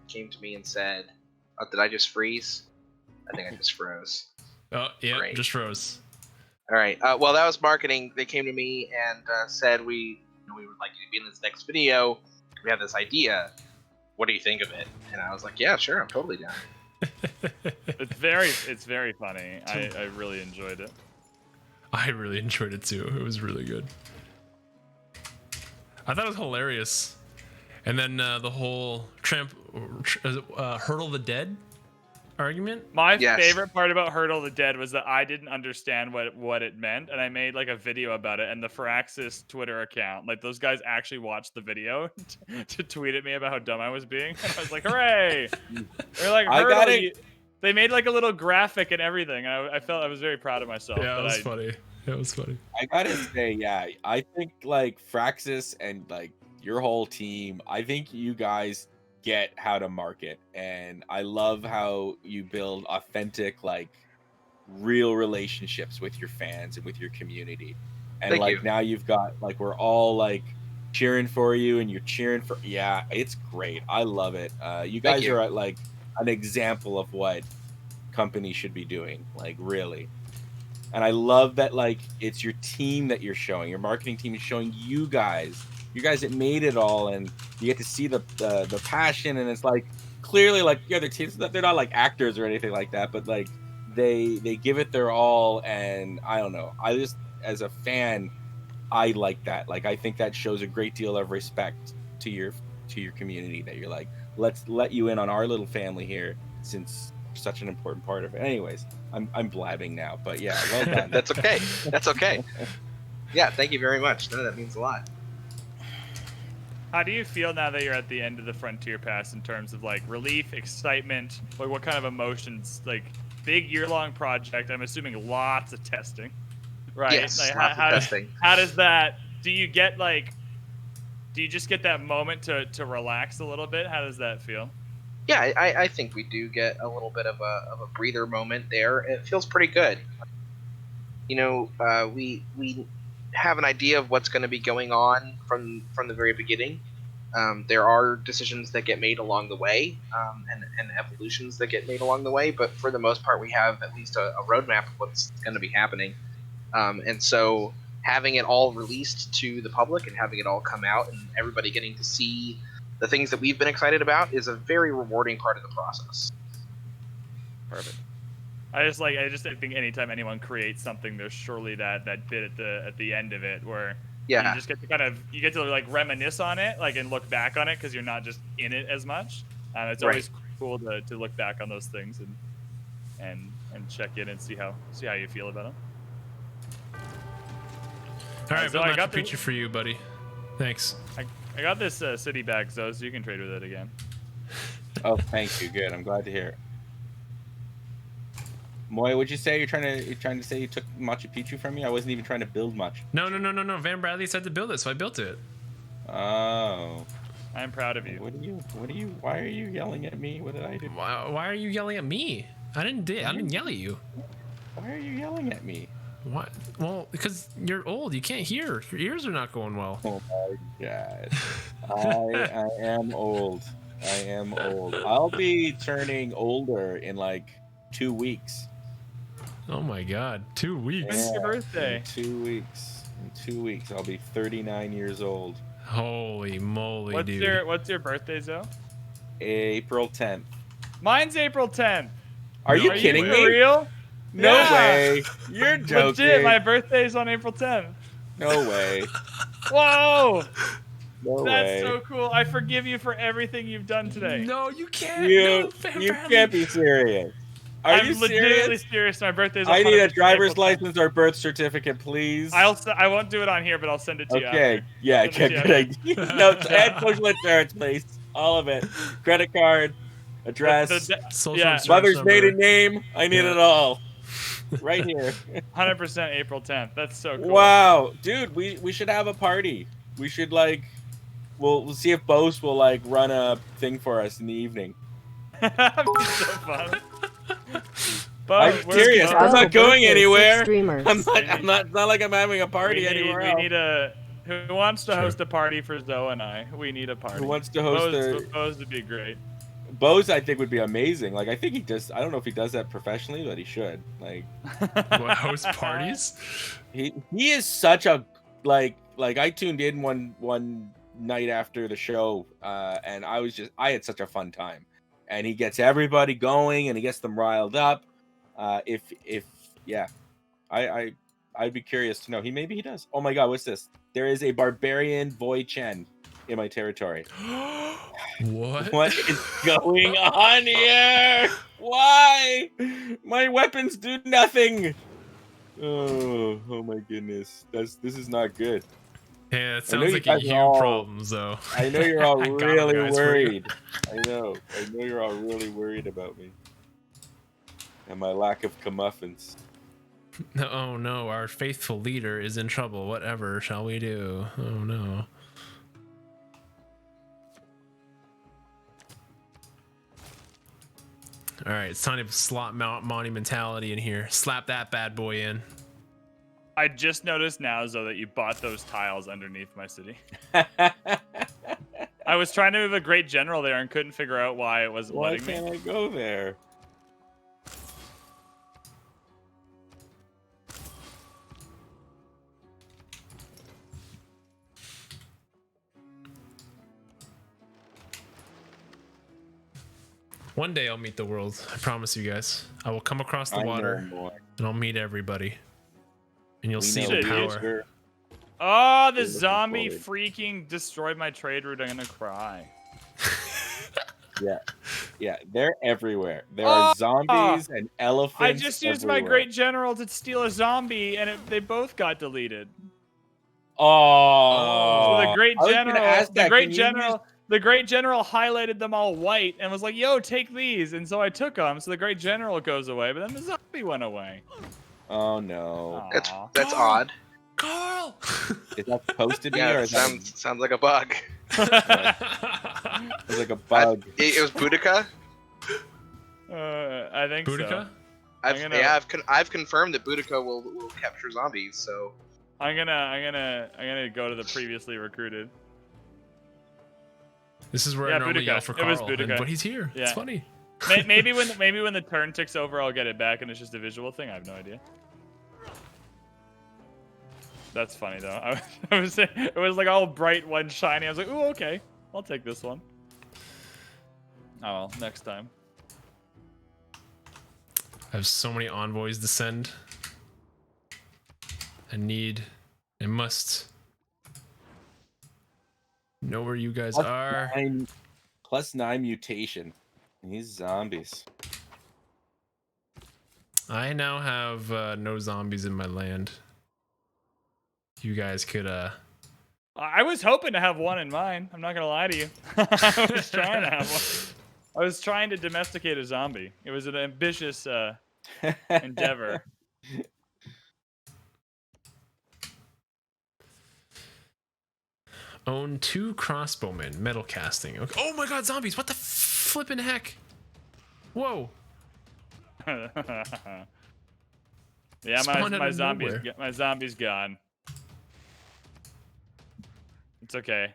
Came to me and said, did I just freeze? I think I just froze. Oh, yeah, Great. Just froze. All right. Well, that was marketing. They came to me and said we would like you to be in this next video. We have this idea. What do you think of it? And I was like, yeah, sure, I'm totally down. It's very funny. I really enjoyed it. I really enjoyed it too. It was really good. I thought it was hilarious. And then the whole Hurdle the Dead argument. My favorite part about Hurdle the Dead was that I didn't understand what it meant, and I made like a video about it. And the Firaxis Twitter account, like those guys actually watched the video to tweet at me about how dumb I was being. And I was like, hooray! They're like, I got it. They made like a little graphic and everything. And I felt I was very proud of myself. Yeah, it was funny. It was funny. I gotta say, yeah, I think like Firaxis and like your whole team, I think you guys get how to market, and I love how you build authentic, like real relationships with your fans and with your community. And Thank like you. now you've got like we're all like cheering for you, and you're cheering for it's great. I love it. You guys you. are at like an example of what companies should be doing, like really. And I love that like it's your team that you're showing. Your marketing team is showing you guys that made it all, and you get to see the passion. And it's like clearly like the other teams, they're not like actors or anything like that, but like they give it their all. And I don't know, I just as a fan, I like that. Like I think that shows a great deal of respect to your community, that you're like, let's let you in on our little family here, since you're such an important part of it. Anyways, I'm blabbing now, but yeah, well done. That's okay. That's okay. Yeah, thank you very much. No, that means a lot. How do you feel now that you're at the end of the Frontier Pass in terms of like relief, excitement, like what kind of emotions? Like big year-long project. I'm assuming lots of testing, right? Yes, like, lots of testing. How does that? Do you get like? Do you just get that moment to relax a little bit? How does that feel? Yeah, I think we do get a little bit of a breather moment there. It feels pretty good. You know, we have an idea of what's going to be going on from the very beginning. There are decisions that get made along the way, and evolutions that get made along the way. But for the most part, we have at least a roadmap of what's going to be happening. And so having it all released to the public and having it all come out and everybody getting to see the things that we've been excited about is a very rewarding part of the process. Perfect. I just think anytime anyone creates something, there's surely that bit at the end of it where you just get to like reminisce on it, like, and look back on it because you're not just in it as much. It's always cool to look back on those things and check in and see how you feel about them. All right, so I got the picture for you, buddy. Thanks. I got this city bag, so you can trade with it again. Oh, thank you. Good. I'm glad to hear it. Moy, would you say you're trying to say you took Machu Picchu from me? I wasn't even trying to build much. No. Van Bradley said to build it, so I built it. Oh. I'm proud of you. Why are you yelling at me? What did I do? Why are you yelling at me? I didn't yell at you. Why are you yelling at me? What? Well, because you're old. You can't hear. Your ears are not going well. Oh my god. I am old. I am old. I'll be turning older in like 2 weeks. Oh my god. 2 weeks. When's your birthday? In 2 weeks. In 2 weeks, I'll be 39 years old. Holy moly, dude. What's your birthday, Zoe? April 10th. Mine's April 10th. Are you kidding me? For real? No way. You're joking. Legit, my birthday's on April 10th. No way. Whoa! No That's way. so cool. I forgive you for everything you've done today. No, you can't. You can't be serious. I'm legitimately serious. My birthday's. I need a driver's license or birth certificate, please. I won't do it on here, but I'll send it to you. Okay. Yeah. Good idea. No, add social insurance, please. All of it. Credit card, address, mother's maiden name. I need it all. Right here. 100% April 10th. That's so cool. Wow, dude, we should have a party. We should like, we'll see if Bose will like run a thing for us in the evening. That'd be so fun. I'm serious. I'm not going anywhere. I'm not. It's not like I'm having a party anywhere else. We need who wants to host a party for Zoe and I? We need a party. Who wants to host Bose would be great. Bose, I think, would be amazing. Like, I think he does. I don't know if he does that professionally, but he should. Like, what, host parties? He is such a like. I tuned in one night after the show, and I had such a fun time. And he gets everybody going, and he gets them riled up. I'd be curious to know. Maybe he does. Oh my God, what's this? There is a Barbarian Voy Chen in my territory. What? What is going on here? Why? My weapons do nothing. Oh my goodness. This is not good. Yeah, it sounds like you have problems, though. I know you're all really worried. I know you're all really worried about me and my lack of comeuppance. Oh no, our faithful leader is in trouble. Whatever shall we do? Oh no. All right, it's time to slot monumentality in here. Slap that bad boy in. I just noticed now, Zoe, that you bought those tiles underneath my city. I was trying to move a great general there and couldn't figure out why it wasn't letting me. Why can't I go there? One day I'll meet the world. I promise you guys. I will come across the water and I'll meet everybody. And you'll see the power. Oh, the zombie freaking destroyed my trade route. I'm gonna cry. Yeah, they're everywhere. There are zombies and elephants. I just used my great general to steal a zombie, and they both got deleted. Oh, so the great general highlighted them all white and was like, "Yo, take these." And so I took them. So the great general goes away, but then the zombie went away. Oh no, that's odd. Carl, is that supposed to be? Yeah, or it sounds like a bug. It was like a bug. It was Boudica. I think Boudica? so. I've confirmed that Boudica will capture zombies. So I'm gonna go to the previously recruited. This is where I normally yell for Carl, it was Boudica. But he's here. Yeah. It's funny. maybe when the turn ticks over, I'll get it back, and it's just a visual thing. I have no idea. That's funny though. It was like all bright, one shiny. I was like, ooh, okay, I'll take this one. Oh well, next time. I have so many envoys to send. I must know where you guys are. +9 mutation. These zombies. I now have no zombies in my land. You guys could I was hoping to have one in mine. I'm not gonna lie to you. I was trying to have one. I was trying to domesticate a zombie. It was an ambitious endeavor. Own 2 crossbowmen, metal casting. Okay. Oh my god, zombies! What the flippin' heck? Whoa! Yeah, my zombie's gone. It's okay.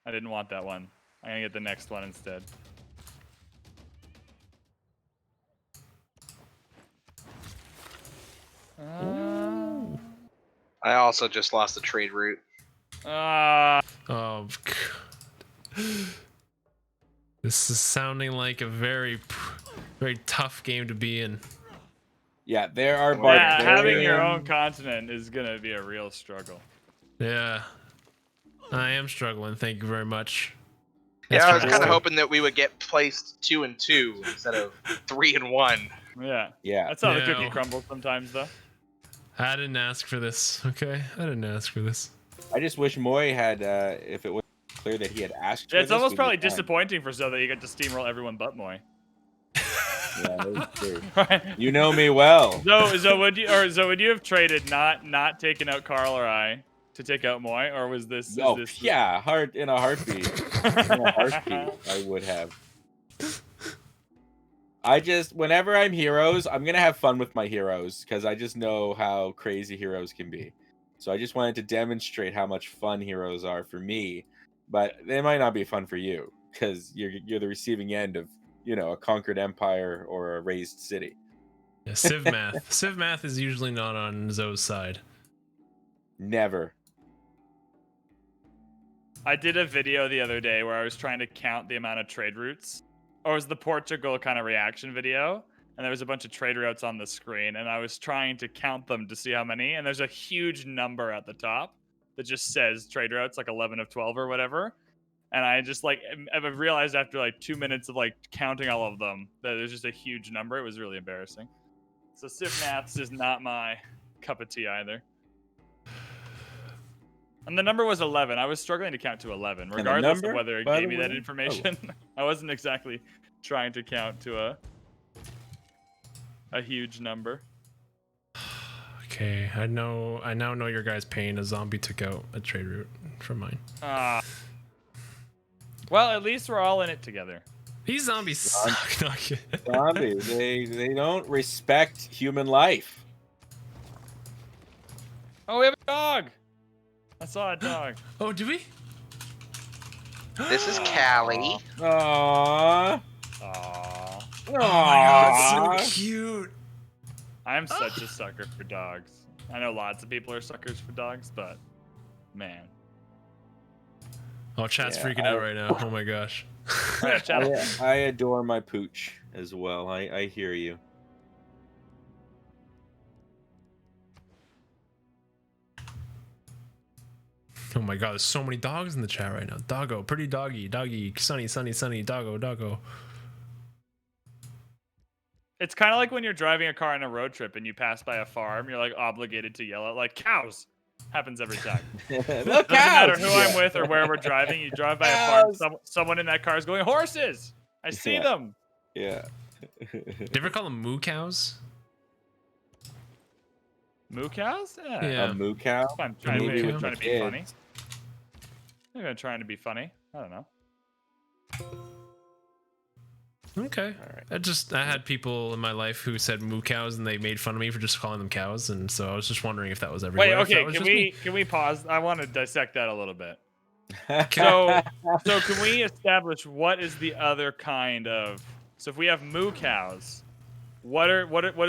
I didn't want that one. I'm gonna get the next one instead. I also just lost the trade route. Oh god. This is sounding like a very tough game to be in. Yeah, there are barbarians. Yeah, having your own continent is gonna be a real struggle. Yeah. I am struggling, thank you very much. Yeah, I was kind of hoping that we would get placed 2 and 2 instead of 3 and 1. Yeah. Yeah. That's how the cookie crumbles sometimes, though. I didn't ask for this, okay? I didn't ask for this. I just wish Moy had, if it was clear that he had asked for it's this, almost probably disappointing for Zoe that you get to steamroll everyone but Moy. Yeah, that's true. You know me well. So would you have traded not taking out Carl or I to take out Moy, or was this? Oh, yeah, in a heartbeat. I would have. Whenever I'm heroes, I'm gonna have fun with my heroes because I just know how crazy heroes can be. So I just wanted to demonstrate how much fun heroes are for me, but they might not be fun for you because you're the receiving end of, a conquered empire or a raised city. Yeah, Civ math. Civ math is usually not on Zoe's side. Never. I did a video the other day where I was trying to count the amount of trade routes. Or it was the Portugal kind of reaction video. And there was a bunch of trade routes on the screen. And I was trying to count them to see how many. And there's a huge number at the top that just says trade routes, like 11 of 12 or whatever. And I just I've realized after 2 minutes of counting all of them that there's just a huge number. It was really embarrassing. So Civ Maths is not my cup of tea either. And the number was 11. I was struggling to count to 11, regardless of whether it gave me that information. Oh. I wasn't exactly trying to count to a huge number. Okay, I now know your guys' pain. A zombie took out a trade route from mine. Well, at least we're all in it together. These zombies suck. Zombies, they don't respect human life. Oh, we have a dog. I saw a dog. Oh, do we? This is Callie. Aww. Aww. Oh my god, Aww. so cute. I'm such a sucker for dogs. I know lots of people are suckers for dogs, but man. Oh, chat's Yeah, freaking out right now. Oh my gosh. All right, chat. I adore my pooch as well. I hear you. Oh my god, there's so many dogs in the chat right now. Doggo, pretty doggy, doggy, sunny, sunny, sunny, doggo, doggo. It's kind of like when you're driving a car on a road trip and you pass by a farm, you're like obligated to yell out like cows. Happens every time. Look, Doesn't matter who I'm with or where we're driving. You drive by a farm, someone in that car is going, horses! I see them. Yeah. Do you ever call them moo cows? Moo cows? Yeah. A moo cow? I'm trying to Moo be, cow? trying to be funny. I'm gonna try to be funny. I don't know. Okay. All right. I had people in my life who said moo cows and they made fun of me for just calling them cows, and so I was just wondering if that was everywhere. Wait, if that okay, was can just me. we pause? I want to dissect that a little bit. So can we establish what is the other kind of? So if we have moo cows, what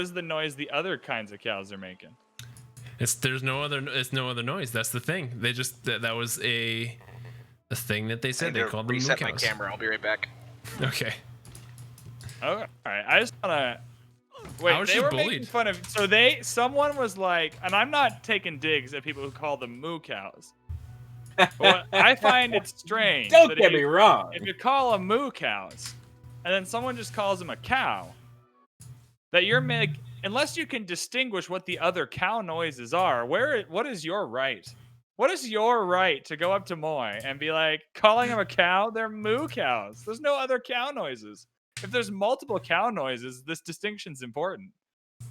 is the noise the other kinds of cows are making? It's no other noise. That's the thing. They just that was a thing that they said. They called them moo Reset my cows. camera. I'll be right back. Okay. Okay, all right. I just wanna wait. I was They just were bullied. making fun of. So someone was like, and I'm not taking digs at people who call them moo cows. But I find it strange. Don't that get me wrong. If you call them moo cows, and then someone just calls them a cow, that you're unless you can distinguish what the other cow noises are, what is your right? What is your right to go up to Moy and be like, calling them a cow? They're moo cows. There's no other cow noises. If there's multiple cow noises, this distinction's important.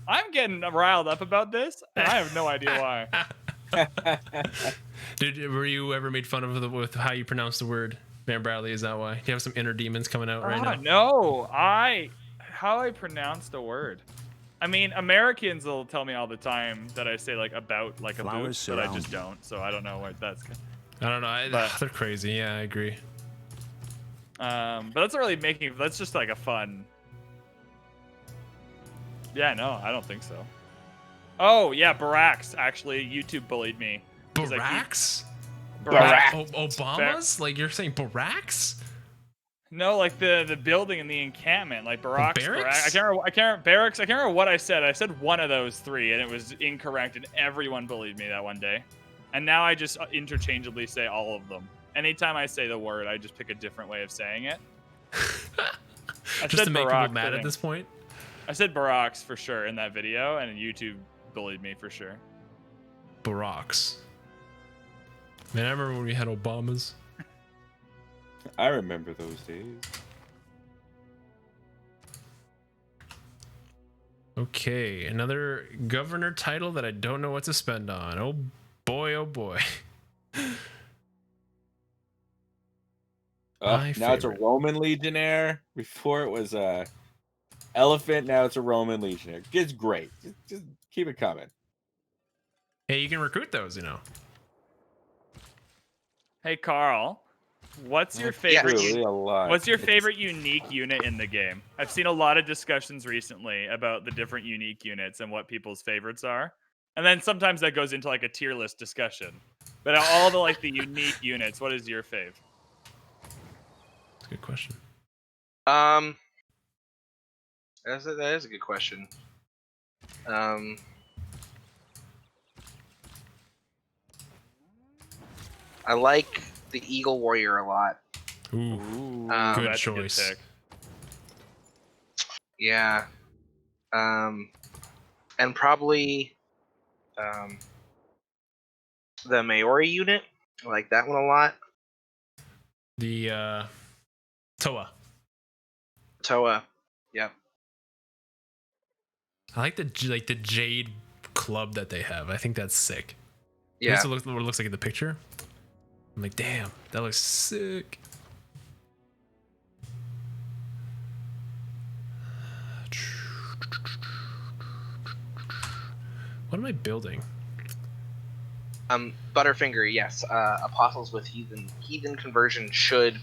I'm getting riled up about this, and I have no idea why. Were you ever made fun of with how you pronounce the word? Van Bradley, is that why? Do you have some inner demons coming out right now? No, how I pronounce the word. I mean, Americans will tell me all the time that I say like about like a boot, but I just don't. So I don't know what that's. I don't know. They're crazy. Yeah, I agree. But that's not really that's just like a fun. Yeah, no, I don't think so. Oh yeah, Barax actually YouTube bullied me. Barax? Barax. Obama's? Like you're saying Barax? No, like the building in the encampment, like Barax. Barracks? I can't barracks. I can't remember what I said. I said one of those three, and it was incorrect, and everyone bullied me that one day. And now I just interchangeably say all of them. Anytime I say the word, I just pick a different way of saying it. Just to make people mad at this point? I said Barax for sure in that video, and YouTube bullied me for sure. Barax. Man, I remember when we had Obamas. I remember those days. Okay, another governor title that I don't know what to spend on. Oh boy, oh boy. Now it's a Roman legionnaire. Before it was a elephant. Now it's a Roman legionnaire. It's great. Just keep it coming. Hey, you can recruit those, you know. Hey Carl, what's your favorite? Yeah. What's your favorite unique unit in the game? I've seen a lot of discussions recently about the different unique units and what people's favorites are, and then sometimes that goes into like a tier list discussion. But all the like the unique units, what is your fave? That's a good question. That is a good question. I like the Eagle Warrior a lot. Ooh, Good good choice. Good pick. Yeah. And probably the Maori unit. I like that one a lot. The Toa. Toa. Yep. I like the jade club that they have. I think that's sick. Yeah. That's what it looks like in the picture. I'm like, damn, that looks sick. What am I building? Butterfinger, yes. Apostles with heathen conversion should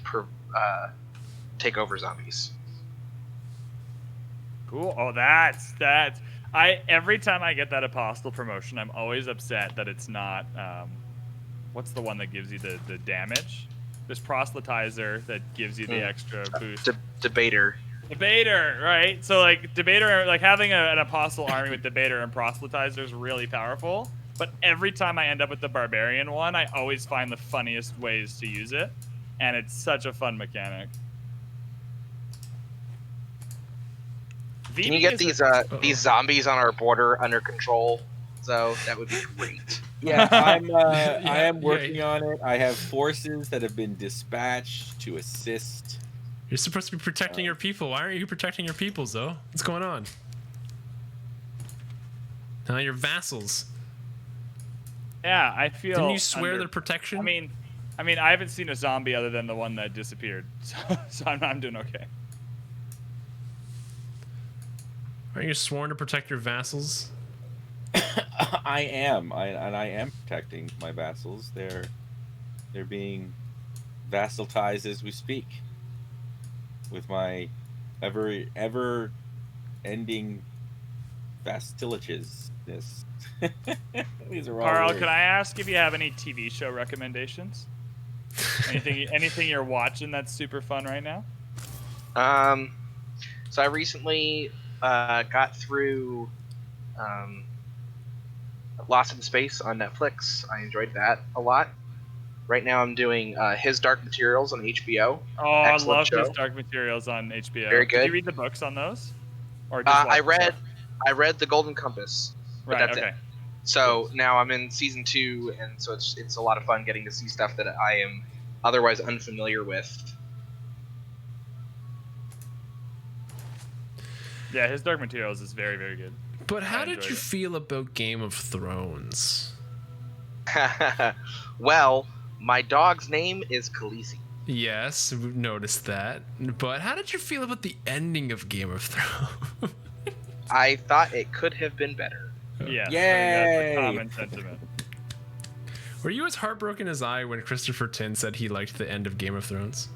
take over zombies. Cool. Oh, that's. Every time I get that apostle promotion, I'm always upset that it's not. What's the one that gives you the damage? This proselytizer that gives you the extra boost. Debater. Debater, right? So like debater, like having an apostle army with debater and proselytizer is really powerful. But every time I end up with the barbarian one, I always find the funniest ways to use it, and it's such a fun mechanic. Can you get these zombies on our border under control? So that would be great. Yeah, I am working on it. I have forces that have been dispatched to assist. You're supposed to be protecting your people. Why aren't you protecting your people, Zoe? What's going on? Now your vassals. Yeah, I feel. Didn't you swear their protection? I mean, I haven't seen a zombie other than the one that disappeared, so I'm doing okay. Aren't you sworn to protect your vassals? I am, and I am protecting my vassals. They're being vassaltized as we speak, with my ever ending vastillages. These are all Carl, words. can I ask if you have any TV show recommendations? anything you're watching that's super fun right now? So I recently got through Lost in Space on Netflix. I enjoyed that a lot. Right now I'm doing His Dark Materials on HBO. Oh, Excellent I love show. His Dark Materials on HBO. Very good. Did you read the books on those? Or just I read The Golden Compass. But right, that's okay. it. So now I'm in season 2, and so it's a lot of fun getting to see stuff that I am otherwise unfamiliar with. Yeah, His Dark Materials is very, very good. But how did you feel about Game of Thrones? Well, my dog's name is Khaleesi. Yes, we've noticed that. But how did you feel about the ending of Game of Thrones? I thought it could have been better. Yeah, Yay! that's a common sentiment. Were you as heartbroken as I when Christopher Tin said he liked the end of Game of Thrones?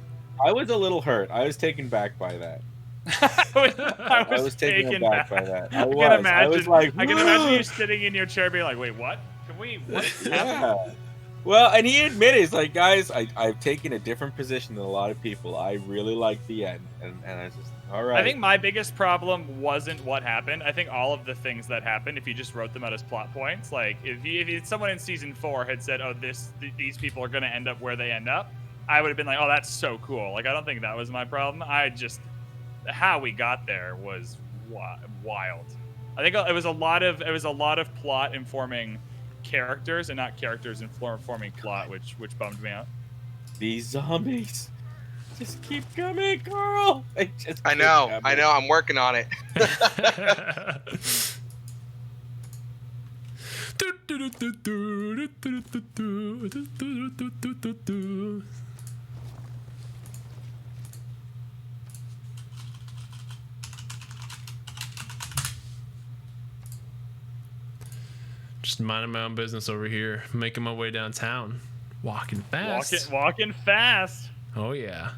I was a little hurt. I was taken back by that. I was taken aback by that. I can imagine you sitting in your chair being like, wait, what? What's happening? Well, and he admitted, he's like, guys, I've taken a different position than a lot of people. I really like the end. And I was just, all right. I think my biggest problem wasn't what happened. I think all of the things that happened, if you just wrote them out as plot points, like if someone in season 4 had said, oh, these people are going to end up where they end up, I would have been like, oh, that's so cool. Like, I don't think that was my problem. How we got there was wild. I think it was a lot of plot informing characters and not characters informing plot, which bummed me out. These zombies just keep coming, Carl. I know. I'm working on it. Just minding my own business over here, making my way downtown, walking fast. Walking fast. Oh yeah.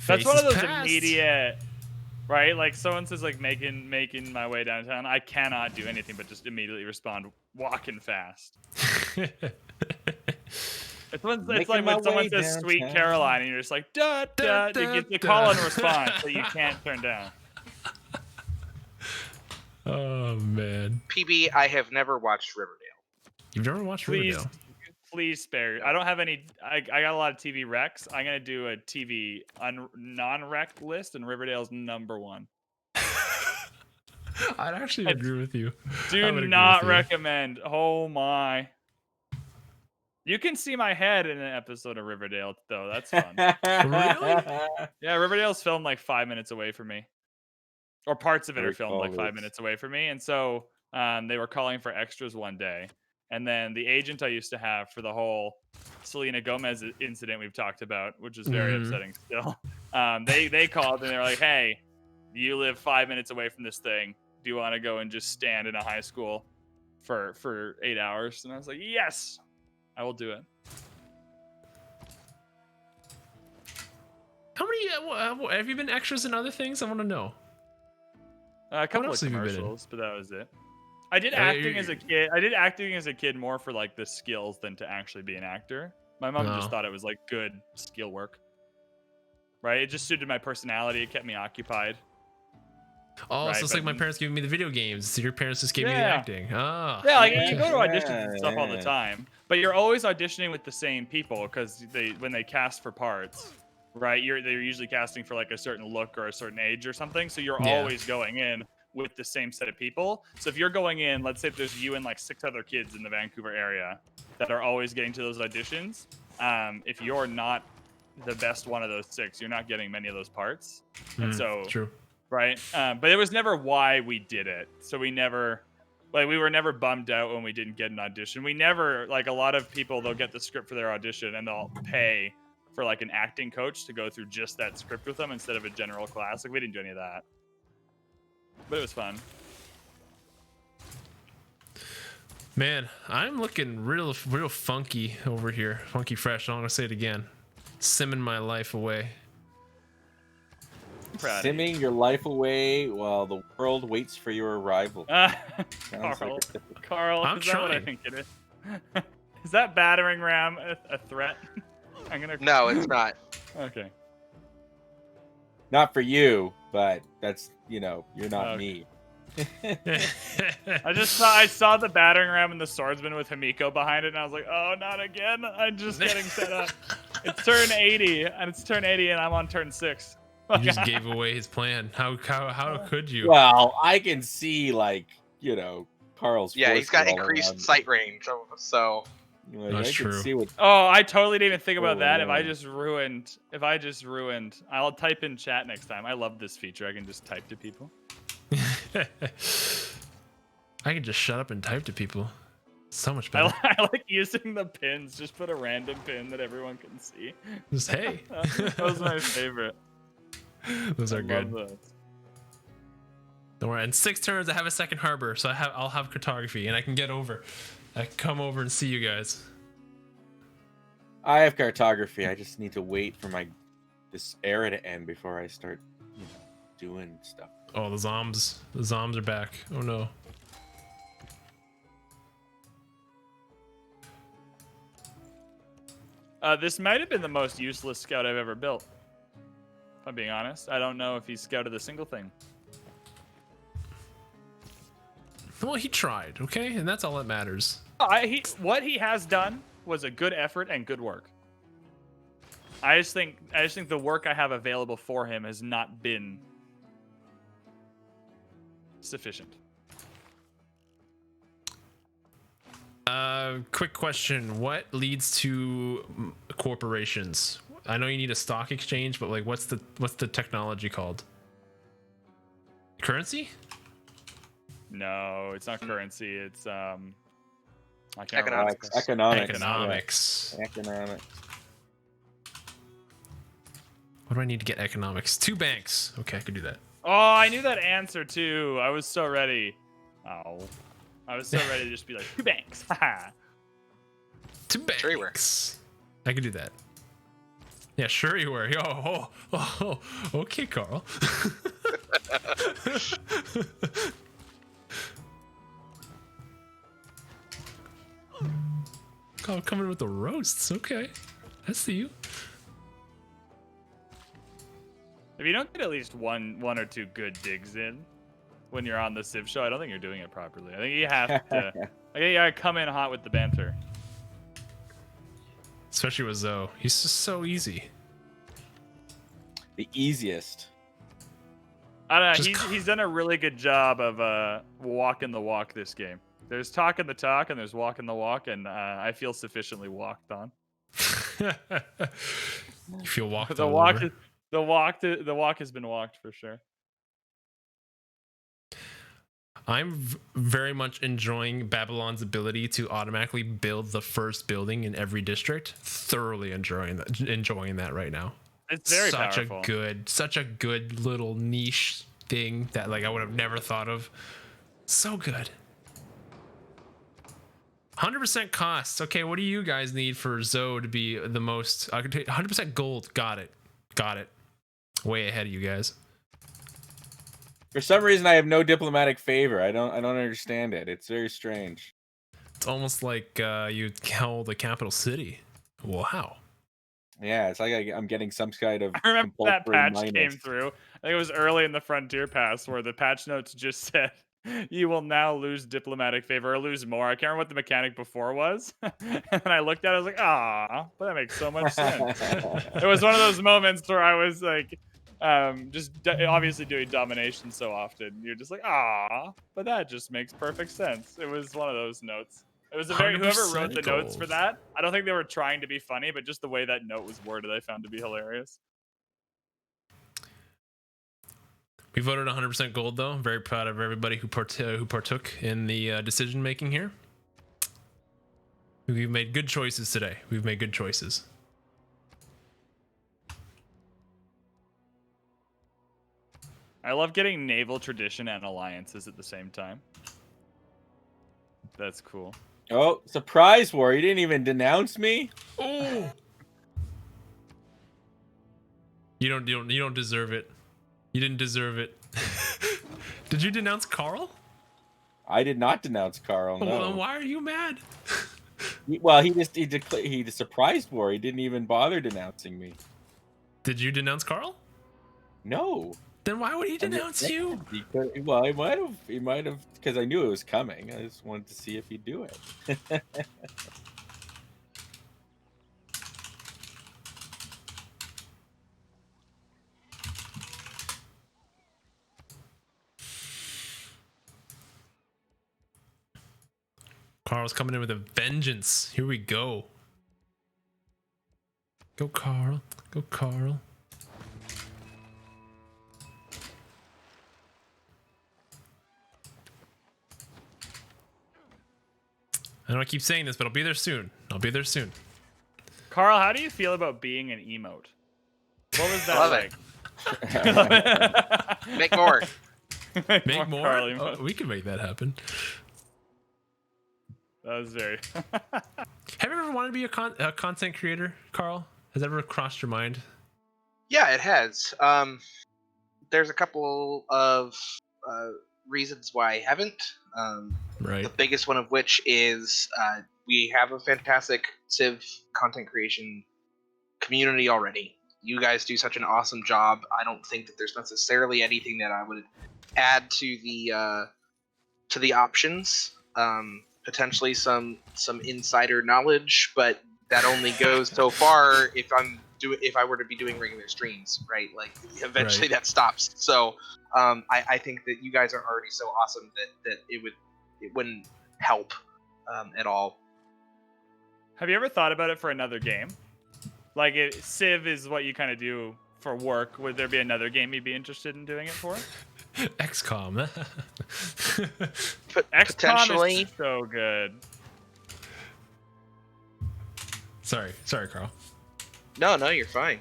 That's one of those immediate, right? Like someone says, like making my way downtown. I cannot do anything but just immediately respond, walking fast. It's like when someone says downtown. Sweet Caroline, and you're just like, duh, duh. You call and response that you can't turn down. Oh man. PB, I have never watched Riverdale. You've never watched Riverdale? Please spare. I don't have any. I got a lot of TV recs. I'm gonna do a TV non-rec list, and Riverdale's #1. I'd actually agree with you. Do not recommend. Oh my. You can see my head in an episode of Riverdale, though. That's fun. Really? Yeah, Riverdale's filmed like 5 minutes away from me. Or parts of it are filmed like 5 this. minutes away from me. And so they were calling for extras one day. And then the agent I used to have for the whole Selena Gomez incident we've talked about, which is very upsetting still, they called and they were like, hey, you live 5 minutes away from this thing. Do you want to go and just stand in a high school for 8 hours, and I was like, yes, I will do it. How many have you been extras in other things? I want to know. A couple of commercials, but that was it. I did acting as a kid. I did acting as a kid more for like the skills than to actually be an actor. My mom just thought it was like good skill work. Right? It just suited my personality. It kept me occupied. Oh, right? So it's like my parents giving me the video games. So your parents just gave me the acting. Oh. Yeah, like you go to auditions and stuff all the time, but you're always auditioning with the same people because when they cast for parts, right? They're usually casting for like a certain look or a certain age or something. So you're always going in with the same set of people. So if you're going in, let's say if there's you and like 6 other kids in the Vancouver area that are always getting to those auditions, if you're not the best one of those 6, you're not getting many of those parts. And so true. Right. But it was never why we did it. So we were never bummed out when we didn't get an audition. We never, like a lot of people, they'll get the script for their audition and they'll pay for like an acting coach to go through just that script with them instead of a general class. Like we didn't do any of that. But it was fun. Man, I'm looking real funky over here. Funky fresh. I'm going to say it again. Simming my life away. Simming your life away while the world waits for your arrival. Carl, I'm is trying. That what I think it is? Is that battering ram a threat? No, it's not. Okay. Not for you, but that's, you're not me. I saw the battering ram and the swordsman with Himiko behind it, and I was like, oh, not again. I'm just getting set up. It's turn 80, and I'm on turn 6. You just gave away his plan. How could you? Well, I can see Carl's. Yeah, he's got increased sight range, so. That's true. I totally didn't even think about that. If I just ruined, I'll type in chat next time. I love this feature. I can just type to people. I can just shut up and type to people. So much better. I like using the pins. Just put a random pin that everyone can see. Just hey. That was my favorite. Those are good. Don't worry. In 6 turns, I have a second harbor, so I'll have cartography, and I can get over. I can come over and see you guys. I have cartography. I just need to wait for this era to end before I start doing stuff. Oh, the zombs are back. Oh no. This might have been the most useless scout I've ever built. If I'm being honest, I don't know if he scouted a single thing. Well, he tried, okay, and that's all that matters. What he has done was a good effort and good work. I just think the work I have available for him has not been sufficient. Quick question: what leads to corporations? I know you need a stock exchange, but like, what's the technology called? Currency? No, it's not currency. It's Economics. Economics. Yeah. Economics. What do I need to get economics? 2 banks. Okay, I could do that. Oh, I knew that answer too. I was so ready. Oh, I was so ready to just be like 2 banks. 2 banks. Sure you were. I could do that. Yeah, sure you were. Oh, okay, Carl. Oh, coming with the roasts. Okay, I see you. If you don't get at least one or 2 good digs in when you're on the Civ show, I don't think you're doing it properly. I think you have to. You gotta come in hot with the banter. Especially with Zoe. He's just so easy. The easiest. I don't know. He's done a really good job of walking the walk this game. There's talking the talk and there's walking the walk, and I feel sufficiently walked on. You feel walked The all walk over. the walk has been walked for sure. I'm very much enjoying Babylon's ability to automatically build the first building in every district. Thoroughly enjoying that right now. It's very powerful. Such a good little niche thing that like I would have never thought of. So good. 100% costs. Okay, what do you guys need for Zoe to be the most? 100% gold. Got it. Way ahead of you guys. For some reason, I have no diplomatic favor. I don't understand it. It's very strange. It's almost like you held the capital city. Wow. Yeah, it's like I'm getting some kind of. I remember that patch minus. came through. I think it was early in the Frontier Pass where the patch notes just said, "You will now lose diplomatic favor or lose more." I can't remember what the mechanic before was, and I looked at it. I was like, "Ah, but that makes so much sense." It was one of those moments where I was like, obviously doing domination so often. You're just like, "Ah, but that just makes perfect sense." It was one of those notes. It was whoever wrote the notes for that. I don't think they were trying to be funny, but just the way that note was worded, I found to be hilarious. We voted 100% gold, though. I'm very proud of everybody who partook in the decision making here. We've made good choices today. We've made good choices. I love getting naval tradition and alliances at the same time. That's cool. Oh, surprise war! You didn't even denounce me. Oh, you don't deserve it. You didn't deserve it. Did you denounce Carl? I did not denounce Carl. No. Well, then why are you mad? Well, he surprised war. He didn't even bother denouncing me. Did you denounce Carl? No. Then why would he denounce you? Well, he might have, because I knew it was coming. I just wanted to see if he'd do it. Carl's coming in with a vengeance. Here we go. Go, Carl. Go, Carl. I know I keep saying this, but I'll be there soon. Carl, how do you feel about being an emote? What was that like? Make more. Make more? Oh, we can make that happen. That was very... Have you ever wanted to be a content creator, Carl? Has that ever crossed your mind? Yeah, it has. There's a couple of reasons why I haven't. Right. The biggest one of which is we have a fantastic Civ content creation community already. You guys do such an awesome job. I don't think that there's necessarily anything that I would add to the options. Potentially some insider knowledge, but that only goes so far if I were to be doing regular streams, right? Like eventually that stops. So I think that you guys are already so awesome that it wouldn't help at all. Have you ever thought about it for another game? Like Civ is what you kind of do for work. Would there be another game you'd be interested in doing it for? XCOM. XCOM is so good. Sorry, Carl. No, you're fine.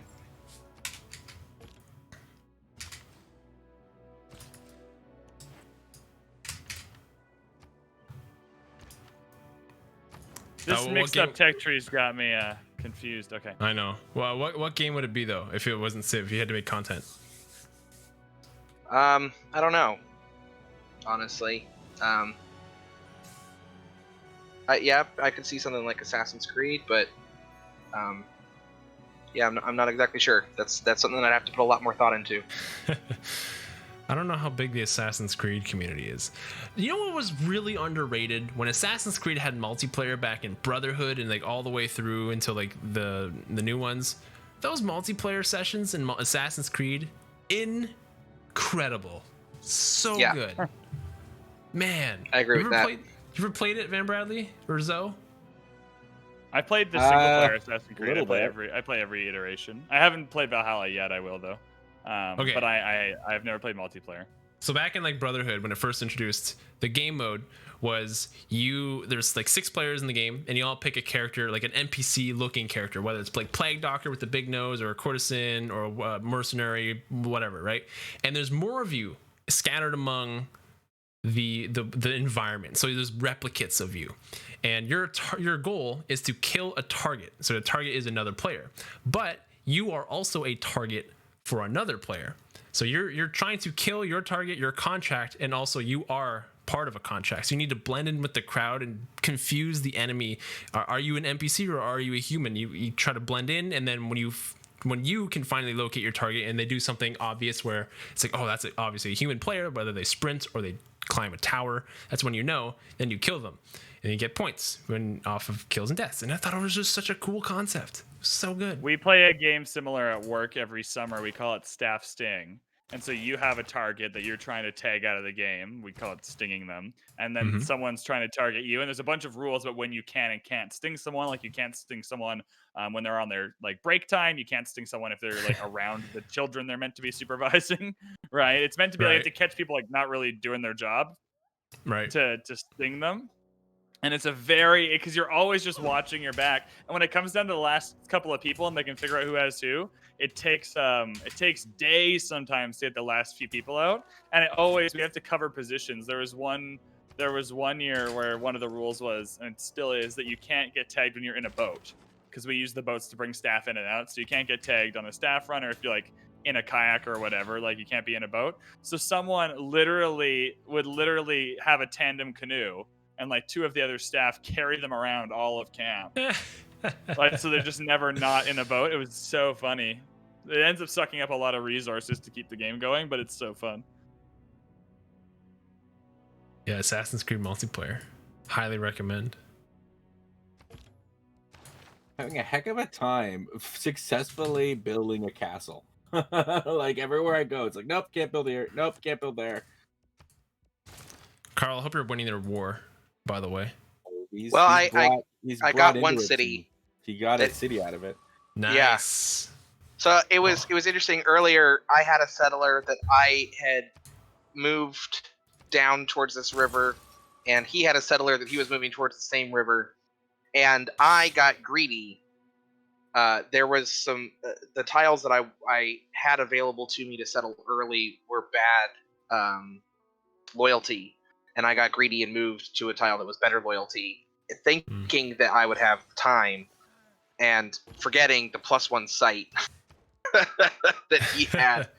This mixed up tech tree's got me confused. Okay. I know. Well, what game would it be though if it wasn't Civ? If you had to make content. I don't know. Honestly, yeah, I could see something like Assassin's Creed, but yeah, I'm not exactly sure. That's something that I'd have to put a lot more thought into. I don't know how big the Assassin's Creed community is. You know what was really underrated? When Assassin's Creed had multiplayer back in Brotherhood and like all the way through until like the new ones, those multiplayer sessions in Assassin's Creed, incredible, so good. Man, I agree with that. You ever played it, Van Bradley or Zoe? I played the single player Assassin's Creed. I play every iteration. I haven't played Valhalla yet. I will though. Okay. But I've never played multiplayer. So back in like Brotherhood, when it first introduced, the game mode was there's like 6 players in the game, and you all pick a character, like an NPC looking character, whether it's like Plague Doctor with the big nose, or a courtesan, or a mercenary, whatever, right? And there's more of you scattered among the environment. So there's replicates of you, and your goal is to kill a target. So the target is another player, but you are also a target for another player. So you're trying to kill your target, your contract, and also you are part of a contract. So you need to blend in with the crowd and confuse the enemy. Are you an NPC or are you a human? You try to blend in, and then when you can finally locate your target and they do something obvious where it's like, oh, that's obviously a human player, whether they sprint or they climb a tower, that's when you know, then you kill them and you get points off of kills and deaths. And I thought it was just such a cool concept. So good. We play a game similar at work every summer. We call it Staff Sting. And so you have a target that you're trying to tag out of the game. We call it stinging them. And then someone's trying to target you. And there's a bunch of rules about when you can and can't sting someone. Like you can't sting someone when they're on their like break time. You can't sting someone if they're like around the children they're meant to be supervising. Right? It's meant to be like to catch people like not really doing their job. Right. To sting them. And it's because you're always just watching your back. And when it comes down to the last couple of people and they can figure out who has who, it takes days sometimes to get the last few people out. And we have to cover positions. There was one year where one of the rules was, and it still is, that you can't get tagged when you're in a boat, because we use the boats to bring staff in and out. So you can't get tagged on a staff run, or if you're like in a kayak or whatever, like you can't be in a boat. So someone would literally have a tandem canoe, and like two of the other staff carry them around all of camp. Like, so they're just never not in a boat. It was so funny. It ends up sucking up a lot of resources to keep the game going, but it's so fun. Yeah, Assassin's Creed multiplayer. Highly recommend. Having a heck of a time successfully building a castle. Like everywhere I go, it's like, nope, can't build here. Nope, can't build there. Carl, I hope you're winning their war, by the way. I got one city. He got a city out of it. Nice. Yeah. So it was interesting. Earlier, I had a settler that I had moved down towards this river, and he had a settler that he was moving towards the same river, and I got greedy. There was some the tiles that I had available to me to settle early were bad loyalty, and I got greedy and moved to a tile that was better loyalty, thinking that I would have time, and forgetting the +1 site that he had.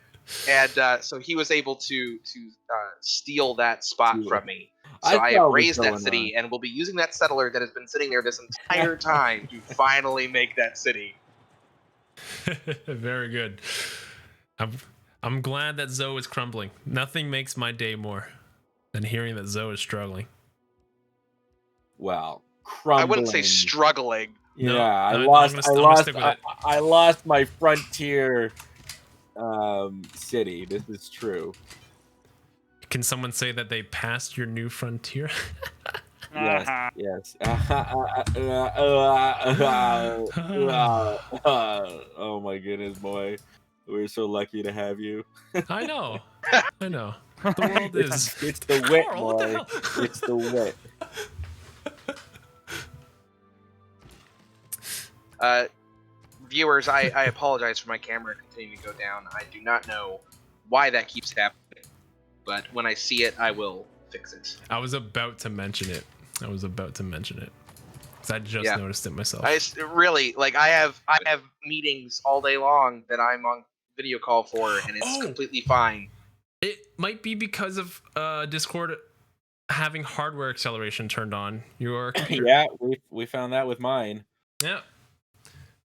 And so he was able to steal that spot from me. So I have raised that city and will be using that settler that has been sitting there this entire time to finally make that city. Very good. I'm glad that Zoe is crumbling. Nothing makes my day more than hearing that Zoe is struggling. Well, crumbling. I wouldn't say struggling. Yeah, no, I lost my frontier city. This is true. Can someone say that they passed your new frontier? Yes. Oh my goodness, boy. We're so lucky to have you. I know. The world is... It's the wit, Carl, boy. It's the wit. Viewers, I apologize for my camera continuing to go down. I do not know why that keeps happening, but when I see it, I will fix it. I was about to mention it. Because I just noticed it myself. I have meetings all day long that I'm on video call for, and it's completely fine. It might be because of Discord having hardware acceleration turned on. Your computer. Yeah, we found that with mine. Yeah.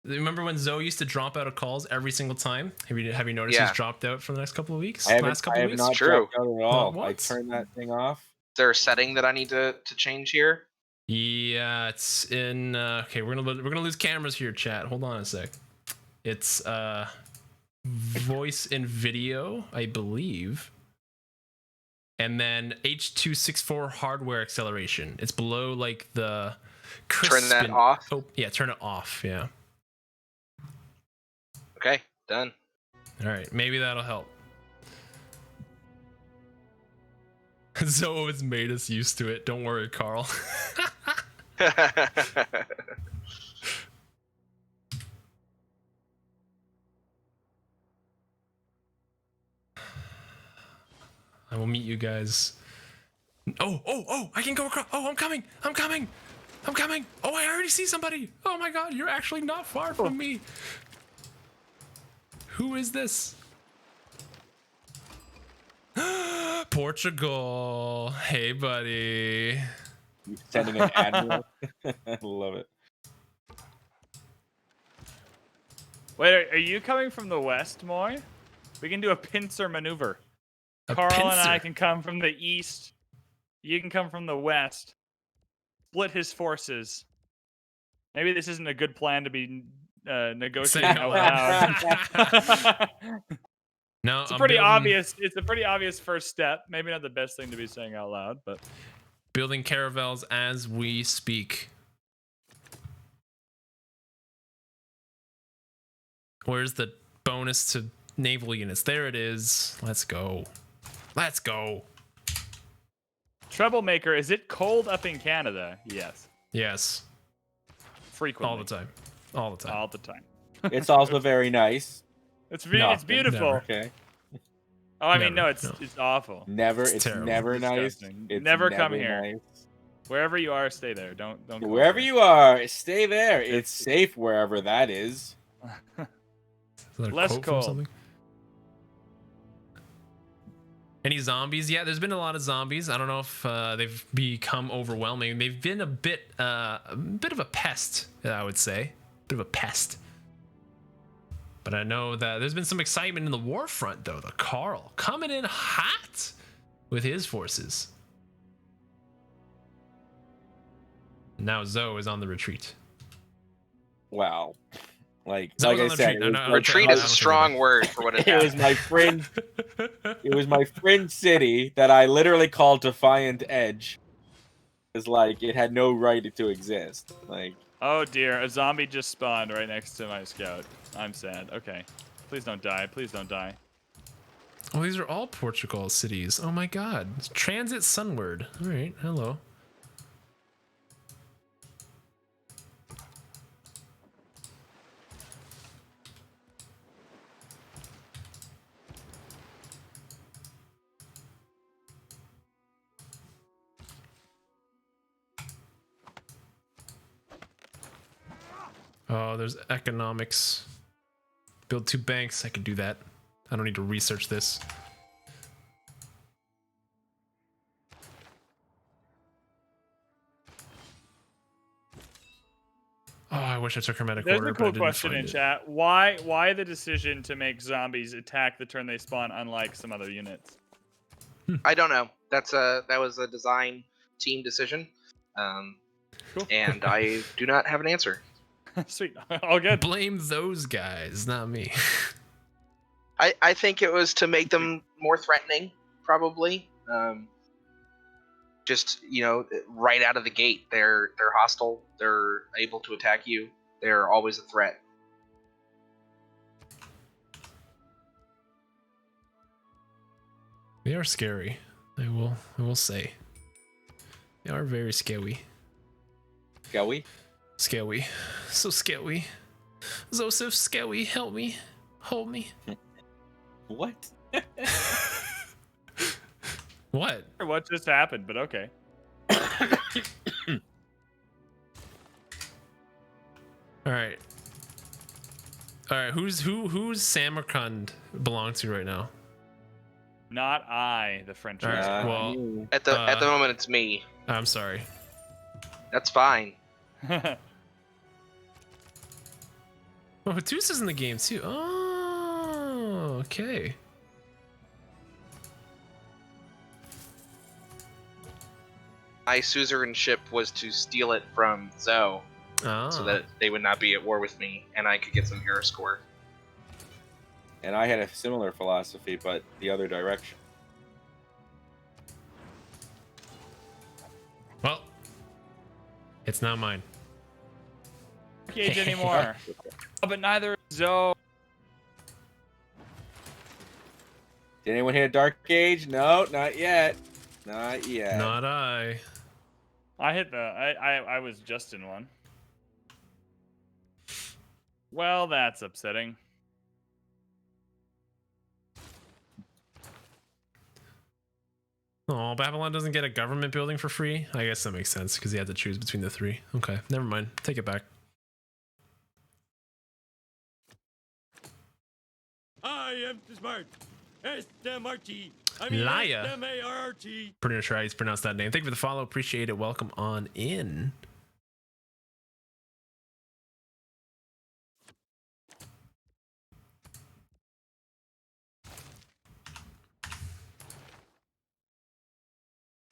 Remember when Zoe used to drop out of calls every single time? Have you noticed he's dropped out for the next couple of weeks? I have not dropped out at all. I turned that thing off. Is there a setting that I need to change here? Yeah, it's in. Okay, we're gonna lose cameras here, chat. Hold on a sec. It's voice and video, I believe, and then H.264 hardware acceleration. It's below like the crisp. Turn that off. Oh yeah, turn it off. Yeah. Okay, done. All right, maybe that'll help. Zoe has made us used to it. Don't worry, Carl. I will meet you guys Oh, I can go across. Oh, I'm coming. Oh, I already see somebody. Oh my god, you're actually not far from me. Who is this? Portugal. Hey, buddy. Sending an admiral. I love it. Wait, are you coming from the west, Moy? We can do a pincer maneuver. Carl and I can come from the east. You can come from the west. Split his forces. Maybe this isn't a good plan to be negotiating out loud. No, it's a pretty obvious. It's a pretty obvious first step. Maybe not the best thing to be saying out loud, but building caravels as we speak. Where's the bonus to naval units? There it is. Let's go. Let's go. Troublemaker, is it cold up in Canada? Yes. Yes. Frequently. All the time. All the time. All the time. It's also very nice. It's beautiful. Never. Okay. Oh, I mean, no, it's awful. Never. It's It's terrible. never nice. Disgusting. It's Never come here. nice. Wherever you are, stay there. Don't go Wherever there. you are, stay there. It's safe wherever that is. Is that a Less quote from cold. something? Any zombies? Yeah, there's been a lot of zombies. I don't know if they've become overwhelming. They've been a bit of a pest, I would say. Bit of a pest. But I know that there's been some excitement in the war front, though. The Carl coming in hot with his forces. Now Zoe is on the retreat. Wow. Like Zoe's on I the said, retreat. Retreat is a strong word for what it it is. was my friend. It was my friend city that I literally called Defiant Edge. It's like it had no right to exist. Like, Oh dear, a zombie just spawned right next to my scout. I'm sad. Okay. Please don't die. Please don't die. Oh, these are all Portugal cities. Oh my god. Transit sunward. All right. Hello. Oh, there's economics. Build 2 banks. I could do that. I don't need to research this. Oh, I wish I took hermetic There's order, a but I cool didn't question find in it. chat. Why the decision to make zombies attack the turn they spawn, unlike some other units? I don't know. That was a design team decision, Cool. and I do not have an answer. Sweet. All good. Blame those guys, not me. I think it was to make them more threatening, probably. Just right out of the gate, they're hostile. They're able to attack you. They're always a threat. They are scary. I will say. They are very scary. shall we? Scary. So scary. Zoseph, scary, help me. Hold me. What? What? What just happened? But okay. All right. Who's Samarkand belong to right now? Not I, the French. All right. man. Well, At the moment, it's me. I'm sorry. That's fine. Oh, Hatusa's in the game too. Oh, okay. My suzerain ship was to steal it from Zoe, Oh. so that they would not be at war with me, and I could get some hero score. And I had a similar philosophy, but the other direction. Well, it's not mine. Cage anymore. Oh, but neither is Zoe. Did anyone hit a Dark Age? No, not yet. Not yet. Not I. I hit the. I was just in one. Well, that's upsetting. Oh, Oh, Babylon doesn't get a government building for free? I guess that makes sense because he had to choose between the 3. Okay, never mind. Take it back. I am smart. S-M-R-T. Liar. S-M-A-R-R-T. Pretty sure I pronounced that name. Thank you for the follow. Appreciate it. Welcome on in.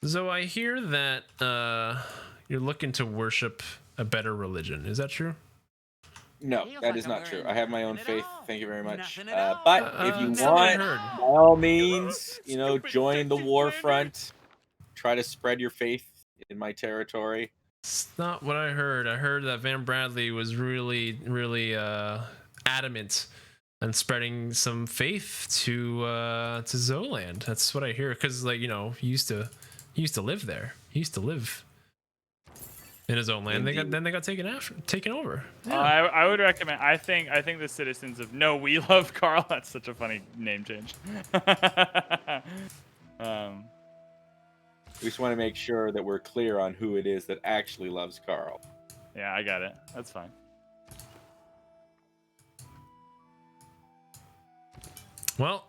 So I hear that you're looking to worship a better religion. Is that true? No, that is not true. I have my own faith. Thank you very much. But if you That's what I want, heard. by all means, you know, join the war front. Try to spread your faith in my territory. It's not what I heard. I heard that Van Bradley was really, really adamant on spreading some faith to Zoland. That's what I hear. Because, like, you know, he used to live there. He used to live in his own land. They got taken over. Yeah. I would recommend. I think the citizens of No, We Love Carl. That's such a funny name change. We just want to make sure that we're clear on who it is that actually loves Carl. Yeah, I got it. That's fine. Well,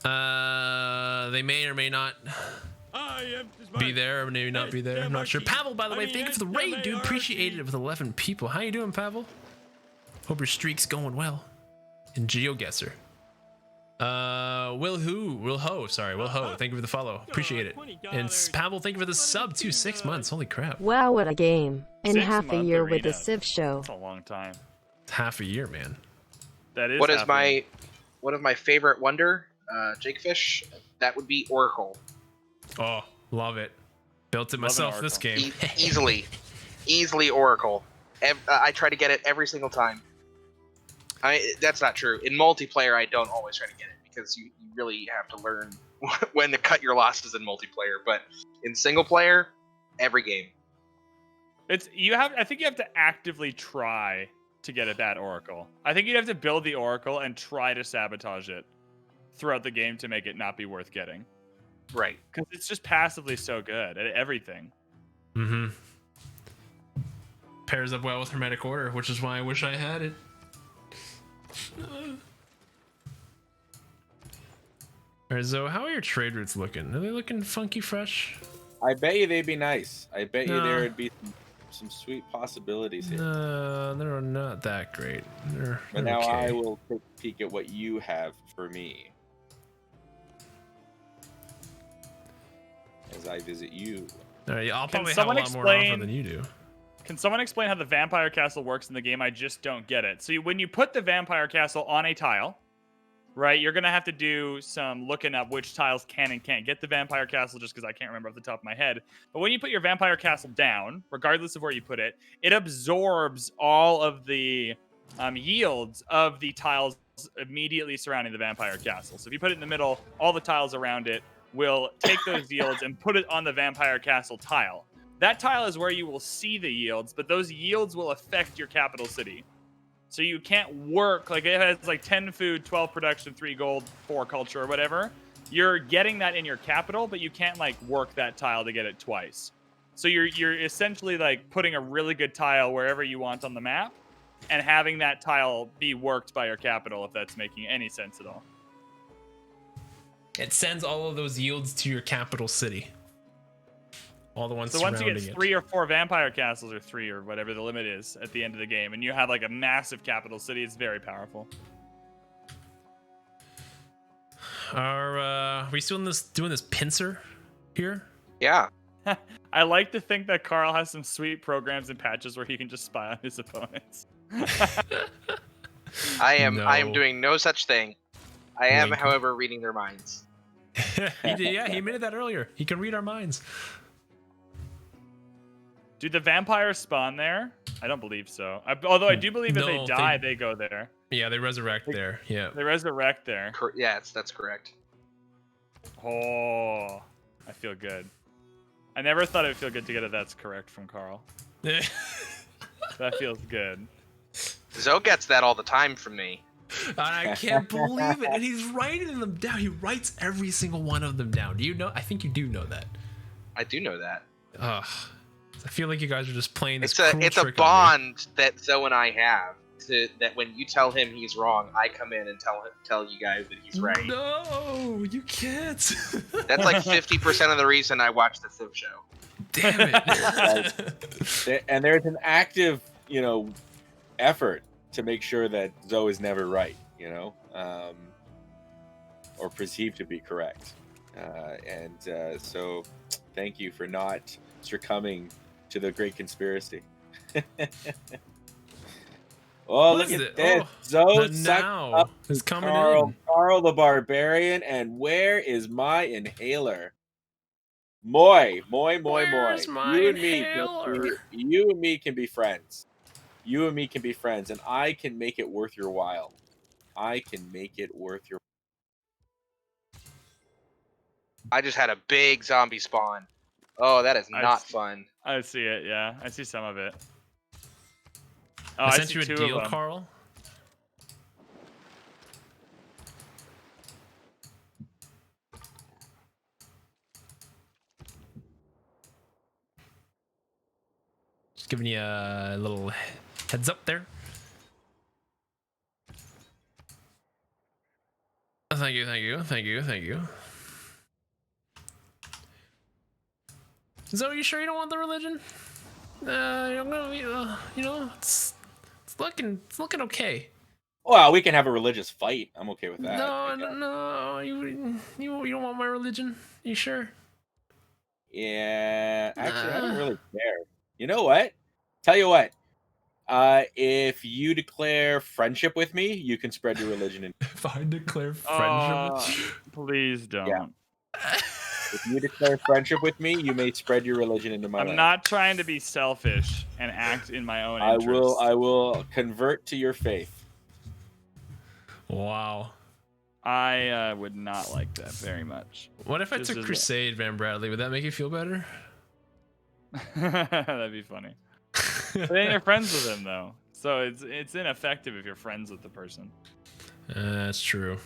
they may or may not be there, or maybe not be there. I'm not sure. Pavel, by the way, thank you for the raid, dude. Appreciate it with 11 people. How you doing, Pavel? Hope your streak's going well. And GeoGuessr. Will Ho. Thank you for the follow. Appreciate it. And Pavel, thank you for the sub too. 6 months. Holy crap. Wow, what a game. And 6 half a month year with arena. the TheCivShow. That's a long time. Half a year, man. That is. One of my favorite wonder, Jakefish? That would be Oracle. Oh, love it. Built it myself this game. Easily Oracle. I try to get it every single time. That's not true. In multiplayer, I don't always try to get it because you really have to learn when to cut your losses in multiplayer. But in single player, every game. I think you have to actively try to get at that Oracle. I think you'd have to build the Oracle and try to sabotage it throughout the game to make it not be worth getting. Right. Because it's just passively so good at everything. Mm-hmm. Pairs up well with Hermetic Order, which is why I wish I had it. Alright, Zoe, how are your trade routes looking? Are they looking funky fresh? I bet you they'd be nice. I bet you there would be some sweet possibilities here. No, they're not that great. But now okay. I will take a peek at what you have for me as I visit you. Alright, I'll probably have a lot more offer than you do. Can someone explain how the vampire castle works in the game? I just don't get it. So when you put the vampire castle on a tile, right, you're going to have to do some looking up which tiles can and can't get the vampire castle, just because I can't remember off the top of my head. But when you put your vampire castle down, regardless of where you put it, it absorbs all of the yields of the tiles immediately surrounding the vampire castle. So if you put it in the middle, all the tiles around it will take those yields and put it on the vampire castle tile. That tile is where you will see the yields, but those yields will affect your capital city. So you can't work, like it has like 10 food, 12 production, 3 gold, 4 culture, or whatever. You're getting that in your capital, but you can't like work that tile to get it twice. So you're essentially like putting a really good tile wherever you want on the map and having that tile be worked by your capital, if that's making any sense at all. It sends all of those yields to your capital city. All the ones so once you get surrounding 3 or 4 vampire castles, or 3 or whatever the limit is at the end of the game, and you have like a massive capital city, it's very powerful. Are we still doing this pincer here? Yeah. I like to think that Carl has some sweet programs and patches where he can just spy on his opponents. I am doing no such thing. I am, however, reading their minds. He did, yeah, he admitted that earlier. He can read our minds. Do the vampires spawn there? I don't believe so. Although I do believe if they die, they go there. Yeah, they resurrect there. Yeah. They resurrect there. Yeah, that's correct. Oh, I feel good. I never thought it would feel good to get a "that's correct" from Carl. That feels good. Zoe gets that all the time from me. And I can't believe it. And he's writing them down. He writes every single one of them down. Do you know? I think you do know that. I do know that. Ugh. I feel like you guys are just playing this It's a bond that Zoe and I have. That when you tell him he's wrong, I come in and tell you guys that he's right. No, you can't. That's like 50% of the reason I watch the TheCivShow. Damn it. And there's an active, effort to make sure that Zoe is never right, or perceived to be correct. So thank you for not succumbing to the great conspiracy. Oh, What look is at it? this. Oh, Zoe the sucked now up is coming Carl, in. Carl the Barbarian, and where is my inhaler? Moy. Where's my You inhaler? and me can be friends. You and me can be friends, and I can make it worth your while. I can make it worth your. I just had a big zombie spawn. Oh, that is not fun. I see it. Yeah, I see some of it. Oh, I sent see you a two deal, of them. Carl. Just giving you a little heads up there. Thank you. So, are you sure you don't want the religion? It's looking okay. Well, we can have a religious fight. I'm okay with that. No, you don't want my religion? You sure? Yeah, actually, I don't really care. You know what? Tell you what. If you declare friendship with me, you can spread your religion. If I declare friendship, please don't. Yeah. If you declare friendship with me, you may spread your religion into my land. I'm not trying to be selfish and act in my own interest. I will convert to your faith. Wow. I would not like that very much. What if I took Crusade, Van Bradley? Would that make you feel better? That'd be funny. But then you're friends with him, though, so it's ineffective if you're friends with the person. That's true.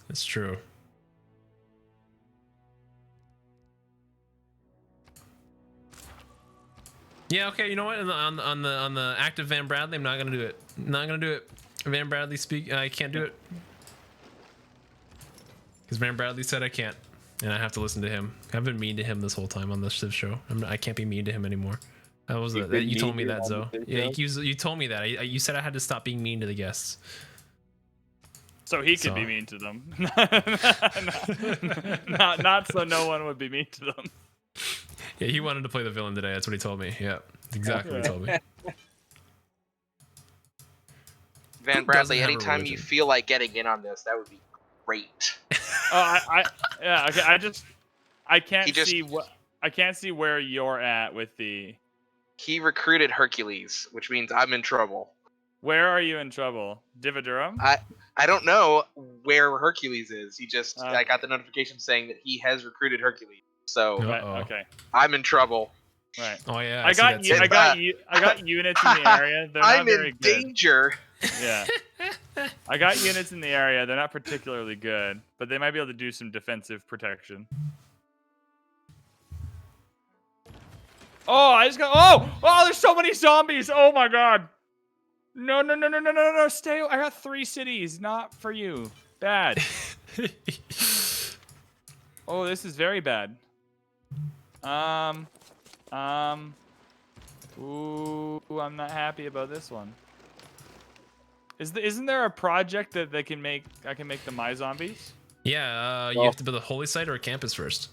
That's true. Yeah. Okay. You know what? On the active Van Bradley, I'm not gonna do it. Not gonna do it. Van Bradley speak. I can't do it because Van Bradley said I can't, and I have to listen to him. I've been mean to him this whole time on the TheCivShow. I can't be mean to him anymore. That was you told me that, Zoe. Yeah, you told me that. You said I had to stop being mean to the guests. So he could be mean to them. not so no one would be mean to them. Yeah, he wanted to play the villain today. That's what he told me. Yeah, exactly what he told me. Van Bradley, anytime you feel like getting in on this, that would be great. Yeah. Okay. I can't see where you're at with the. He recruited Hercules, which means I'm in trouble. Where are you in trouble? B0RDERL1NE? I don't know where Hercules is. He just I got the notification saying that he has recruited Hercules. So okay. I'm in trouble. Right. Oh yeah. I got units in the area. They're not very good. I'm in danger. Yeah. I got units in the area. They're not particularly good, but they might be able to do some defensive protection. Oh, I just got. Oh, there's so many zombies. Oh my god. No. Stay. I got 3 cities. Not for you. Bad. Oh, this is very bad. Ooh, I'm not happy about this one. Isn't there a project that I can make the My Zombies? Yeah, you have to build a holy site or a campus first.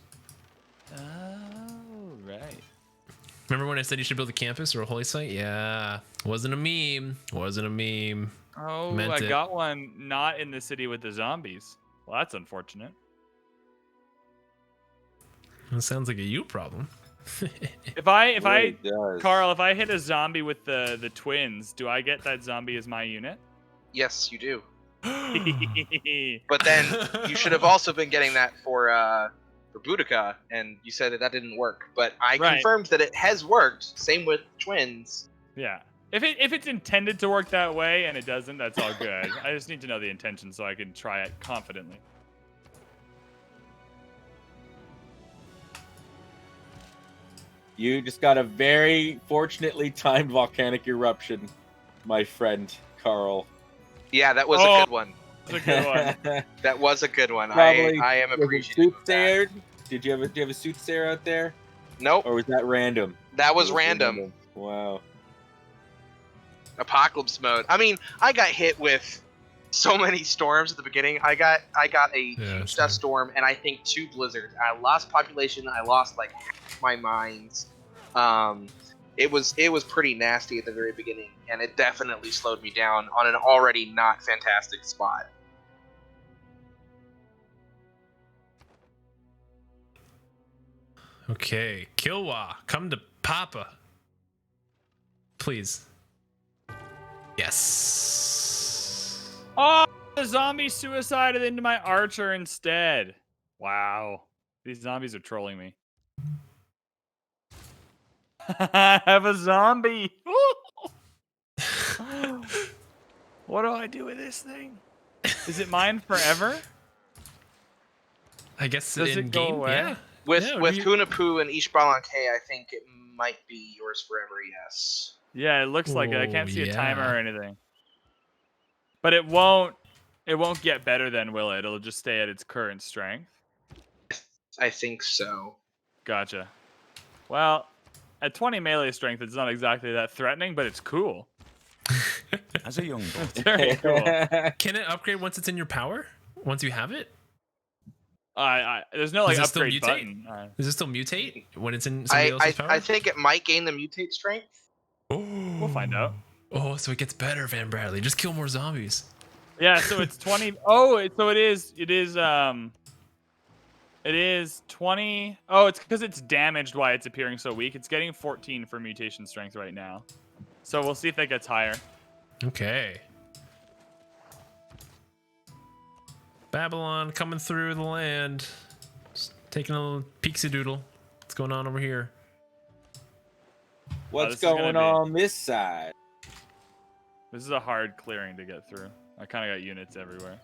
Oh, right. Remember when I said you should build a campus or a holy site? Yeah, wasn't a meme. Oh, I got one not in the city with the zombies. Well, that's unfortunate. That sounds like a you problem. Carl, if I hit a zombie with the twins, do I get that zombie as my unit? Yes, you do. But then you should have also been getting that for Boudica, and you said that didn't work. But I confirmed that it has worked. Same with twins. Yeah. If it's intended to work that way and it doesn't, that's all good. I just need to know the intention so I can try it confidently. You just got a very fortunately timed volcanic eruption, my friend Carl. Yeah, that was a good one. That's a good one. That was a good one. Probably I am appreciative of that. soothsayer. Do you have a soothsayer out there? Nope, Or was that random? that was random. Wow. Apocalypse mode. I mean, I got hit with so many storms at the beginning. I got a huge dust storm and I think 2 blizzards. I lost population. I lost like half my mines. It was pretty nasty at the very beginning, and it definitely slowed me down on an already not fantastic spot. Okay, Kilwa, come to Papa. Please. Yes. Oh, the zombie suicided into my archer instead. Wow. These zombies are trolling me. I have a zombie. What do I do with this thing? Is it mine forever? I guess Does it go game, away? yeah. With Yeah, Hunapu and B0RDERL1NE, I think it might be yours forever. Yes. Yeah, it looks like it. I can't Oh, see a timer yeah. or anything. But it won't get better then, will it? It'll just stay at its current strength. I think so. Gotcha. Well, at 20 melee strength, it's not exactly that threatening, but it's cool. As a young boy, It's very cool. Can it upgrade once it's in your power? Once you have it? There's no like Does it still upgrade mutate? button. Does it still mutate when it's in somebody else's power? I think it might gain the mutate strength. Oh. We'll find out. Oh, so it gets better, Van Bradley. Just kill more zombies. Yeah, so it's 20. Oh, so it is 20. Oh, it's because it's damaged why it's appearing so weak. It's getting 14 for mutation strength right now. So we'll see if that gets higher. Okay. Babylon coming through the land. Just taking a little peeksy doodle. What's going on over here? What's this is gonna going be- on this side? This is a hard clearing to get through. I kind of got units everywhere.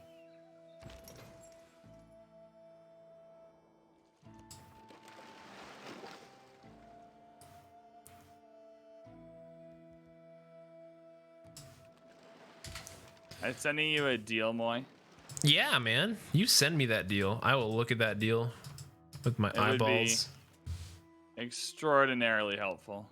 I'm sending you a deal, Moy. Yeah, man. You send me that deal. I will look at that deal with my It would eyeballs. be extraordinarily helpful.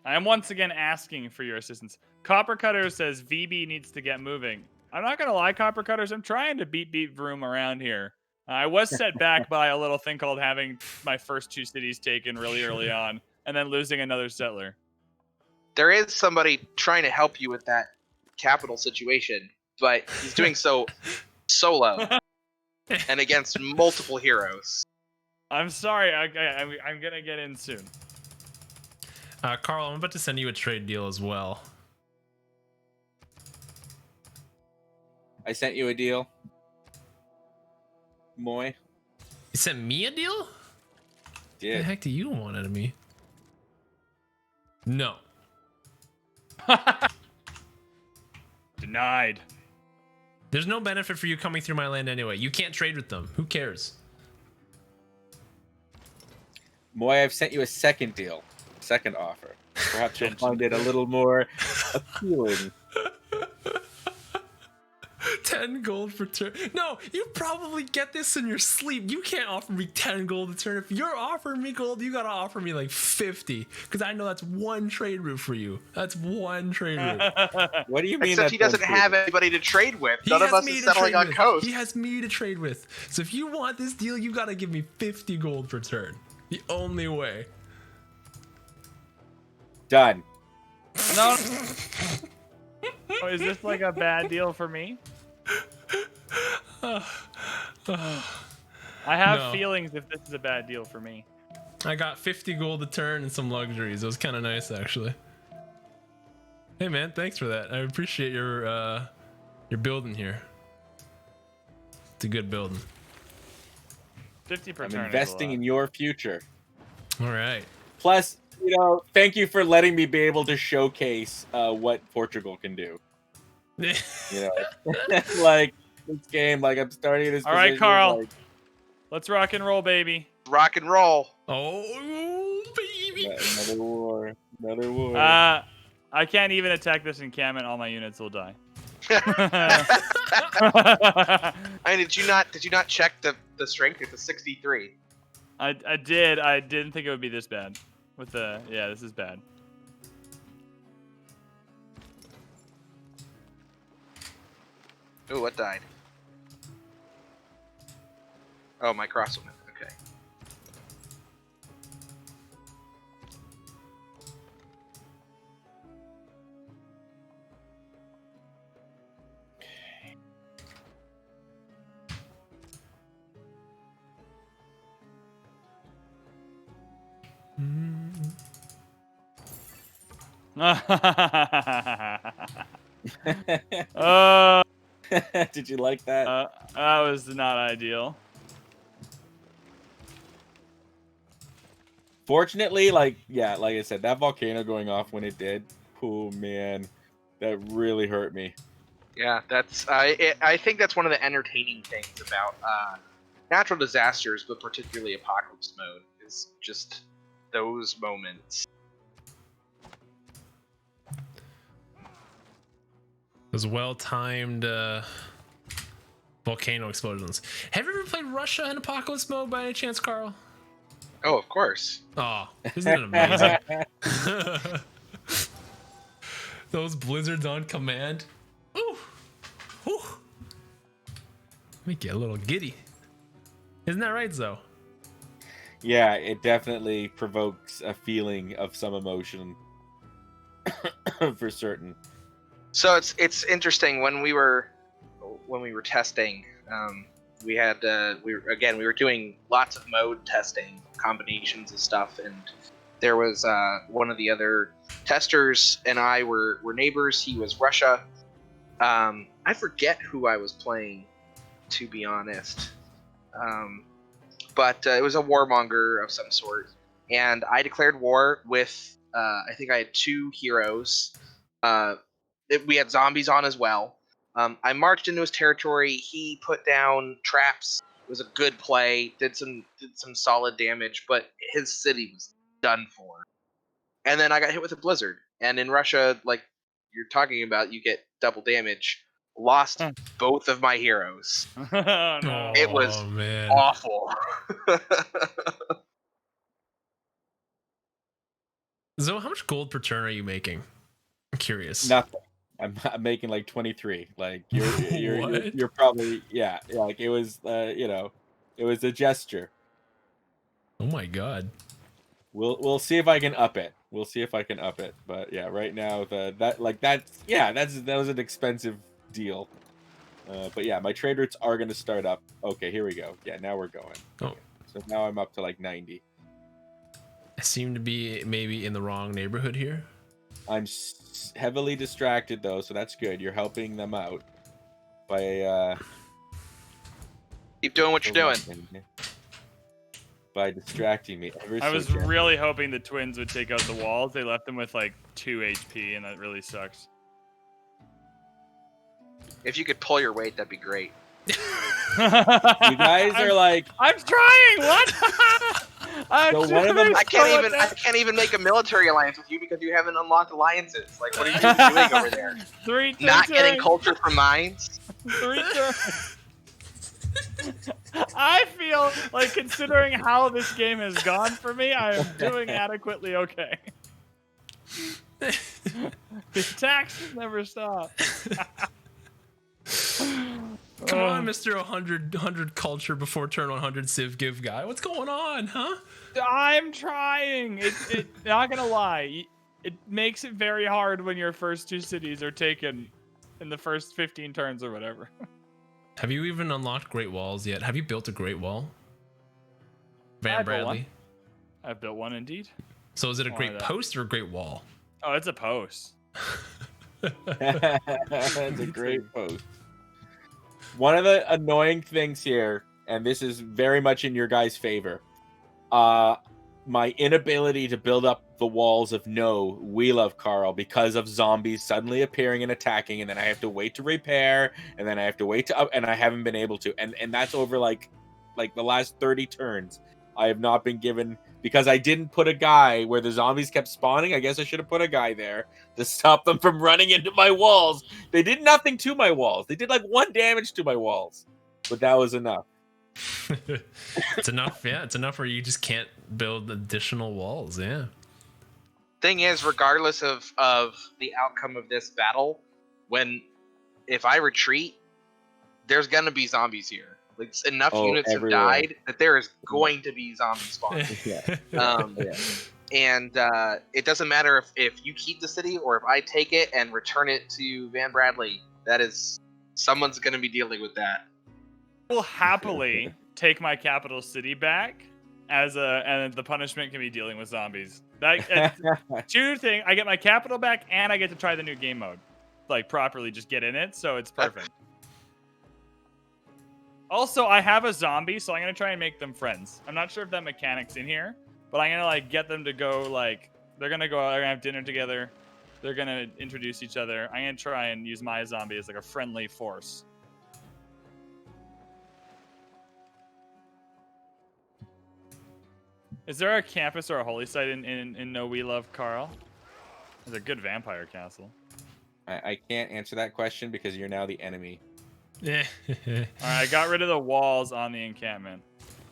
I am once again asking for your assistance. Copper Cutter says VB needs to get moving. I'm not gonna lie, Copper Cutters. I'm trying to beat Vroom around here. I was set back by a little thing called having my first 2 cities taken really early on, and then losing another settler. There is somebody trying to help you with that capital situation, but he's doing so solo and against multiple heroes. I'm sorry. I'm gonna get in soon. Carl, I'm about to send you a trade deal as well. I sent you a deal. Moy. You sent me a deal? What the Did. heck do you want out of me? No. Denied. There's no benefit for you coming through my land anyway. You can't trade with them. Who cares? Moy, I've sent you a second deal. Second offer. Perhaps you'll find it a little more appealing. 10 gold per turn. No, you probably get this in your sleep. You can't offer me 10 gold a turn. If you're offering me gold, you gotta offer me like 50. Because I know that's one trade route for you. That's one trade route. What do you mean? Except he doesn't have anybody to trade with. He None of has us me is to settling trade on with. coast. He has me to trade with. So if you want this deal, you gotta give me 50 gold per turn. The only way. Done. No. Oh, is this like a bad deal for me? I have No. feelings if this is a bad deal for me. I got 50 gold a turn and some luxuries. It was kind of nice, actually. Hey, man, thanks for that. I appreciate your building here. It's a good building. 50 per I'm turn. investing in your future. All right. Plus, thank you for letting me be able to showcase what Portugal can do. Like this game, like I'm starting this. All right, Carl. Like, let's rock and roll, baby. Rock and roll. Oh, baby. Another war. Another war. I can't even attack this encampment. All my units will die. I mean, did you not check the strength? It's a 63. I did. I didn't think it would be this bad. Yeah, this is bad. Ooh, what died? Oh, my crosswoman. Okay. Did you like that? That was not ideal. Fortunately, like I said, that volcano going off when it did, oh man, that really hurt me. Yeah, that's I think that's one of the entertaining things about natural disasters, but particularly apocalypse mode, is just those moments. Those well-timed volcano explosions. Have you ever played Russia in apocalypse mode by any chance, Carl? Oh, of course. Oh, isn't it amazing? Those blizzards on command. Ooh. Ooh. Let me get a little giddy. Isn't that right, Zoe? Yeah, it definitely provokes a feeling of some emotion for certain. So it's interesting when we were testing. We were doing lots of mode testing, combinations of stuff, and there was one of the other testers and I were neighbors. He was Russia. I forget who I was playing, to be honest. But it was a warmonger of some sort, and I declared war with I think I had 2 heroes. We had zombies on as well. I marched into his territory. He put down traps. It was a good play. Did some solid damage, but his city was done for. And then I got hit with a blizzard. And in Russia, like you're talking about, you get double damage. Lost both of my heroes. Oh, no. It was awful. Zoe, how much gold per turn are you making? I'm curious. Nothing. I'm making like 23. Like you're probably like it was it was a gesture. Oh my god. We'll see if I can up it. We'll see if I can up it. But yeah, right now that was an expensive deal. But yeah, my trade routes are gonna start up. Okay, here we go. Yeah, now we're going. Oh. So now I'm up to like 90. I seem to be maybe in the wrong neighborhood here. I'm heavily distracted though, so that's good. You're helping them out by keep doing what you're doing. By distracting me. I was really hoping the twins would take out the walls. They left them with like 2 HP, and that really sucks. If you could pull your weight, that'd be great. You guys are like, I'm trying. What? I can't even make a military alliance with you because you haven't unlocked alliances. Like, what are you doing over there? 3 Not turns. getting culture from mines. 3 turns. I feel like, considering how this game has gone for me, I am doing adequately okay. The attacks never stop. Come on, Mr. 100 culture before turn 100 civ give guy. What's going on, huh? I'm trying. Not gonna lie, it makes it very hard when your first 2 cities are taken in the first 15 turns or whatever. Have you even unlocked Great Walls yet? Have you built a Great Wall? Van Bradley? I've built one indeed. So is it a Great Post or a Great Wall? Oh, it's a post. It's a great post. One of the annoying things here, and this is very much in your guys' favor, my inability to build up the walls of No, We Love Carl because of zombies suddenly appearing and attacking, and then I have to wait to repair, and then I have to wait to up, and I haven't been able to, and that's over like the last 30 turns. I have not been given, because I didn't put a guy where the zombies kept spawning. I guess I should have put a guy there to stop them from running into my walls. They did nothing to my walls. They did like 1 damage to my walls, but that was enough. It's enough. Yeah, it's enough where you just can't build additional walls. Yeah. Thing is, regardless of the outcome of this battle, if I retreat, there's gonna be zombies here. Like enough units everywhere. have died that there is going to be zombie spawns. And it doesn't matter if you keep the city or if I take it and return it to Van Bradley. That is, someone's gonna be dealing with that. I will happily take my capital city back and the punishment can be dealing with zombies. That two things. I get my capital back and I get to try the new game mode, like properly just get in it. So it's perfect. Also, I have a zombie, so I'm gonna try and make them friends. I'm not sure if that mechanic's in here, but I'm gonna like get them to go they're gonna go out, they're gonna have dinner together, they're gonna introduce each other. I'm gonna try and use my zombie as like a friendly force. Is there a campus or a holy site in No We Love Carl? There's a good vampire castle. I can't answer that question because you're now the enemy. Yeah. Alright, I got rid of the walls on the encampment.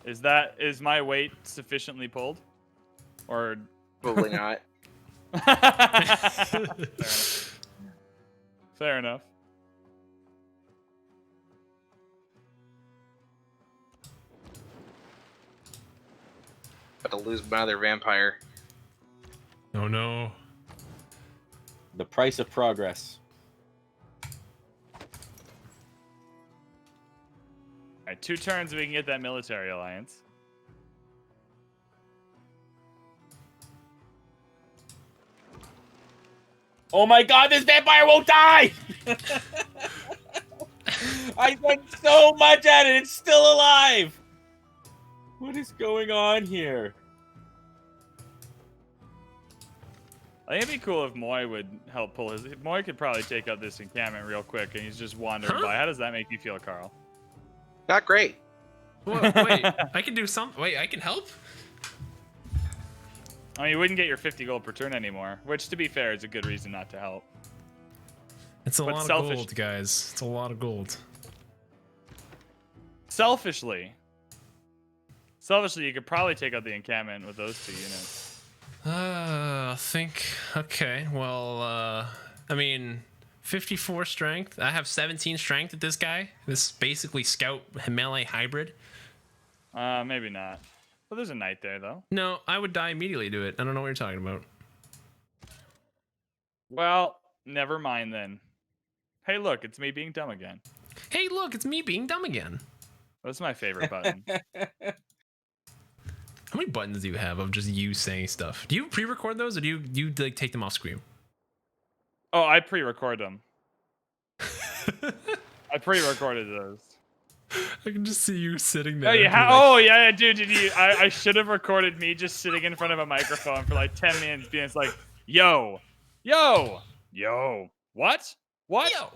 Is my weight sufficiently pulled? Or Probably not. Fair enough. About to lose my other vampire. Oh no. The price of progress. Alright, 2 turns we can get that military alliance. Oh my god, this vampire won't die! I went so much at it, it's still alive! What is going on here? I think it'd be cool if Moy would help pull his... Moy could probably take out this encampment real quick, and he's just wandering by. How does that make you feel, Carl? Not great. Wait, I can do something. Wait, I can help? I mean, you wouldn't get your 50 gold per turn anymore, which, to be fair, is a good reason not to help. It's a lot of gold, guys. It's a lot of gold. Selfishly, you could probably take out the encampment with those 2 units. Okay, well, I mean, 54 strength. I have 17 strength at this guy. This basically scout melee hybrid. Maybe not. Well, there's a knight there, though. No, I would die immediately to it. I don't know what you're talking about. Well, never mind then. Hey, look, it's me being dumb again. Hey, look, it's me being dumb again. That's my favorite button. How many buttons do you have of just you saying stuff? Do you pre-record those, or do you like take them off screen? Oh, I pre-record them. I pre-recorded those. I can just see you sitting there. Oh yeah, dude. I should have recorded me just sitting in front of a microphone for like 10 minutes, being like, yo, what? Yo.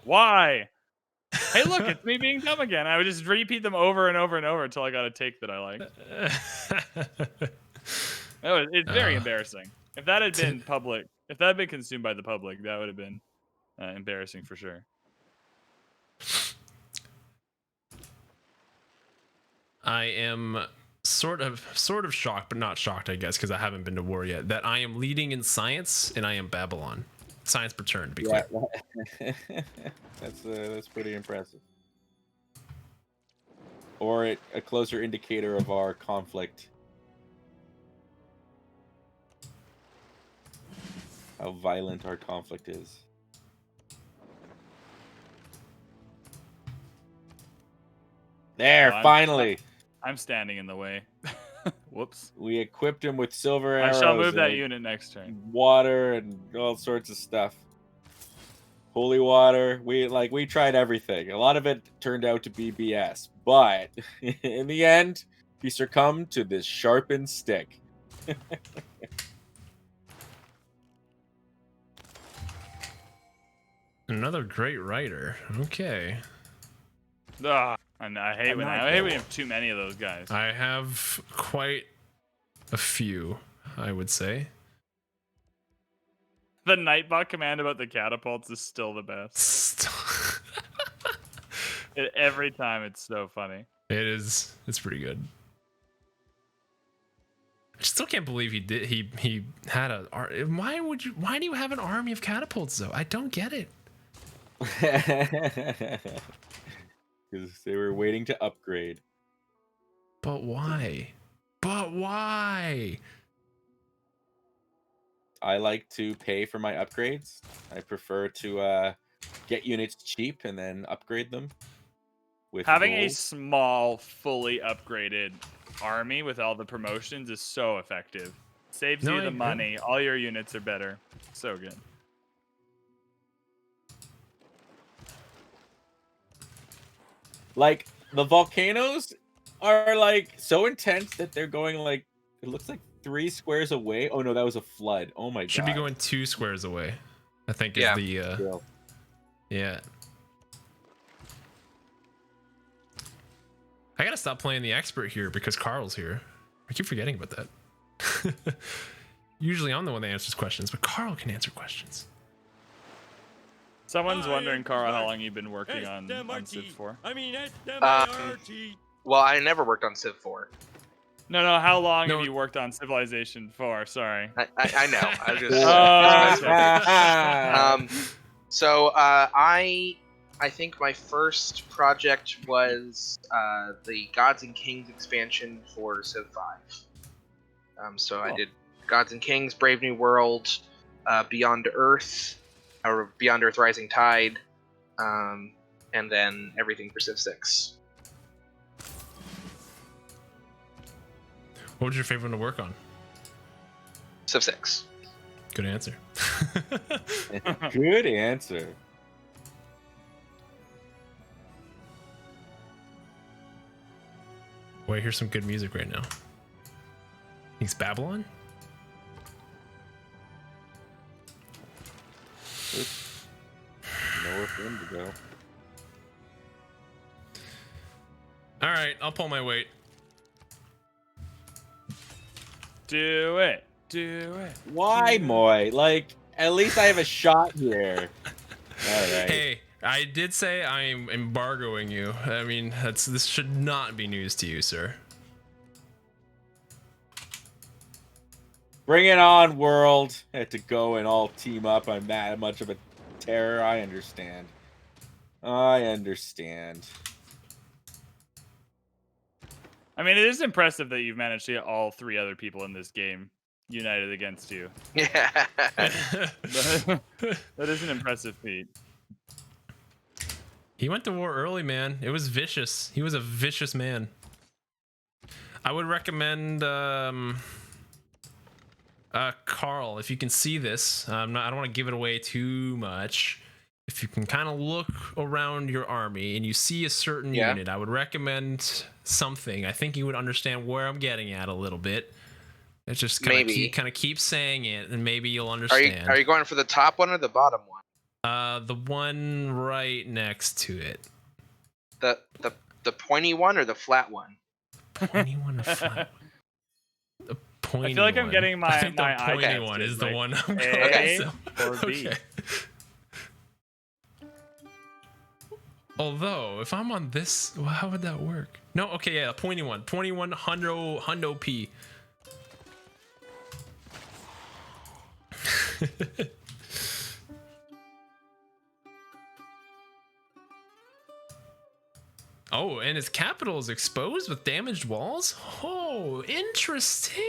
Why? Hey, look, it's me being dumb again. I would just repeat them over and over and over until I got a take that I liked. It's very embarrassing. If that had been public, if that had been consumed by the public, that would have been embarrassing for sure. I am sort of shocked, but not shocked, I guess, because I haven't been to war yet, that I am leading in science and I am Babylon. Science per turn, to be clear. That's pretty impressive. Or a closer indicator of our conflict. How violent our conflict is. There, finally. I'm standing in the way. Whoops. We equipped him with silver arrows. I shall move that unit next turn. Water and all sorts of stuff. Holy water. We tried everything. A lot of it turned out to be BS. But in the end, he succumbed to this sharpened stick. Another great writer. Okay. And I hate when we have too many of those guys. I have quite a few, I would say. The Nightbot command about the catapults is still the best. Every time it's so funny. It is. It's pretty good. I still can't believe he did. He had a. Why do you have an army of catapults though? I don't get it. Because they were waiting to upgrade. But why? But why? I like to pay for my upgrades. I prefer to get units cheap and then upgrade them. With having gold. a small, fully upgraded army with all the promotions is so effective. Saves you the money. All your units are better. So good. Like, the volcanoes are, like, so intense that they're going, like, it looks like 3 squares away. Oh, no, that was a flood. Oh, my God. Should be going 2 squares away, I think is the... Yeah. I gotta stop playing the expert here because Carl's here. I keep forgetting about that. Usually I'm the one that answers questions, but Carl can answer questions. Someone's wondering, Carl, how long you've been working on Civ 4. I mean, S-M-I-R-T. Well, I never worked on Civ 4. No, how long have you worked on Civilization 4? Sorry. I know. I was just. So I think my first project was the Gods and Kings expansion for Civ 5. So I did Gods and Kings, Brave New World, Beyond Earth, or Beyond Earth Rising Tide, and then everything for Civ 6. What was your favorite one to work on? Civ 6. Good answer. Good answer. Boy, I hear some good music right now. Thanks, Babylon? Oops. Nowhere for him to go. Alright, I'll pull my weight. Do it. Do it. Why, Moy? Like, at least I have a shot here. Alright. Hey, I did say I'm embargoing you. I mean, this should not be news to you, sir. Bring it on, world. I had to go and all team up. I'm that much of a terror. I understand. I understand. I mean, it is impressive that you've managed to get all 3 other people in this game united against you. Yeah. That is an impressive feat. He went to war early, man. It was vicious. He was a vicious man. I would recommend Carl, if you can see this. I don't want to give it away too much. If you can kind of look around your army and you see a certain unit, I would recommend something. I think you would understand where I'm getting at a little bit. It's just kind of keep saying it, and maybe you'll understand. Are you going for the top one or the bottom one? The one right next to it. The pointy one or the flat one? Pointy one or flat one? The pointy I feel like one. I'm getting my I think the pointy eye one is like the one I'm A going or B. Okay. Although, if I'm on this, well, how would that work? No, okay, yeah, pointy one. Pointy one, hundo P. Oh, and his capital is exposed with damaged walls? Oh, interesting.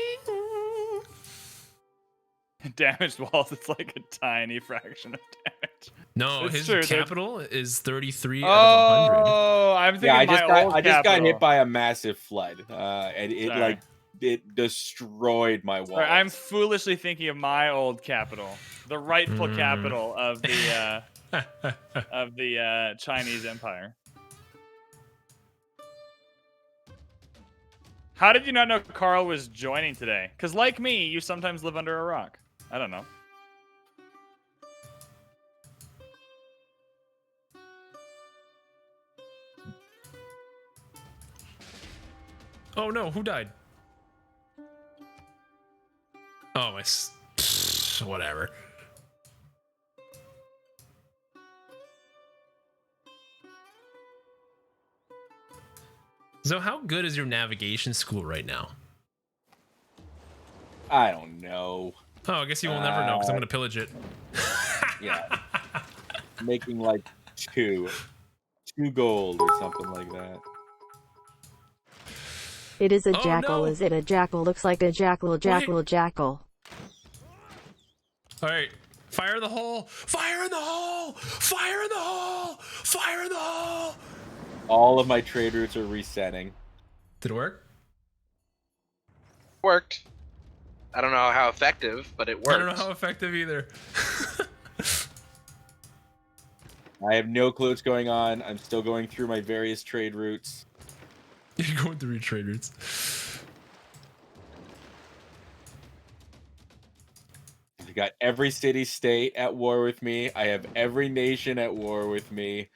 Damaged walls, it's like a tiny fraction of damage. No, It's his true, capital is 33 out of 100. Oh, I'm thinking I just got hit by a massive flood, and it destroyed my wall. I'm foolishly thinking of my old capital, the rightful capital of the Chinese Empire. How did you not know Carl was joining today? Because like me, you sometimes live under a rock. I don't know. Oh no, who died? Oh, whatever. So how good is your navigation school right now? I don't know. Oh, I guess you will never know because I'm gonna pillage it. Yeah. Making like two gold or something like that. It is a Oh, jackal. no. Is it a jackal? Looks like a jackal. Jackal. All right, fire in the hole! Fire in the hole! Fire in the hole! Fire in the hole! All of my trade routes are resetting. Did it work? Worked. I don't know how effective, but it worked. I don't know how effective either. I have no clue what's going on. I'm still going through my various trade routes. You're going through your trade routes. I got every city-state at war with me. I have every nation at war with me.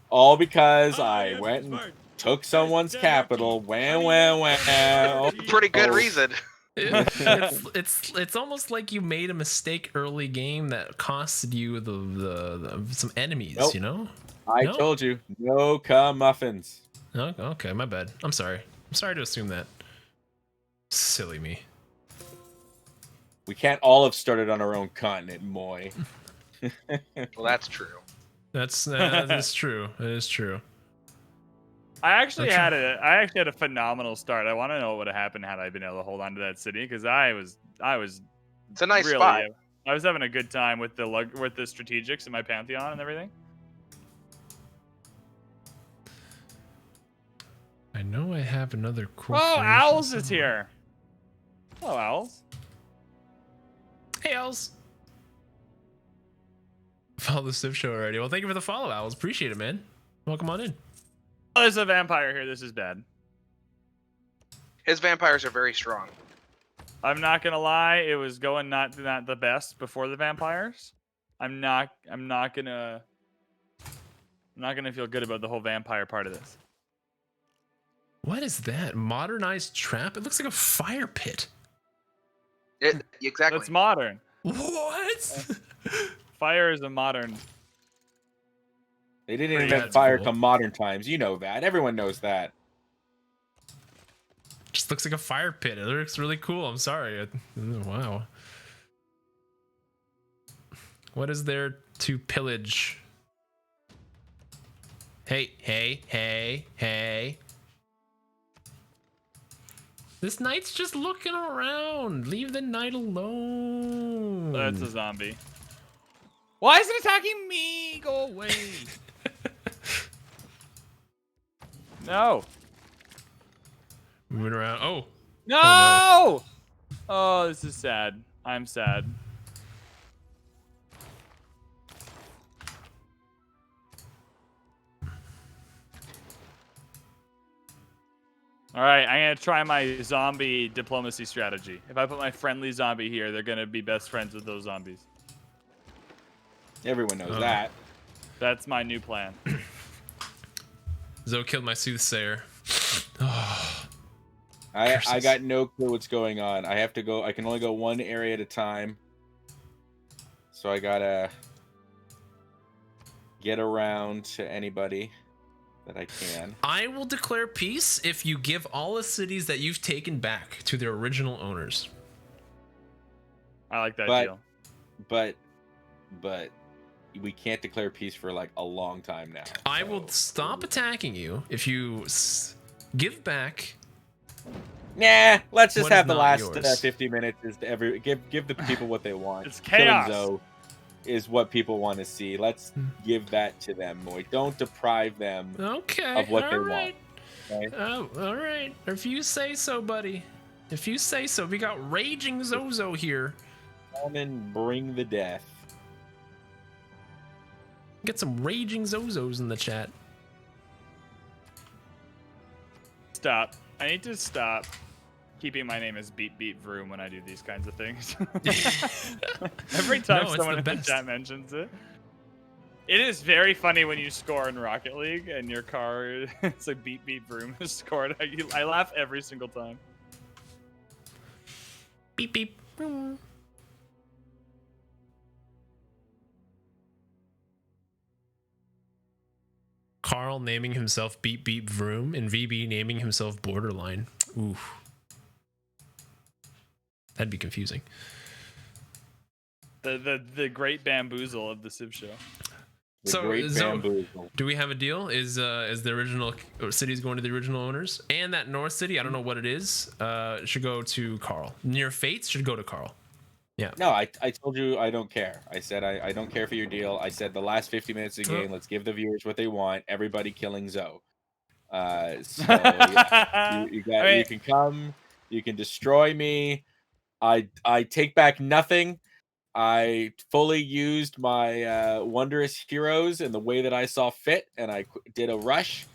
All because I went and took someone's capital. Wah. Pretty good reason. It's almost like you made a mistake early game that costed you the some enemies. Nope. You know. I told you, no muffins. Oh, okay, my bad. I'm sorry. I'm sorry to assume that. Silly me. We can't all have started on our own continent, Moy. Well, that's true. That is true. It is true. I actually had a phenomenal start. I want to know what would have happened had I been able to hold on to that city, because I was. It's a nice really, spot. I was having a good time with the strategics in my pantheon and everything. I know I have another cool. Oh, Owls is here. Hello, Owls. Hey, Owls. Follow the TheCivShow already. Well, thank you for the follow, Owls. Appreciate it, man. Welcome on in. Oh, there's a vampire here. This is bad. His vampires are very strong. I'm not gonna lie. It was going not the best before the vampires. I'm not gonna feel good about the whole vampire part of this. What is that? Modernized trap? It looks like a fire pit. Exactly. That's modern. What? Fire is a modern. They didn't Pretty invent bad. fire Cool. come modern times. You know that. Everyone knows that. Just looks like a fire pit. It looks really cool. I'm sorry. Wow. What is there to pillage? Hey. This knight's just looking around. Leave the knight alone. That's a zombie. Why is it attacking me? Go away. No. Moving around. Oh. No! Oh, Oh, this is sad. I'm sad. All right, I'm gonna try my zombie diplomacy strategy. If I put my friendly zombie here, they're gonna be best friends with those zombies. Everyone knows that. That's my new plan. Zoe killed my soothsayer. Oh. I got no clue what's going on. I have to go. I can only go one area at a time. So I gotta get around to anybody that I can. I will declare peace if you give all the cities that you've taken back to their original owners. I like that deal. But we can't declare peace for like a long time now. I will stop attacking you if you give back. Nah, let's just What have is the not last yours? 50 minutes is to give the people what they want. It's chaos. Killing Zoe is what people want to see. Let's give that to them, Moy. Don't deprive them Okay. of what they right. want. Okay? Oh, all right. If you say so, buddy. If you say so. We got Razing Zozo here. Come and bring the death. Get some Raging Zozos in the chat. Stop. I need to stop keeping my name as Beat Vroom when I do these kinds of things. Every time No, it's someone the in the best. chat mentions it. It is very funny when you score in Rocket League and your car, it's like beep beep vroom has scored. I laugh every single time. Beep beep. Vroom. Carl naming himself Beep Beep Vroom and VB naming himself Borderline. Oof. That'd be confusing. The great bamboozle of the Civ show. Do we have a deal? Is the original cities going to the original owners? And that North City, I don't know what it is, should go to Carl. Near Fates should go to Carl. Yeah. No, I told you I don't care. I said I don't care for your deal. I said the last 50 minutes of the game, let's give the viewers what they want. Everybody killing Zoe. So yeah, you can come, you can destroy me. I take back nothing. I fully used my wondrous heroes in the way that I saw fit, and I did a rush.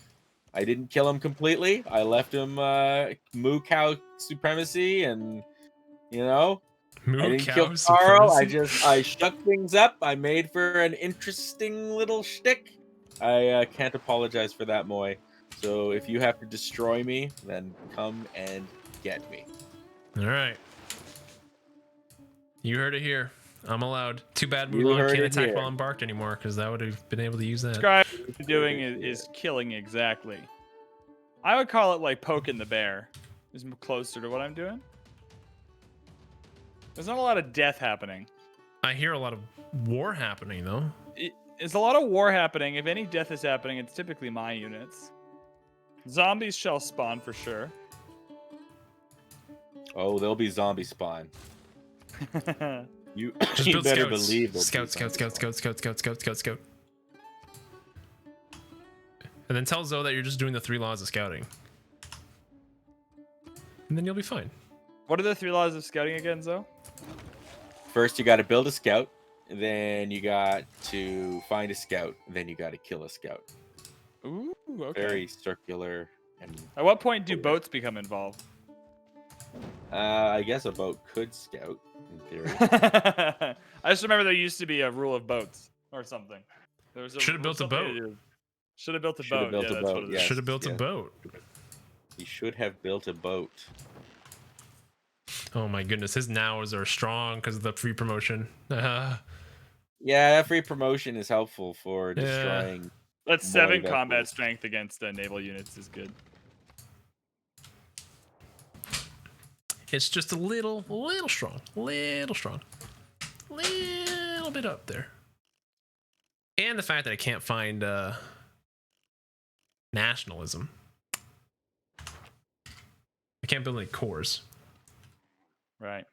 I didn't kill him completely. I left him moo cow supremacy, and you know. I didn't kill Carl. I shook things up. I made for an interesting little shtick. I can't apologize for that, Moy. So if you have to destroy me, then come and get me. All right. You heard it here. I'm allowed. Too bad Mulan can't attack while embarked anymore, because that would have been able to use that. Describe what you're doing is killing exactly. I would call it like poking the bear. Is closer to what I'm doing. There's not a lot of death happening. I hear a lot of war happening, though. It's a lot of war happening. If any death is happening, it's typically my units. Zombies shall spawn for sure. Oh, there'll be zombie spawn. You just better scouts. believe it. Scout. And then tell Zoe that you're just doing the 3 laws of scouting. And then you'll be fine. What are the 3 laws of scouting again, Zoe? First, you got to build a scout. Then you got to find a scout. Then you got to kill a scout. Ooh, okay. Very circular. And at what point do boats become involved? I guess a boat could scout, in theory. I just remember there used to be a rule of boats or something. Should have built a boat. Should have built a boat. Yeah, that's what it is. Should have built a boat. He should have built a boat. Oh my goodness, his nows are strong because of the free promotion. Yeah, that free promotion is helpful for destroying. That's 7 combat strength against naval units is good. It's just a little strong, little bit up there. And the fact that I can't find nationalism. I can't build any cores. Right.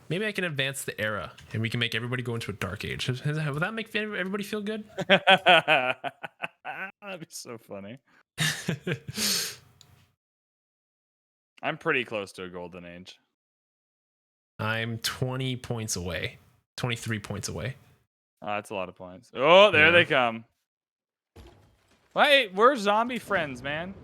Maybe I can advance the era and we can make everybody go into a dark age. Would that make everybody feel good? That'd be so funny. I'm pretty close to a golden age. I'm 20 points away. 23 points away. Oh, that's a lot of points. Oh, there they come. Wait, we're zombie friends, man.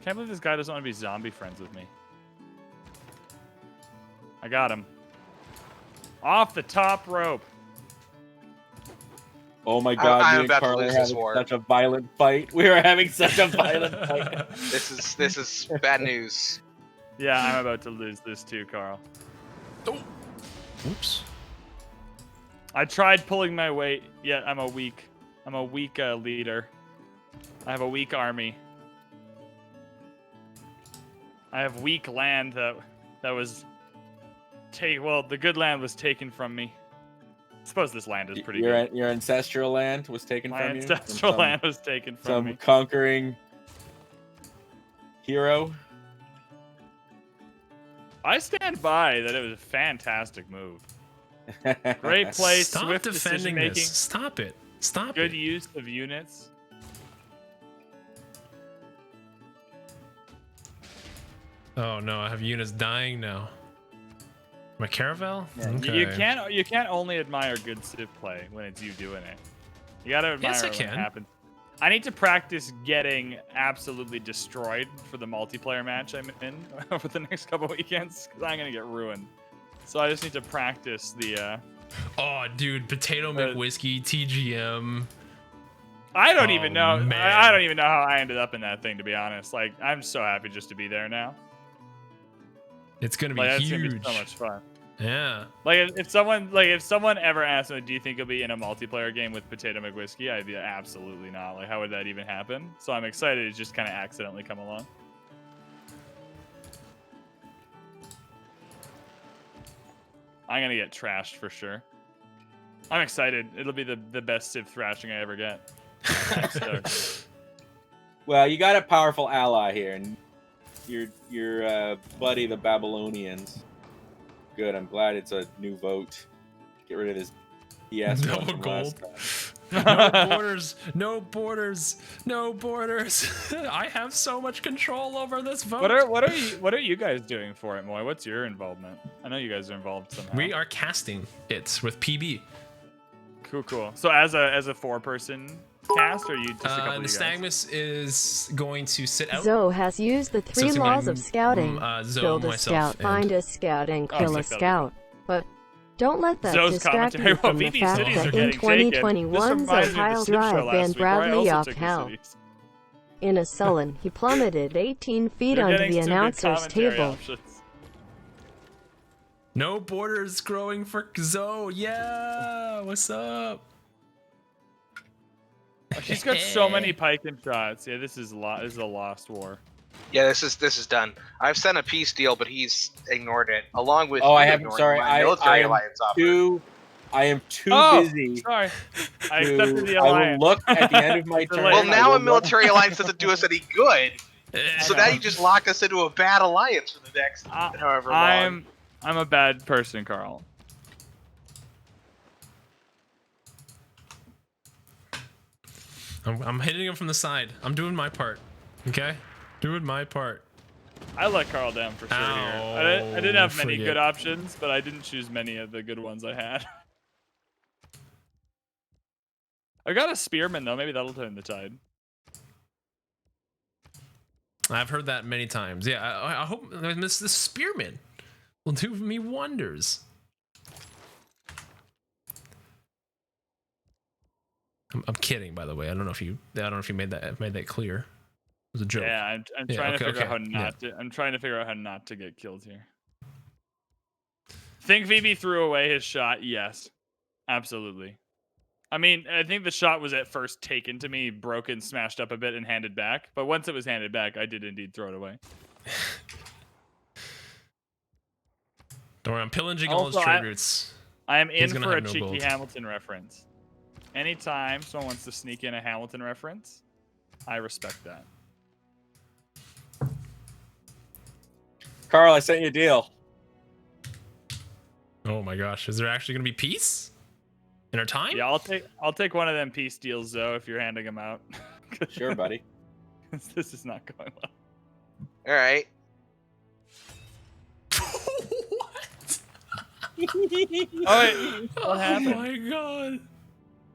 Can't believe this guy doesn't want to be zombie friends with me. I got him. Off the top rope. Oh my God, I'm about to lose this war. Such a violent fight. We were having such a violent fight. This is bad news. Yeah, I'm about to lose this too, Carl. Oh. Oops. I tried pulling my weight, yet I'm a weak leader. I have a weak army. I have weak land that was the good land was taken from me. I suppose this land is pretty good. Your ancestral land was taken from you? My ancestral land was taken from me. Some conquering hero? I stand by that it was a fantastic move. Great place, swift decision making. Stop it. Stop Good use of units. Oh no, I have units dying now. My caravel? Yeah. Okay. You can't only admire good civ play when it's you doing it. You gotta admire when it happens. I need to practice getting absolutely destroyed for the multiplayer match I'm in over the next couple weekends, because I'm gonna get ruined. So I just need to practice the. Oh, dude, Potato McWhiskey, TGM. I don't even know. Man. I don't even know how I ended up in that thing, to be honest. Like, I'm so happy just to be there now. It's gonna be like, huge. That's gonna be so much fun. Yeah. Like if someone ever asked me, do you think it'll be in a multiplayer game with Potato McWhiskey? I'd be absolutely not. Like, how would that even happen? So I'm excited to just kind of accidentally come along. I'm gonna get trashed for sure. I'm excited. It'll be the best Civ thrashing I ever get. Well, you got a powerful ally here, and your buddy, the Babylonians. Good. I'm glad it's a new vote. Get rid of this BS. Double gold. No borders. No borders. No borders. I have so much control over this vote. What are you guys doing for it, Moy? What's your involvement? I know you guys are involved somehow. We are casting it with PB. Cool. So as a 4-person cast, or you just a couple of you guys? Nystagmus is going to sit out. Zoe has used the 3 laws of scouting. Build a scout, find a scout, and kill a scout. But don't let that Zoe's distract you from the fact that in 2021, Zoe pile drive Van Bradley off hell. In a sullen, he plummeted 18 feet under the announcer's table. No borders growing for Zoe. Yeah, what's up? She's got so many Python shots. Yeah, this is a lost war. Yeah, this is done. I've sent a peace deal, but he's ignored it. Along with I haven't. Sorry, I am too busy. Sorry, I accepted the alliance. I will look at the end of my turn. Well, now a military alliance doesn't do us any good. So now you just lock us into a bad alliance for the next however long. I'm a bad person, Carl. I'm hitting him from the side. I'm doing my part. Okay? Doing my part. I let Carl down for sure here. I didn't have many good options, but I didn't choose many of the good ones I had. I got a spearman, though. Maybe that'll turn the tide. I've heard that many times. Yeah, I hope this spearman will do me wonders. I'm kidding, by the way. I don't know if you made that clear. It was a joke. Yeah, I'm trying to figure out how not to. I'm trying to figure out how not to get killed here. Think VB threw away his shot? Yes, absolutely. I mean, I think the shot was at first taken to me, broken, smashed up a bit, and handed back. But once it was handed back, I did indeed throw it away. Don't worry, I'm pillaging all his tributes. I am in for a cheeky Hamilton reference. Anytime someone wants to sneak in a Hamilton reference, I respect that. Carl, I sent you a deal. Oh my gosh, is there actually gonna be peace in our time? Yeah, I'll take one of them peace deals though if you're handing them out. Sure, buddy. This is not going well. All right. What? What happened? Oh my god.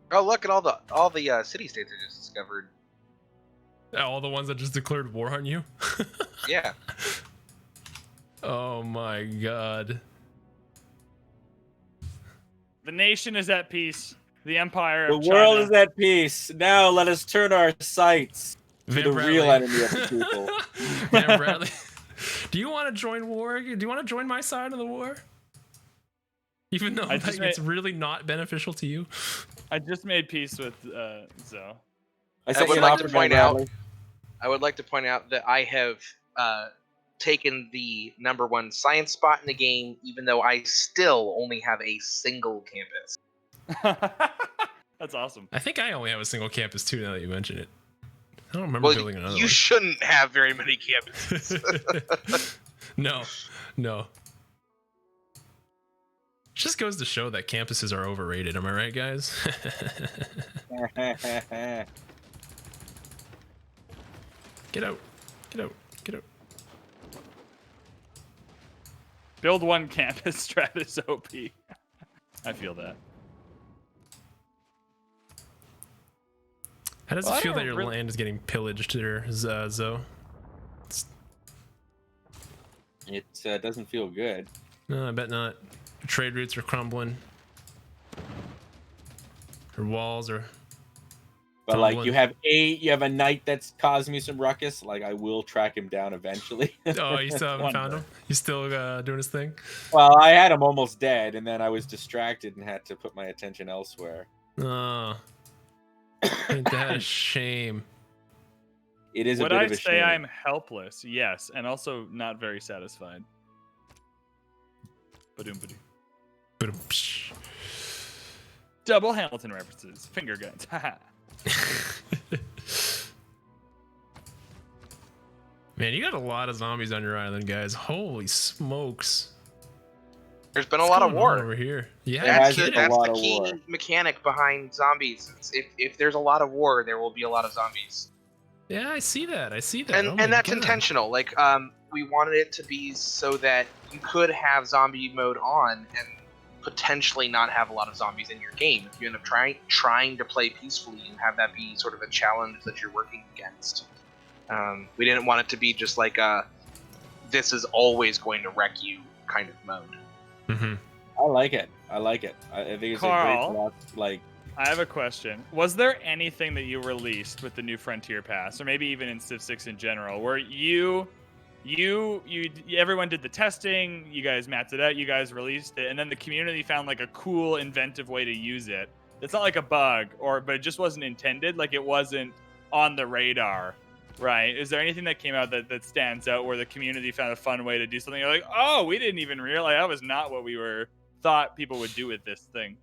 Oh, look at all the city states I just discovered. All the ones that just declared war on you? Yeah. Oh my god. The nation is at peace. The empire of The world China. is at peace. Now let us turn our sights to the real enemy of the people. Van Bradley. Do you want to join war? Do you want to join my side of the war? Even though it's really not beneficial to you. I just made peace with Zoe. I would like to point out that I have taken the #1 science spot in the game, even though I still only have a single campus. That's awesome. I think I only have a single campus too, now that you mention it. I don't remember building another one. You shouldn't have very many campuses. No. Just goes to show that campuses are overrated. Am I right, guys? Get out. Build one campus, Stratus OP. I feel that. How does it feel that your land is getting pillaged there, Zo? It doesn't feel good. No, I bet not. Trade routes are crumbling. Her walls are. But tumbling. like you have a knight that's caused me some ruckus. Like I will track him down eventually. Oh, you still haven't found him? He's still doing his thing? Well, I had him almost dead, and then I was distracted and had to put my attention elsewhere. Oh, ain't that a shame? It is a Would bit I of a say shame. I'm helpless? Yes, and also not very satisfied. Ba-doom, ba-doom. Ba-dum-psh. Double Hamilton references. Finger guns. Haha. Man, you got a lot of zombies on your island, guys. Holy smokes. There's been a What's lot of going on war. over here. Yeah, There has no been kidding. a lot That's the of key war. mechanic behind zombies. If there's a lot of war, there will be a lot of zombies. Yeah, I see that. I see that. And Oh my and that's God. intentional. Like we wanted it to be so that you could have zombie mode on and potentially not have a lot of zombies in your game. If you end up trying to play peacefully and have that be sort of a challenge that you're working against. We didn't want it to be just like this is always going to wreck you kind of mode. Mm-hmm. I like it. I think it's Carl, a great philosophy. Like, I have a question. Was there anything that you released with the new Frontier Pass, or maybe even in Civ 6 in general, where everyone did the testing, you guys mapped it out, you guys released it, and then the community found like a cool, inventive way to use it? It's not like a bug, but it just wasn't intended. Like it wasn't on the radar, right? Is there anything that came out that stands out where the community found a fun way to do something? You're like, oh, we didn't even realize that was not what we thought people would do with this thing.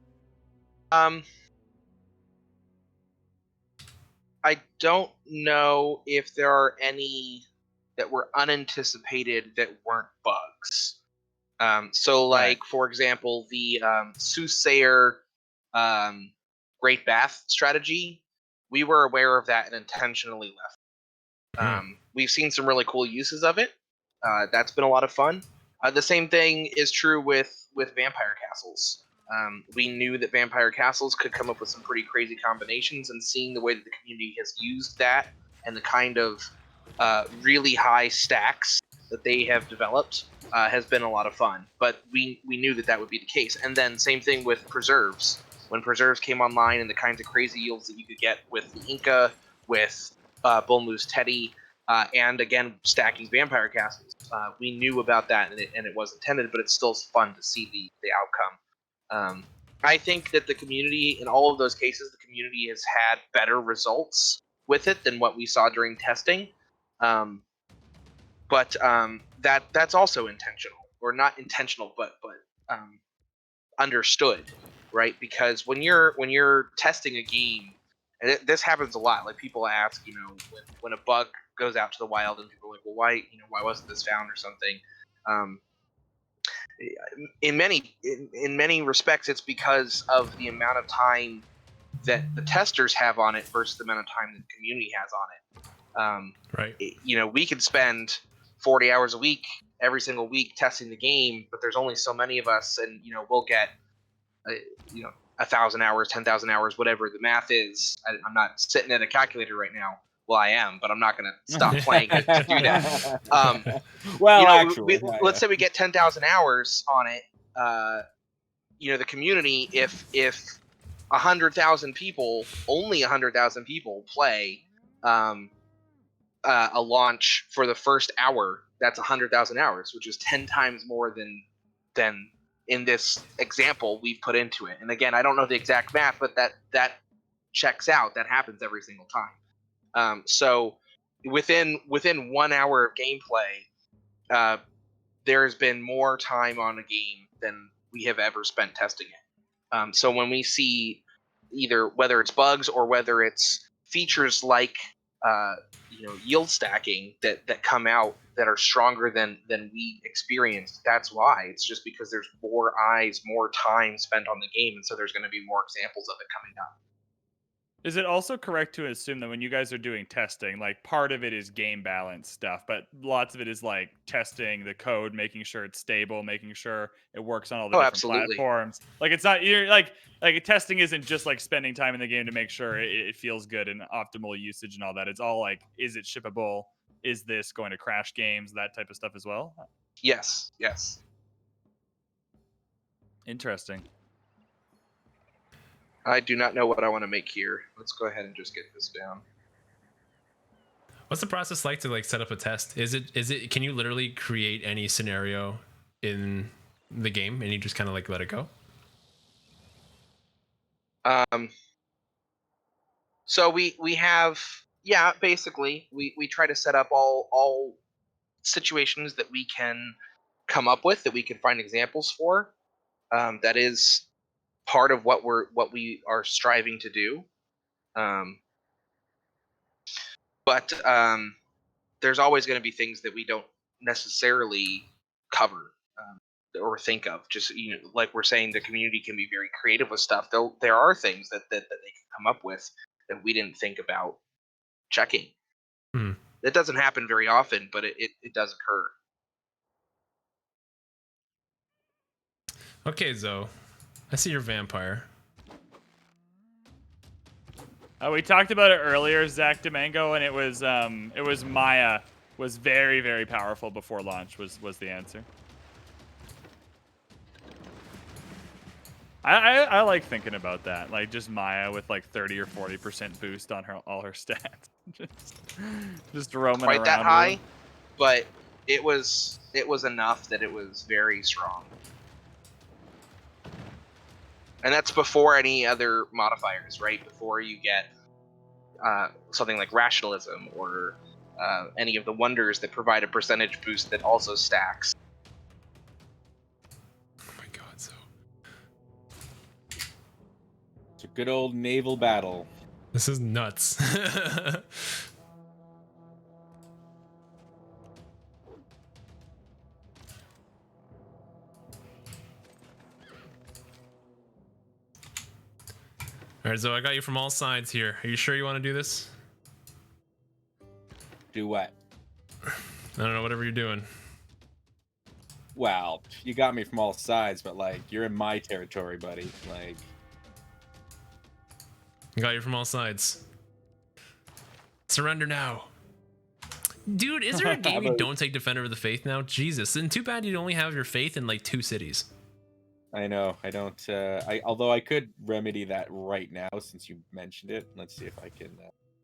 I don't know if there are any that were unanticipated that weren't bugs. So, like, Right. for example, the Soothsayer Great Bath strategy, we were aware of that and intentionally left. We've seen some really cool uses of it. That's been a lot of fun. The same thing is true with Vampire Castles. We knew that Vampire Castles could come up with some pretty crazy combinations, and seeing the way that the community has used that and the kind of really high stacks that they have developed has been a lot of fun. But we knew that would be the case. And then same thing with Preserves. When Preserves came online and the kinds of crazy yields that you could get with the Inca, with Bull Moose Teddy, and again stacking Vampire Castles, we knew about that and it was intended, but it's still fun to see the outcome. I think that the community, in all of those cases, the community has had better results with it than what we saw during testing. But that's also intentional, or not intentional, but understood, right? Because when you're testing a game, and this happens a lot. Like people ask, when a bug goes out to the wild, and people are like, well, why wasn't this found or something? In many respects, it's because of the amount of time that the testers have on it versus the amount of time that the community has on it. Right. We could spend 40 hours a week every single week testing the game, but there's only so many of us, and we'll get 1,000 hours, 10,000 hours, whatever the math is. I'm not sitting at a calculator right now. Well, I am, but I'm not going to stop playing to do that. Let's say we get 10,000 hours on it. The community, if 100,000 people, only 100,000 people play a launch for the first hour, that's 100,000 hours, which is 10 times more than in this example we've put into it. And again, I don't know the exact math, but that checks out. That happens every single time. So within 1 hour of gameplay, there's been more time on a game than we have ever spent testing it. So when we see either whether it's bugs or whether it's features like yield stacking that come out that are stronger than we experienced, that's why. It's just because there's more eyes, more time spent on the game, and so there's going to be more examples of it coming up. Is it also correct to assume that when you guys are doing testing, like part of it is game balance stuff, but lots of it is like testing the code, making sure it's stable, making sure it works on all the Oh, different absolutely. platforms. Like it's not you're like testing isn't just like spending time in the game to make sure it feels good and optimal usage and all that. It's all like, is it shippable? Is this going to crash games? That type of stuff as well. Yes, yes. Interesting. I do not know what I want to make here. Let's go ahead and just get this down. What's the process like to like set up a test? Is it can you literally create any scenario in the game and you just kind of like let it go? So we have, yeah, basically we try to set up all situations that we can come up with, that we can find examples for. That is part of what we are striving to do. But there's always going to be things that we don't necessarily cover or think of. Just, like we're saying, the community can be very creative with stuff. There are things that they can come up with that we didn't think about checking. That doesn't happen very often, but it does occur. Okay, Zoe, I see your vampire. We talked about it earlier, Zach Domingo, and it was Maya was very, very powerful before launch was the answer. I like thinking about that, like just Maya with like 30 or 40% boost on all her stats, just roaming Quite around. that high, but it was enough that it was very strong. And that's before any other modifiers, right? Before you get something like rationalism or any of the wonders that provide a percentage boost that also stacks. Oh my god, Zoe. It's a good old naval battle. This is nuts. All right, Zoe, I got you from all sides here. Are you sure you want to do this? Do what? I don't know, whatever you're doing. Well, you got me from all sides, but like, you're in my territory, buddy. Like, I got you from all sides. Surrender now. Dude, is there a game you don't take Defender of the Faith now? Jesus, and too bad you only have your faith in like 2 cities. I know. I don't. Although I could remedy that right now since you mentioned it. Let's see if I can.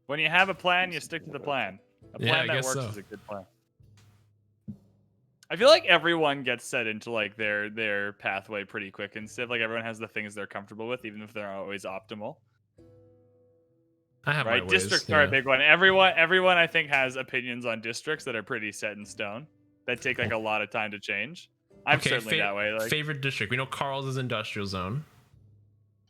When you have a plan, you stick to the plan. A plan that works is a good plan. I feel like everyone gets set into like their pathway pretty quick and stuff. Like everyone has the things they're comfortable with, even if they're not always optimal. I have right. My Districts ways, are a big one. Everyone I think has opinions on districts that are pretty set in stone. That take like a lot of time to change. I'm certainly that way. Like, favorite district. We know Carl's is industrial zone.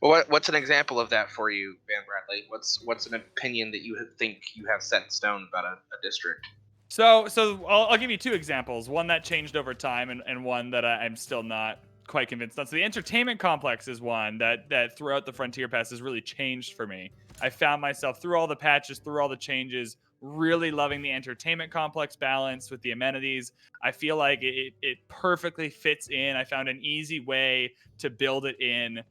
Well, what's an example of that for you, Van Bradley? What's an opinion that you think you have set in stone about a district? So I'll give you 2 examples. One that changed over time, and one that I'm still not quite convinced on. So the entertainment complex is one that throughout the Frontier Pass has really changed for me. I found myself through all the patches, through all the changes, really loving the entertainment complex balance with the amenities. I feel like it perfectly fits in. I found an easy way to build it in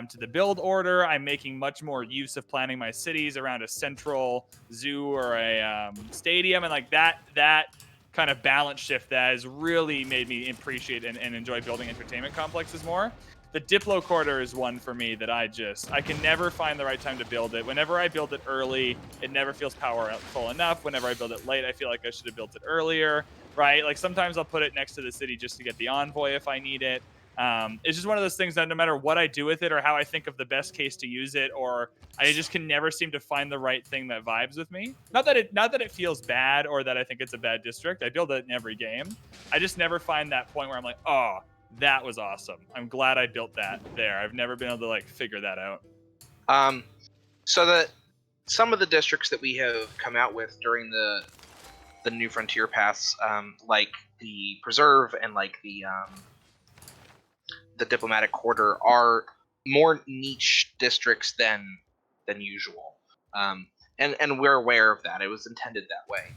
to the build order. I'm making much more use of planning my cities around a central zoo or a stadium, and like that kind of balance shift that has really made me appreciate and enjoy building entertainment complexes more. The Diplo Corridor is one for me that I can never find the right time to build it. Whenever I build it early, it never feels powerful enough. Whenever I build it late, I feel like I should have built it earlier, right? Like sometimes I'll put it next to the city just to get the envoy if I need it. It's just one of those things that no matter what I do with it or how I think of the best case to use it, or I just can never seem to find the right thing that vibes with me. Not that it feels bad or that I think it's a bad district. I build it in every game. I just never find that point where I'm like, oh, that was awesome. I'm glad I built that there. I've never been able to like figure that out. So that some of the districts that we have come out with during the New Frontier Pass, like the Preserve and like the Diplomatic Quarter, are more niche districts than usual. And we're aware of that. It was intended that way.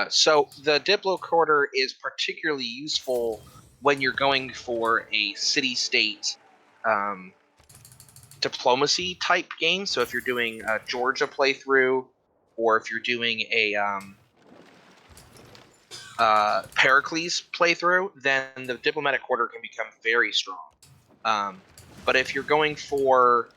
So the Diplocorder is particularly useful when you're going for a city-state diplomacy type game. So if you're doing a Georgia playthrough, or if you're doing a Pericles playthrough, then the diplomatic quarter can become very strong. But if you're going for,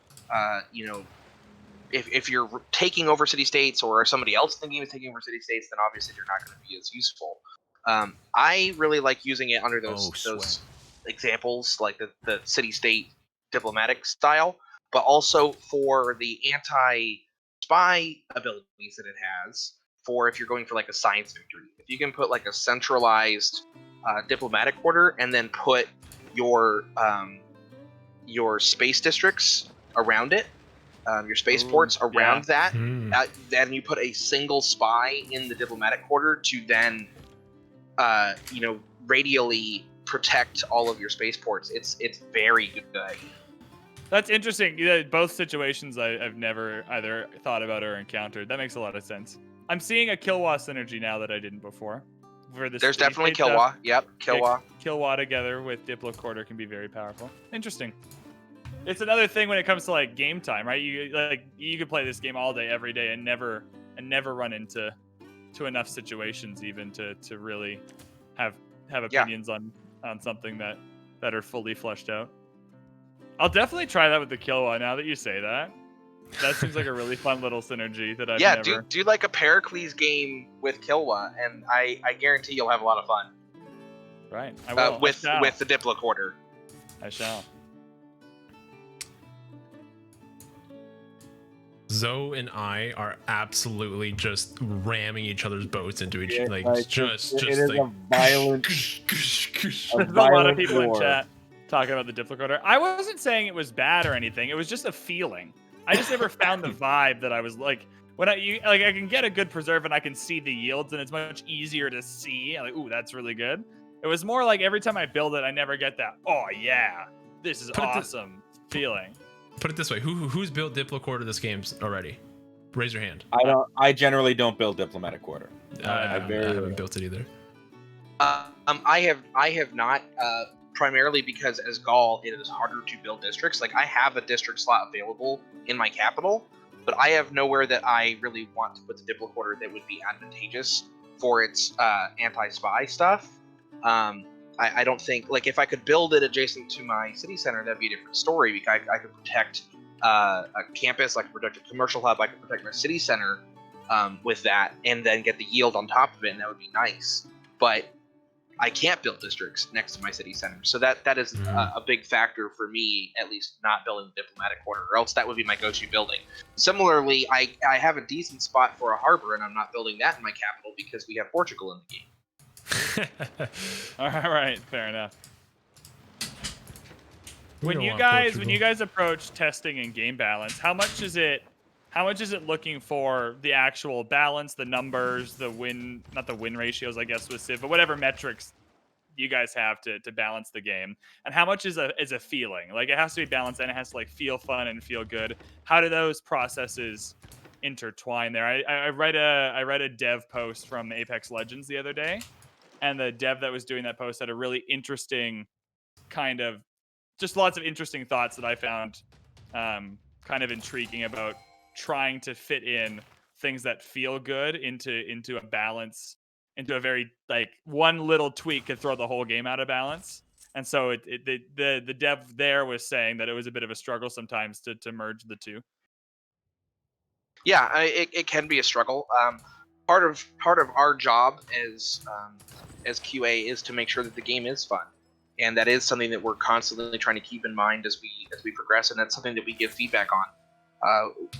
if you're taking over city-states, or somebody else in the game is taking over city-states, then obviously you're not going to be as useful. I really like using it under those examples, like the city-state diplomatic style, but also for the anti-spy abilities that it has, for if you're going for like a science victory. If you can put like a centralized diplomatic quarter and then put your space districts around it, your spaceports around that, then you put a single spy in the diplomatic quarter to then radially protect all of your spaceports. It's very good. That's interesting. Yeah, both situations I've never either thought about or encountered. That makes a lot of sense. I'm seeing a Killwa synergy now that I didn't before. There's definitely Killwa. Yep, Killwa. Yeah, Killwa together with Diplocorder can be very powerful. Interesting. It's another thing when it comes to like game time, right? You could play this game all day, every day, and never run into enough situations even to really have opinions on something that are fully fleshed out. I'll definitely try that with the Killwa now that you say that. That seems like a really fun little synergy that I've never... do like a Pericles game with Killwa, and I guarantee you'll have a lot of fun. Right, I will. With the Diplocorder. I shall. Zoe and I are absolutely just ramming each other's boats into each other. Like, it is a violent. There's a lot of people in chat talking about the Diplocorder. I wasn't saying it was bad or anything. It was just a feeling. I just never found the vibe that I was like, when I can get a good preserve and I can see the yields, and it's much easier to see. I'm like, ooh, that's really good. It was more like every time I build it, I never get that, oh yeah, this is awesome feeling. Put it this way: who's built Diplocorder this game already? Raise your hand. I generally don't build diplomatic quarter. I haven't built it either. I have not. Primarily because as Gaul, it is harder to build districts. Like, I have a district slot available in my capital, but I have nowhere that I really want to put the Diplocorder that would be advantageous for its anti-spy stuff. I don't think, like, if I could build it adjacent to my city center, that'd be a different story, because I could protect a campus, I could protect a commercial hub, I could protect my city center with that, and then get the yield on top of it, and that would be nice. But I can't build districts next to my city center, so that is a big factor for me, at least not building the diplomatic quarter, or else that would be my go-to building. Similarly, I have a decent spot for a harbor, and I'm not building that in my capital because we have Portugal in the game. All right, fair enough. When you guys approach testing and game balance, how much is it looking for the actual balance, the numbers, the win, not the win ratios, I guess, with Civ, but whatever metrics you guys have to balance the game, and how much is a feeling? Like, it has to be balanced and it has to like feel fun and feel good. How do those processes intertwine there? I read a dev post from Apex Legends the other day, and the dev that was doing that post had a really interesting kind of, just lots of interesting thoughts that I found kind of intriguing about trying to fit in things that feel good into a balance, into a very, like, one little tweak could throw the whole game out of balance. And so the dev there was saying that it was a bit of a struggle sometimes to merge the two. Yeah, it can be a struggle. Part of our job as QA is to make sure that the game is fun, and that is something that we're constantly trying to keep in mind as we progress, and that's something that we give feedback on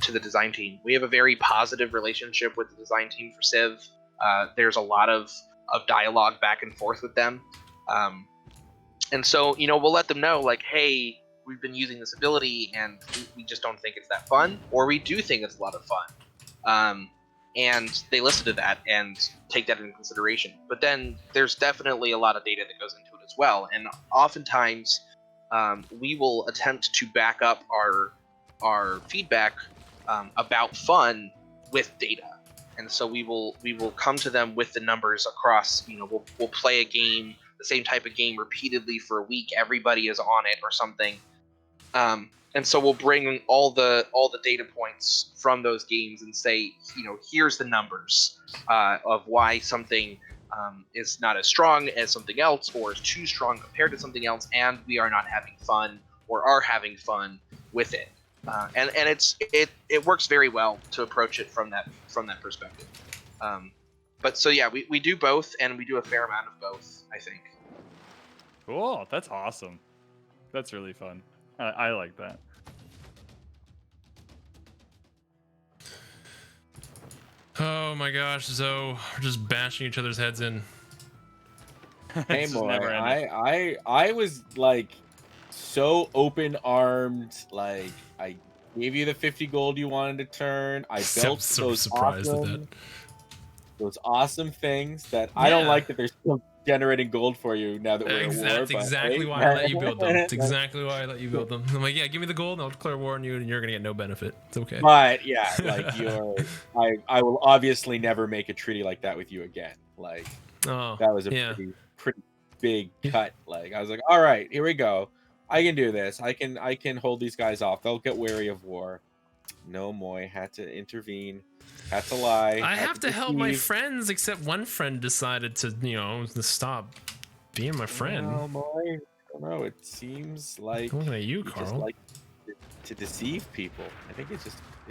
to the design team. We have a very positive relationship with the design team for Civ. There's a lot of dialogue back and forth with them, and so we'll let them know, like, hey, we've been using this ability and we just don't think it's that fun, or we do think it's a lot of fun. And they listen to that and take that into consideration. But then there's definitely a lot of data that goes into it as well. And oftentimes we will attempt to back up our feedback about fun with data. And so we will come to them with the numbers across. We'll play a game, the same type of game repeatedly for a week. Everybody is on it or something. And so we'll bring all the data points from those games and say, here's the numbers of why something is not as strong as something else, or is too strong compared to something else, and we are not having fun or are having fun with it. And it works very well to approach it from that perspective. But so yeah, we do both, and we do a fair amount of both, I think. Cool. That's awesome. That's really fun. I like that. Oh my gosh, Zoe, we're just bashing each other's heads in. Hey, Moy, I was like so open-armed. Like, I gave you the 50 gold you wanted to turn. I built those awesome things that I don't like that they're still generating gold for you now that we're at war. That's exactly why I let you build them. It's exactly why I let you build them. I'm like, yeah, give me the gold and I'll declare war on you and you're gonna get no benefit. It's okay. But yeah, like I will obviously never make a treaty like that with you again. Like, that was a pretty big cut. Like, I was like, all right, here we go. I can do this. I can hold these guys off. They'll get wary of war. No, Moy had to intervene. Had to lie. I have to help my friends, except one friend decided to, stop being my friend. No, Moy. I don't know. It seems like looking at you, Carl. Just like to deceive people. I think it's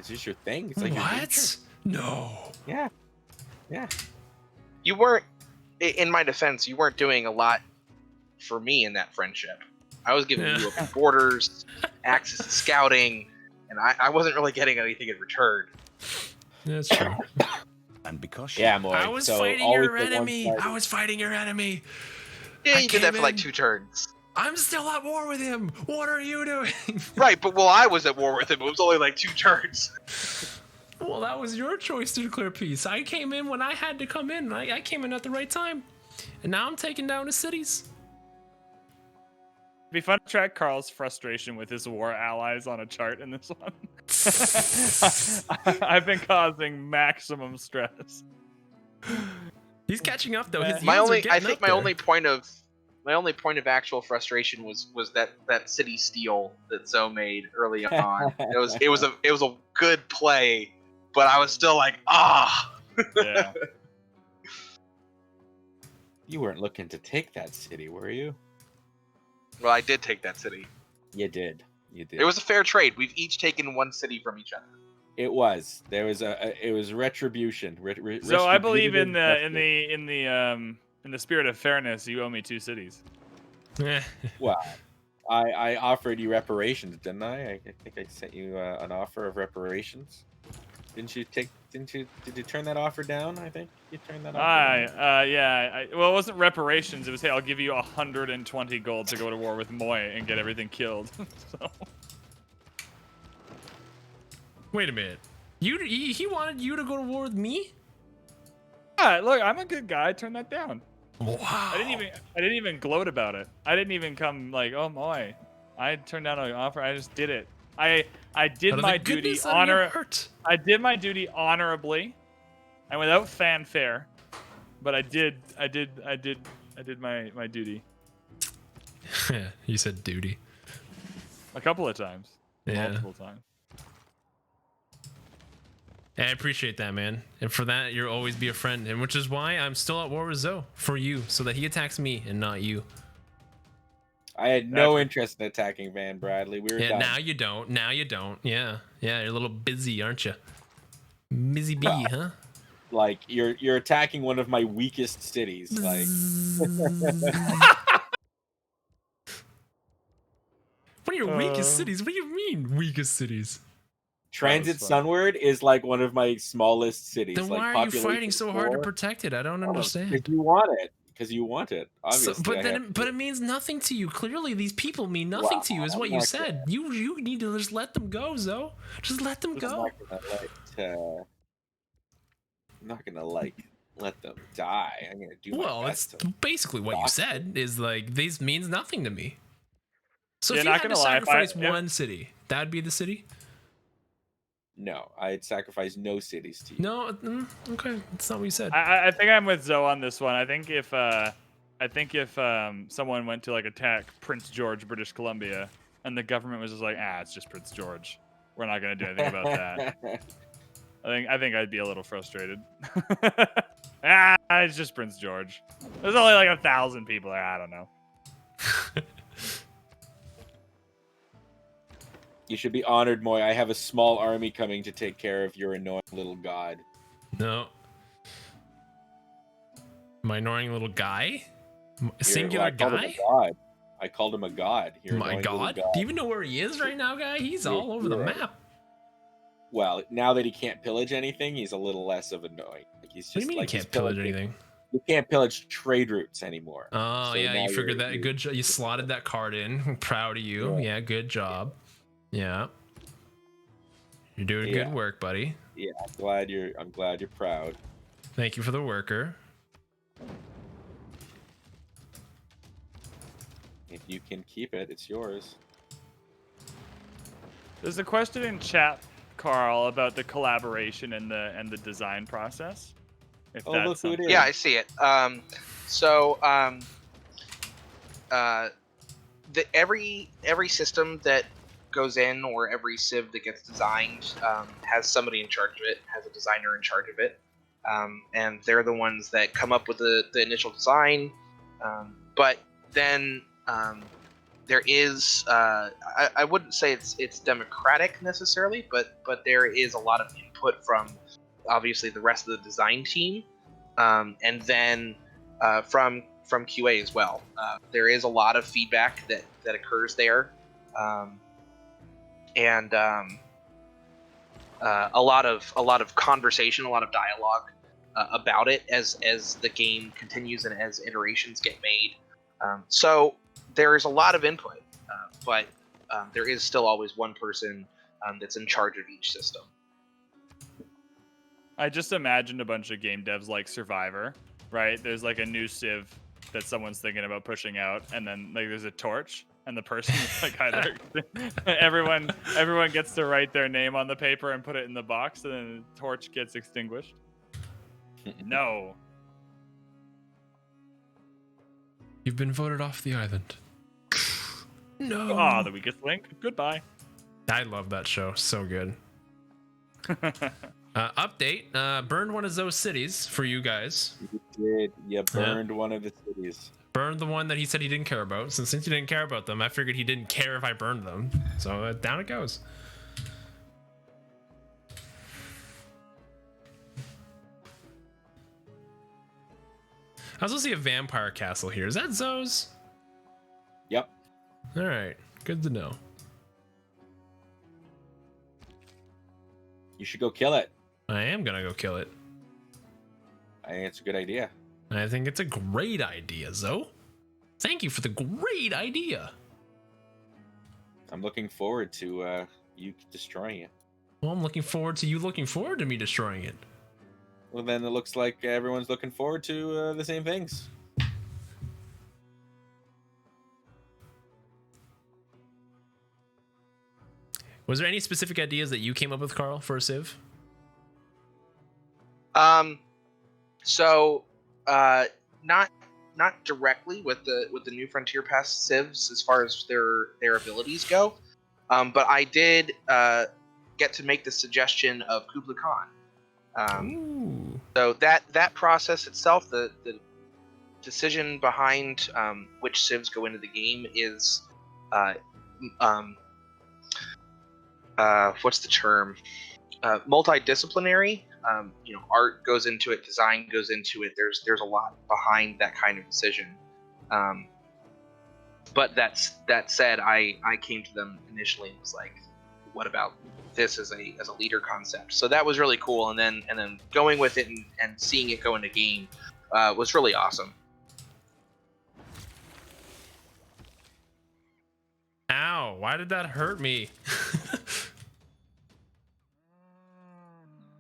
just your thing. It's like your nature. No. Yeah. You weren't, in my defense, you weren't doing a lot for me in that friendship. I was giving you borders, access to scouting, and I wasn't really getting anything in return. That's true. And because Moy. I was fighting your enemy. Yeah, you did that for like 2 turns. I'm still at war with him. What are you doing? Right, but I was at war with him. It was only like 2 turns. Well, that was your choice to declare peace. I came in when I had to come in. I came in at the right time. And now I'm taking down the cities. It'd be fun to track Carl's frustration with his war allies on a chart in this one. I've been causing maximum stress. He's catching up though. His my only point of actual frustration was that city steal that Zoe made early on. It was a good play, but I was still like, Yeah. You weren't looking to take that city, were you? Well, I did take that city. You did. It was a fair trade. We've each taken 1 city from each other. It was. There was it was retribution. So I believe in the spirit of fairness, you owe me 2 cities. Well, I offered you reparations, didn't I? I think I sent you an offer of reparations. Did you turn that offer down? I think you turned that offer down. Yeah. Well, it wasn't reparations. It was, hey, I'll give you 120 gold to go to war with Moy and get everything killed. So. Wait a minute. He wanted you to go to war with me? Yeah, look, I'm a good guy. I turned that down. Wow. I didn't even gloat about it. I didn't even come like, oh Moy. I turned down an offer. I just did it. I did my duty I did my duty honorably and without fanfare. But I did my duty. Yeah, you said duty. A couple of times. Yeah. Multiple times. I appreciate that, man. And for that, you'll always be a friend. And which is why I'm still at war with Zoe for you, so that he attacks me and not you. I had no interest in attacking Van Bradley. We were done. Now you don't. Yeah, you're a little busy, aren't you? Busy bee, huh? Like you're attacking one of my weakest cities. Like. What are your weakest cities? What do you mean weakest cities? Transit Sunward is like one of my smallest cities. Then why are you fighting so hard to protect it? I don't understand. Because you want it. Because you want it, obviously. So, but it means nothing to you. Clearly, these people mean nothing to you, is what you said. You need to just let them go, Zoe. Just let them go. I'm not gonna let them die. I'm gonna do my best. It's basically what you said. Is like this means nothing to me. So Yeah, if you had to sacrifice one city, that'd be the city. No, I'd sacrifice no cities to you. No, okay, that's not what you said. I think I'm with Zoe on this one. I think if someone went to like attack Prince George, British Columbia, and the government was just like, it's just Prince George. We're not gonna do anything about that. I think I'd be a little frustrated. It's just Prince George. There's only like 1,000 people there. I don't know. You should be honored, Moy. I have a small army coming to take care of your annoying little god. No. My annoying little guy? Singular guy? I called him a god. My god? Do you even know where he is right now, guy? He's all over the map. Well, now that he can't pillage anything, he's a little less of annoying. Like, he's just, what do you mean like, he can't pillage anything? You can't pillage trade routes anymore. Oh, so yeah, you figured that. Good job. You slotted that card in. I'm proud of you. Yeah, good job. Yeah. You're doing good work, buddy. Yeah, I'm glad you're proud. Thank you for the worker. If you can keep it, it's yours. There's a question in chat, Carl, about the collaboration and the design process. If look who it is. Yeah, I see it. Every system that goes in, or every civ that gets designed, has somebody in charge of it, has a designer in charge of it, and they're the ones that come up with the initial design. But then there is, I wouldn't say it's democratic necessarily, but there is a lot of input from obviously the rest of the design team, and then from QA as well. There is a lot of feedback that occurs there. And a lot of conversation, a lot of dialogue about it as the game continues and as iterations get made. So there is a lot of input, but there is still always one person that's in charge of each system. I just imagined a bunch of game devs like Survivor, right? There's like a new civ that someone's thinking about pushing out, and then like there's a torch. And the person is like either everyone gets to write their name on the paper and put it in the box, and then the torch gets extinguished. No. You've been voted off the island. No. Ah, the weakest link. Goodbye. I love that show. So good. Update. Burned one of those cities for you guys. You did. You burned one of the cities. Burned the one that he said he didn't care about. Since you didn't care about them, I figured he didn't care if I burned them. So down it goes. I also see a vampire castle here. Is that Zoe's? Yep. All right. Good to know. You should go kill it. I am gonna go kill it. I think it's a good idea. I think it's a great idea, Zoe. Thank you for the great idea. I'm looking forward to you destroying it. Well, I'm looking forward to you looking forward to me destroying it. Well, then it looks like everyone's looking forward to the same things. Was there any specific ideas that you came up with, Carl, for a civ? Not directly with the New Frontier Pass civs as far as their abilities go, but I did get to make the suggestion of Kublai Khan. So that process itself, the decision behind which civs go into the game is what's the term? Multidisciplinary. Art goes into it, design goes into it. There's a lot behind that kind of decision. But that said, I came to them initially and was like, what about this as a leader concept? So that was really cool, and then going with it and seeing it go into game was really awesome. Ow, why did that hurt me?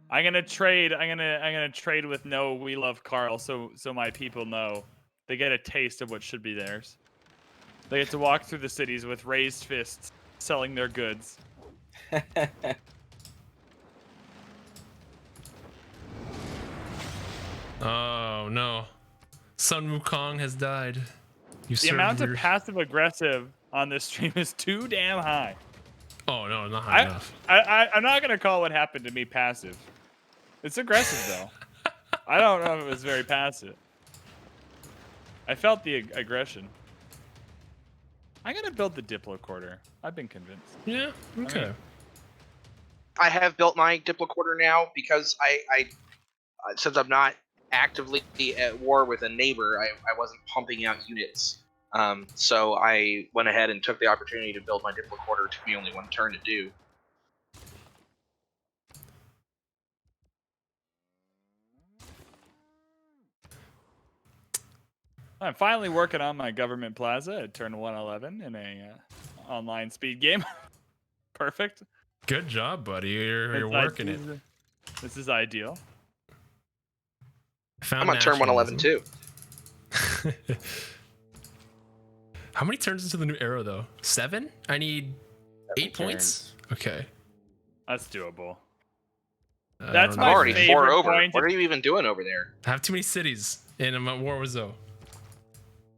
I'm gonna trade with no we love Carl so my people know. They get a taste of what should be theirs. They get to walk through the cities with raised fists, selling their goods. Oh no, Sun Wukong has died. The amount of passive aggressive on this stream is too damn high. Oh no, not high enough. I'm not gonna call what happened to me passive. It's aggressive though. I don't know if it was very passive. I felt the aggression. I'm gonna build the Diplocorder. I've been convinced. Yeah. Okay. I have built my Diplocorder now because I since I'm not actively at war with a neighbor, I wasn't pumping out units. So I went ahead and took the opportunity to build my Diplocorder. It took me only one turn to do. I'm finally working on my government plaza at turn 111 in a online speed game. Perfect. Good job, buddy. You're working it. This is ideal. I'm on turn 111 too. How many turns into the new arrow though? 7? I need 8 points. Okay. That's doable. That's That's I'm already 4 over. Point. What are you even doing over there? I have too many cities and I'm at war with Zoe.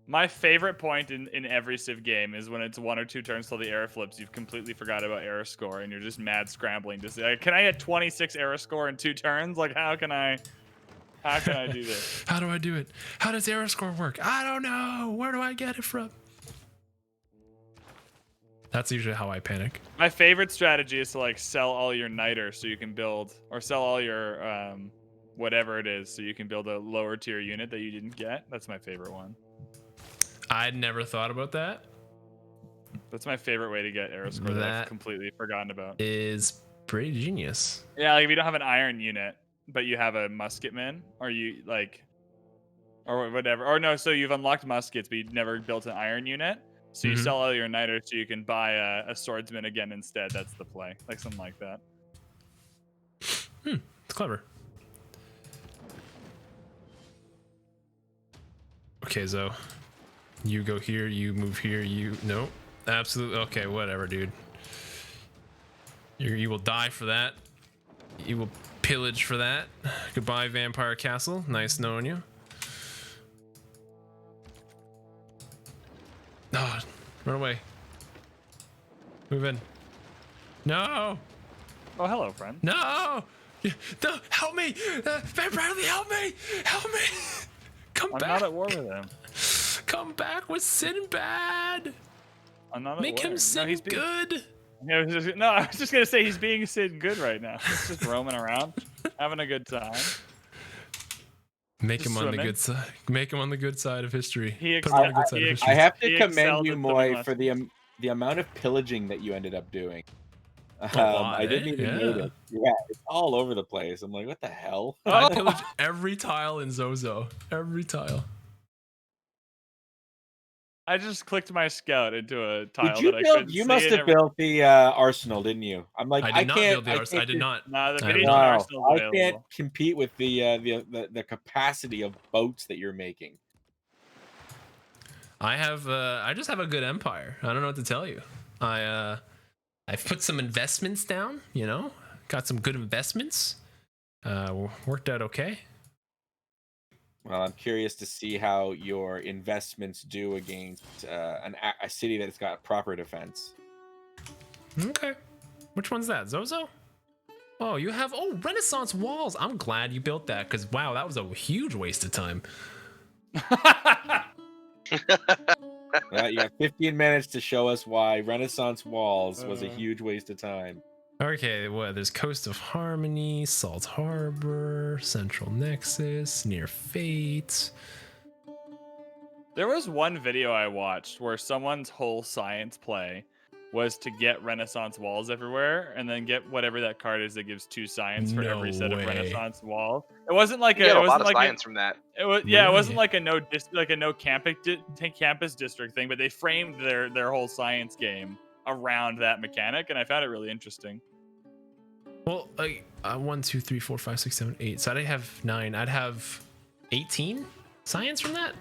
My favorite point in every Civ game is when it's 1 or 2 turns till the error flips. You've completely forgot about error score and you're just mad scrambling to say, can I get 26 error score in 2 turns? Like, how can I do this? How do I do it? How does error score work? I don't know. Where do I get it from? That's usually how I panic. My favorite strategy is to like sell all your niter so you can build, or sell all your whatever it is so you can build a lower tier unit that you didn't get. That's my favorite one. I'd never thought about that. That's my favorite way to get arrow score that I've completely forgotten about. Is pretty genius. Yeah, like if you don't have an iron unit, but you have a musketman, or you like, or whatever, or no, so you've unlocked muskets, but you've never built an iron unit. So you sell all your niter so you can buy a swordsman again instead. That's the play, like something like that. It's clever. Okay, Zoe. You go here, you move here, no. Absolutely, okay, whatever, dude. You will die for that. You will pillage for that. Goodbye, Vampire Castle. Nice knowing you. Oh, run away. Move in. No! Oh, hello, friend. No! No, help me! Bradley, help me! Help me! Come back! I'm not at war with him. Come back with Sinbad! I'm not at Make war. him Sin good! I was just gonna say he's being Sin good right now. He's just roaming around, having a good time. Make him on the good side. Make him on the good side of history. I have to commend you, Moy, for the amount of pillaging that you ended up doing. I didn't even notice. Yeah, it's all over the place. I'm like, what the hell? I pillage every tile in Zozo. Every tile. I just clicked my scout into a tile Did you that I build? couldn't You see must have built the arsenal, didn't you? I'm like, I did not build the arsenal. I did not. No, the Venetian arsenal's I available. can't compete with the capacity of boats that you're making. I have I just have a good empire. I don't know what to tell you. I've put some investments down, you know, got some good investments. Worked out okay. Well, I'm curious to see how your investments do against a city that's got proper defense. Okay. Which one's that? Zozo? Oh, you have Renaissance walls. I'm glad you built that because wow, that was a huge waste of time. You have 15 minutes to show us why Renaissance walls was a huge waste of time. Okay, what? There's Coast of Harmony, Salt Harbor, Central Nexus, Near Fate. There was one video I watched where someone's whole science play was to get Renaissance walls everywhere and then get whatever that card is that gives 2 science for every set of Renaissance walls. It wasn't like a lot of science from that. It was it wasn't like a no campus district thing, but they framed their whole science game around that mechanic, and I found it really interesting. Well, like 1, 2, 3, 4, 5, 6, 7, 8. So I'd have 9. I'd have 18 science from that.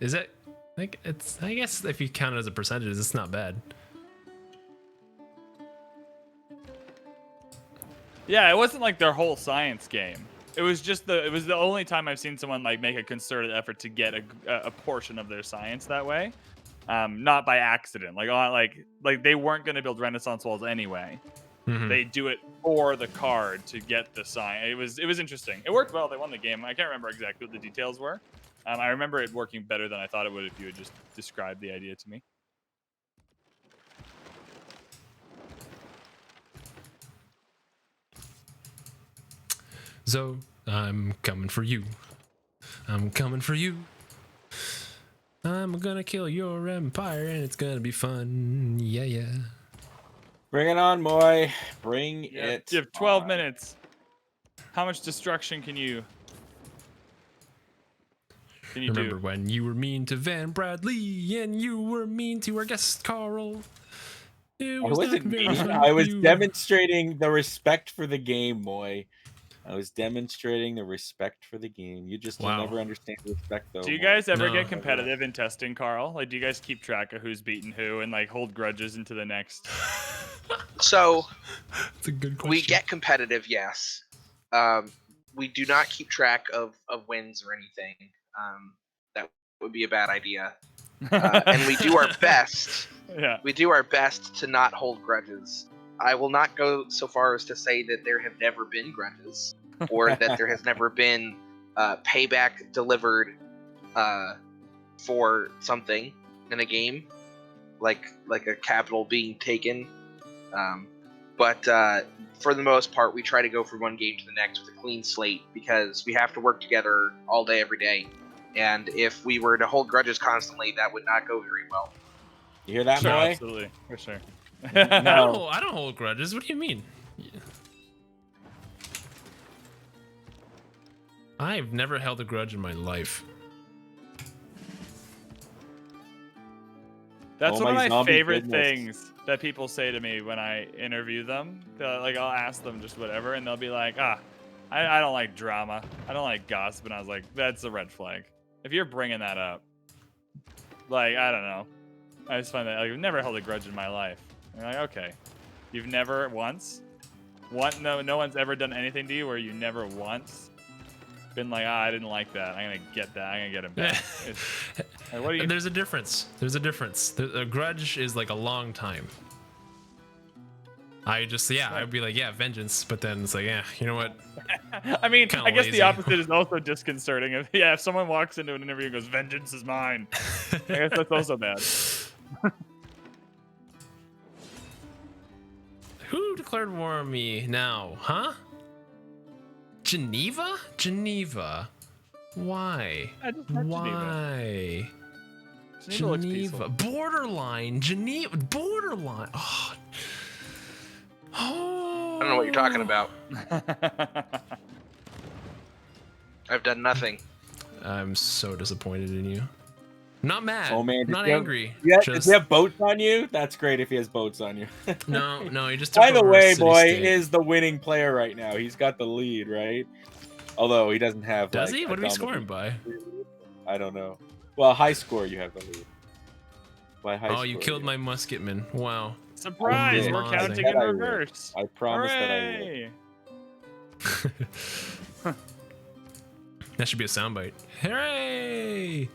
Is it? Like it's. I guess if you count it as a percentage, it's not bad. Yeah, it wasn't like their whole science game. It was the only time I've seen someone like make a concerted effort to get a portion of their science that way, not by accident. Like they weren't going to build Renaissance walls anyway. They do it for the card to get the sign. It was interesting. It worked well. They won the game. I can't remember exactly what the details were. I remember it working better than I thought it would if you had just described the idea to me. So I'm coming for you. I'm coming for you. I'm gonna kill your empire and it's gonna be fun. Yeah, yeah. Bring it on, Moy. Bring it. You have 12 on. minutes. How much destruction can you Remember when you were mean to Van Bradley and you were mean to our guest Carl? I wasn't mean. I was demonstrating the respect for the game, Moy. I was demonstrating the respect for the game. You just will never understand respect, though. Do you guys ever get competitive in testing, Carl? Like, do you guys keep track of who's beaten who and like hold grudges into the next? So, that's a good question. We get competitive, yes. We do not keep track of wins or anything. That would be a bad idea. And we do our best. Yeah. We do our best to not hold grudges. I will not go so far as to say that there have never been grudges, or that there has never been payback delivered for something in a game, like a capital being taken. But for the most part, we try to go from one game to the next with a clean slate because we have to work together all day, every day. And if we were to hold grudges constantly, that would not go very well. You hear that, Moy? Absolutely, for sure. No, I don't hold grudges. What do you mean? I've never held a grudge in my life. That's one of my favorite things that people say to me when I interview them. Like, I'll ask them just whatever, and they'll be like, I don't like drama. I don't like gossip. And I was like, that's a red flag. If you're bringing that up, like, I don't know. I just find that, like, I've never held a grudge in my life. And you're like, okay. You've never once? No one's ever done anything to you where you never once been like, I didn't like that. I'm going to get that. I'm going to get him back. Like, what do you... There's a difference. There's a difference. A grudge is like a long time. I'd be like, yeah, vengeance. But then it's like, yeah, you know what? I mean, I guess lazy. the opposite is also disconcerting. If someone walks into an interview and goes, vengeance is mine. I guess that's also bad. Who declared war on me now, huh? Geneva? Geneva. Why? Why? Geneva. Borderline. Geneva. Borderline. I don't know what you're talking about. I've done nothing. I'm so disappointed in you. Not mad. Oh man, not angry. Does he have boats on you? That's great if he has boats on you. No, he just took By the over way, a Boy city-state. is the winning player right now. He's got the lead, right? Although he doesn't have. Does like, he? What are we scoring by? I don't know. Well, high score, you have the lead. By high score, you killed my musketman. Wow. Surprise! We're counting in reverse. I promise that I will. That should be a soundbite. Hooray!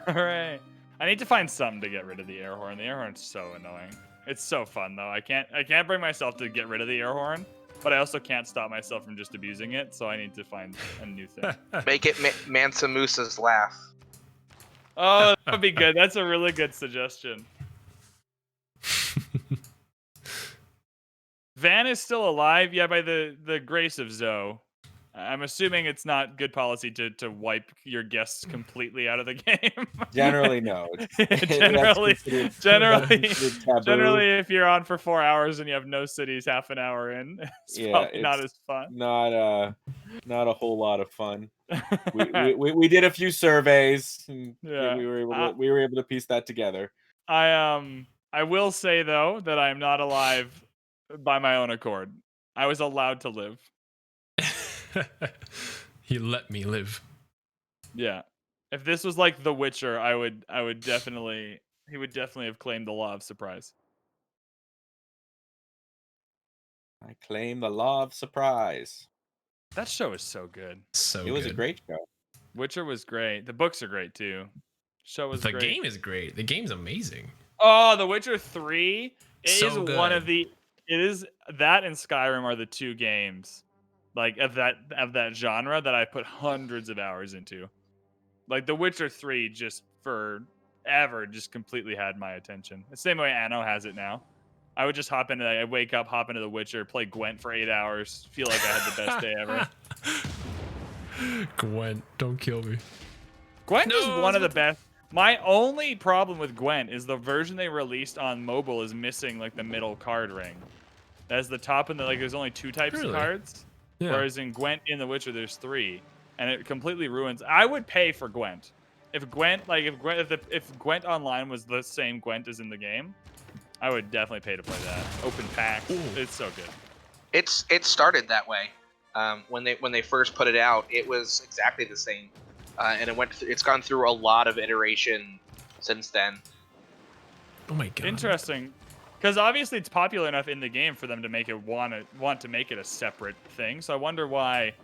Hooray! I need to find something to get rid of the air horn. The air horn's so annoying. It's so fun though. I can't bring myself to get rid of the air horn, but I also can't stop myself from just abusing it. So I need to find a new thing. Make it Mansa Musa's laugh. Oh, that would be good. That's a really good suggestion. Van is still alive, yeah, by the grace of Zoe. I'm assuming it's not good policy to wipe your guests completely out of the game. Generally, no. Generally, if you're on for 4 hours and you have no cities half an hour in, it's probably not as fun. Not a whole lot of fun. we did a few surveys. And yeah, we were able to piece that together. I will say though that I am not alive by my own accord. I was allowed to live. He let me live. Yeah. If this was like The Witcher, he would definitely have claimed the law of surprise. I claim the law of surprise. That show is so good. So It was a great show. Witcher was great. The books are great too. Show was the great. game is great. The game's amazing. Oh, The Witcher 3 is So one of good. the. It is that and Skyrim are the two games, like of that genre that I put hundreds of hours into. Like The Witcher 3, just forever, just completely had my attention. The same way Anno has it now. I would just hop into. I wake up, hop into The Witcher, play Gwent for 8 hours, feel like I had the best day ever. Gwent, don't kill me. Gwent is one of the best. My only problem with Gwent is the version they released on mobile is missing like the middle card ring. That's the top and there's only 2 types of cards. Yeah. Whereas in Gwent in The Witcher there's 3. And it completely ruins. I would pay for Gwent. If Gwent Online was the same Gwent as in the game, I would definitely pay to play that. Open packs. Ooh. It's so good. It started that way. When they first put it out, it was exactly the same. And it's gone through a lot of iteration since then. Oh my god! Interesting, because obviously it's popular enough in the game for them to make it want to make it a separate thing. So I wonder why.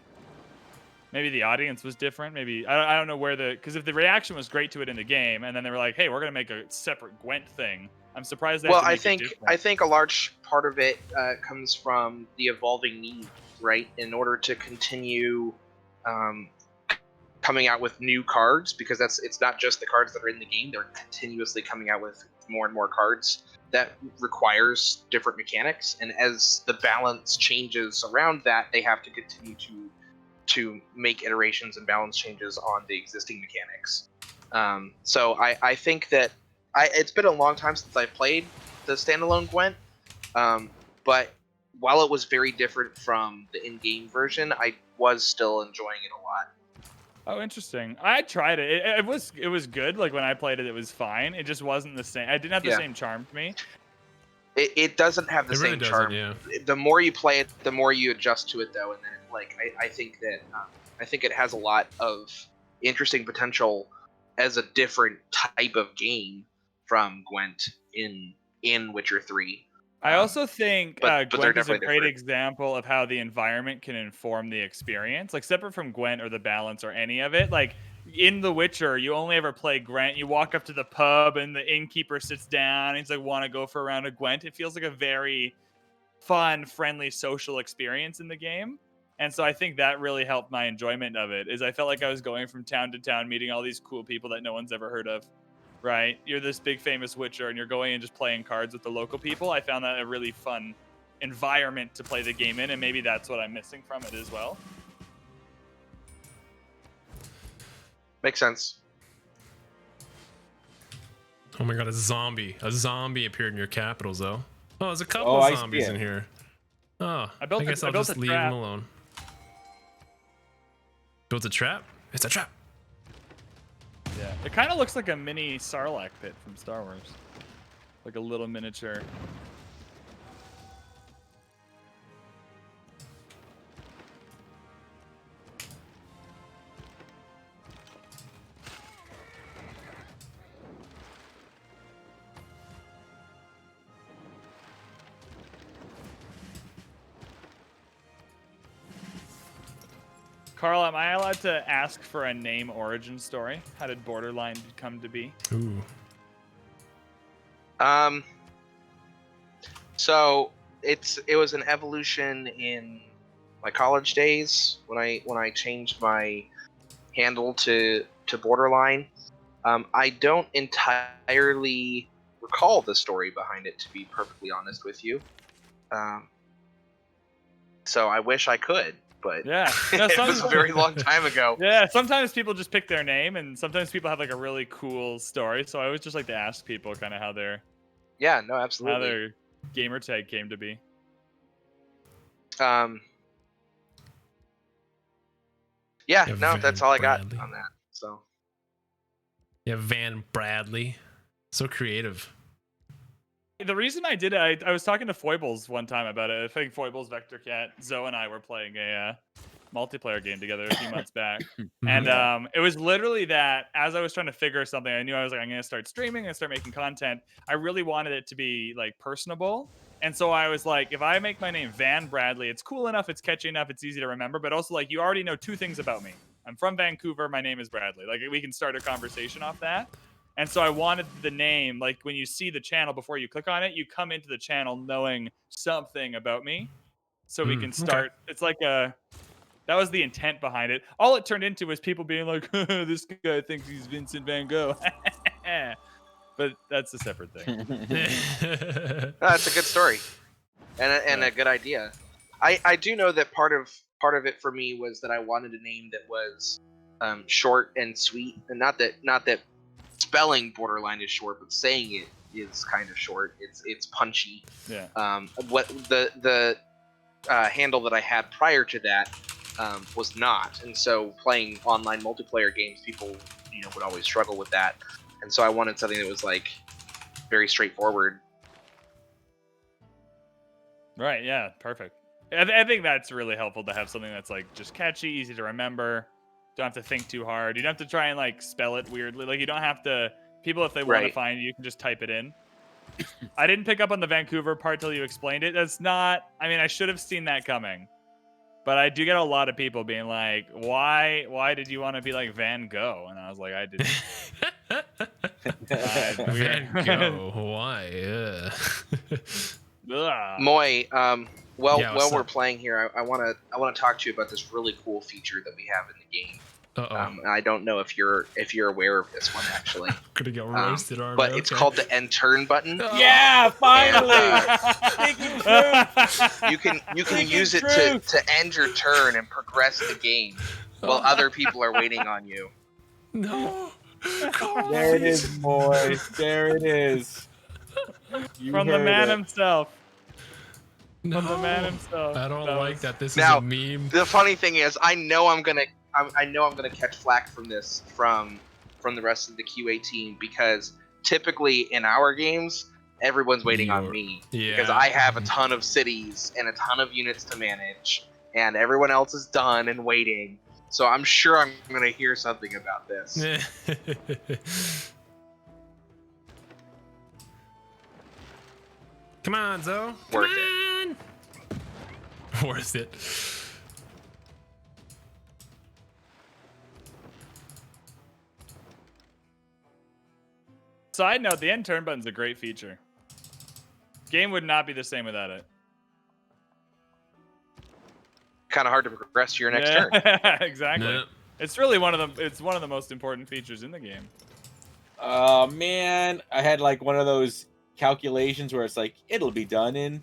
Maybe the audience was different. Maybe I don't know where because if the reaction was great to it in the game, and then they were like, "Hey, we're gonna make a separate Gwent thing." I'm surprised. I think a large part of it comes from the evolving need, right? In order to continue. Coming out with new cards, because it's not just the cards that are in the game, they're continuously coming out with more and more cards. That requires different mechanics, and as the balance changes around that, they have to continue to make iterations and balance changes on the existing mechanics. So I think that it's been a long time since I've played the standalone Gwent, but while it was very different from the in-game version, I was still enjoying it a lot. Oh, interesting. I tried it. It was good. Like when I played it, it was fine. It just wasn't the same. I didn't have the same charm to me. It doesn't have the same charm. Yeah. The more you play it, the more you adjust to it, though. And then, I think that I think it has a lot of interesting potential as a different type of game from Gwent in Witcher 3. I also think Gwent is a great example of how the environment can inform the experience. Like separate from Gwent or the balance or any of it, like in The Witcher, you only ever play Gwent. You walk up to the pub and the innkeeper sits down. And he's like, "Want to go for a round of Gwent?" It feels like a very fun, friendly, social experience in the game. And so I think that really helped my enjoyment of it. Is I felt like I was going from town to town, meeting all these cool people that no one's ever heard of. Right, you're this big famous Witcher, and you're going and just playing cards with the local people. I found that a really fun environment to play the game in, and maybe that's what I'm missing from it as well. Makes sense. Oh my god, a zombie appeared in your capitals, though. Oh, there's a couple of zombies in here. Oh, I guess I'll just leave them alone. Built a trap? It's a trap. Yeah, it kind of looks like a mini Sarlacc pit from Star Wars. Like a little miniature. Carl, am I allowed to ask for a name origin story? How did Borderline come to be? Ooh. So it was an evolution in my college days when I changed my handle to Borderline. I don't entirely recall the story behind it, to be perfectly honest with you. So I wish I could. But yeah, it was a very long time ago. Yeah, sometimes people just pick their name, and sometimes people have like a really cool story. So I always just like to ask people kind of how their absolutely how their gamer tag came to be. That's all I got on that. So yeah, Van Bradley, so creative. The reason I did it, I was talking to Foibles one time about it. I think Foibles, Vector Cat, Zoe, and I were playing a multiplayer game together a few months back. And it was literally that as I was trying to figure something, I knew I was like, I'm going to start streaming and start making content. I really wanted it to be like personable. And so I was like, if I make my name Van Bradley, it's cool enough, it's catchy enough, it's easy to remember, but also like you already know 2 things about me. I'm from Vancouver, my name is Bradley. Like we can start a conversation off that. And so I wanted the name, like when you see the channel before you click on it, you come into the channel knowing something about me. So we can start. Okay. It's like that was the intent behind it. All it turned into was people being like, this guy thinks he's Vincent Van Gogh. But that's a separate thing. No, that's a good story. And a good idea. I do know that part of it for me was that I wanted a name that was short and sweet, and not that spelling borderline is short, but saying it is kind of short. It's punchy. Yeah. What the handle that I had prior to that was not, and so playing online multiplayer games, people would always struggle with that, and so I wanted something that was like very straightforward. Right. Yeah. Perfect. I think that's really helpful to have something that's like just catchy, easy to remember. Don't have to think too hard. You don't have to try and like spell it weirdly. Like you don't have to. People, if they want to find you, can just type it in. I didn't pick up on the Vancouver part till you explained it. That's not. I mean, I should have seen that coming. But I do get a lot of people being like, "Why did you want to be like Van Gogh?" And I was like, "I didn't." Van Gogh. Why? Moy, while we're playing here, I want to talk to you about this really cool feature that we have in the game. I don't know if you're aware of this one actually. Gonna get roasted, but it's called the end turn button. Yeah, finally. You can use it to end your turn and progress the game while other people are waiting on you. No. There it is, boy. There it is. From the man himself. No. From the man himself. I don't like that. This now, is a meme. The funny thing is, I know I'm gonna catch flack from this from the rest of the QA team, because typically in our games, everyone's waiting on me because I have a ton of cities and a ton of units to manage, and everyone else is done and waiting. So I'm sure I'm gonna hear something about this. Come on, Zo. Worth it. Worth it. Side note, the end turn button's a great feature. Game would not be the same without it. Kind of hard to progress to your next turn. Exactly. Yeah. It's really one of the most important features in the game. Oh man, I had like one of those calculations where it's like it'll be done in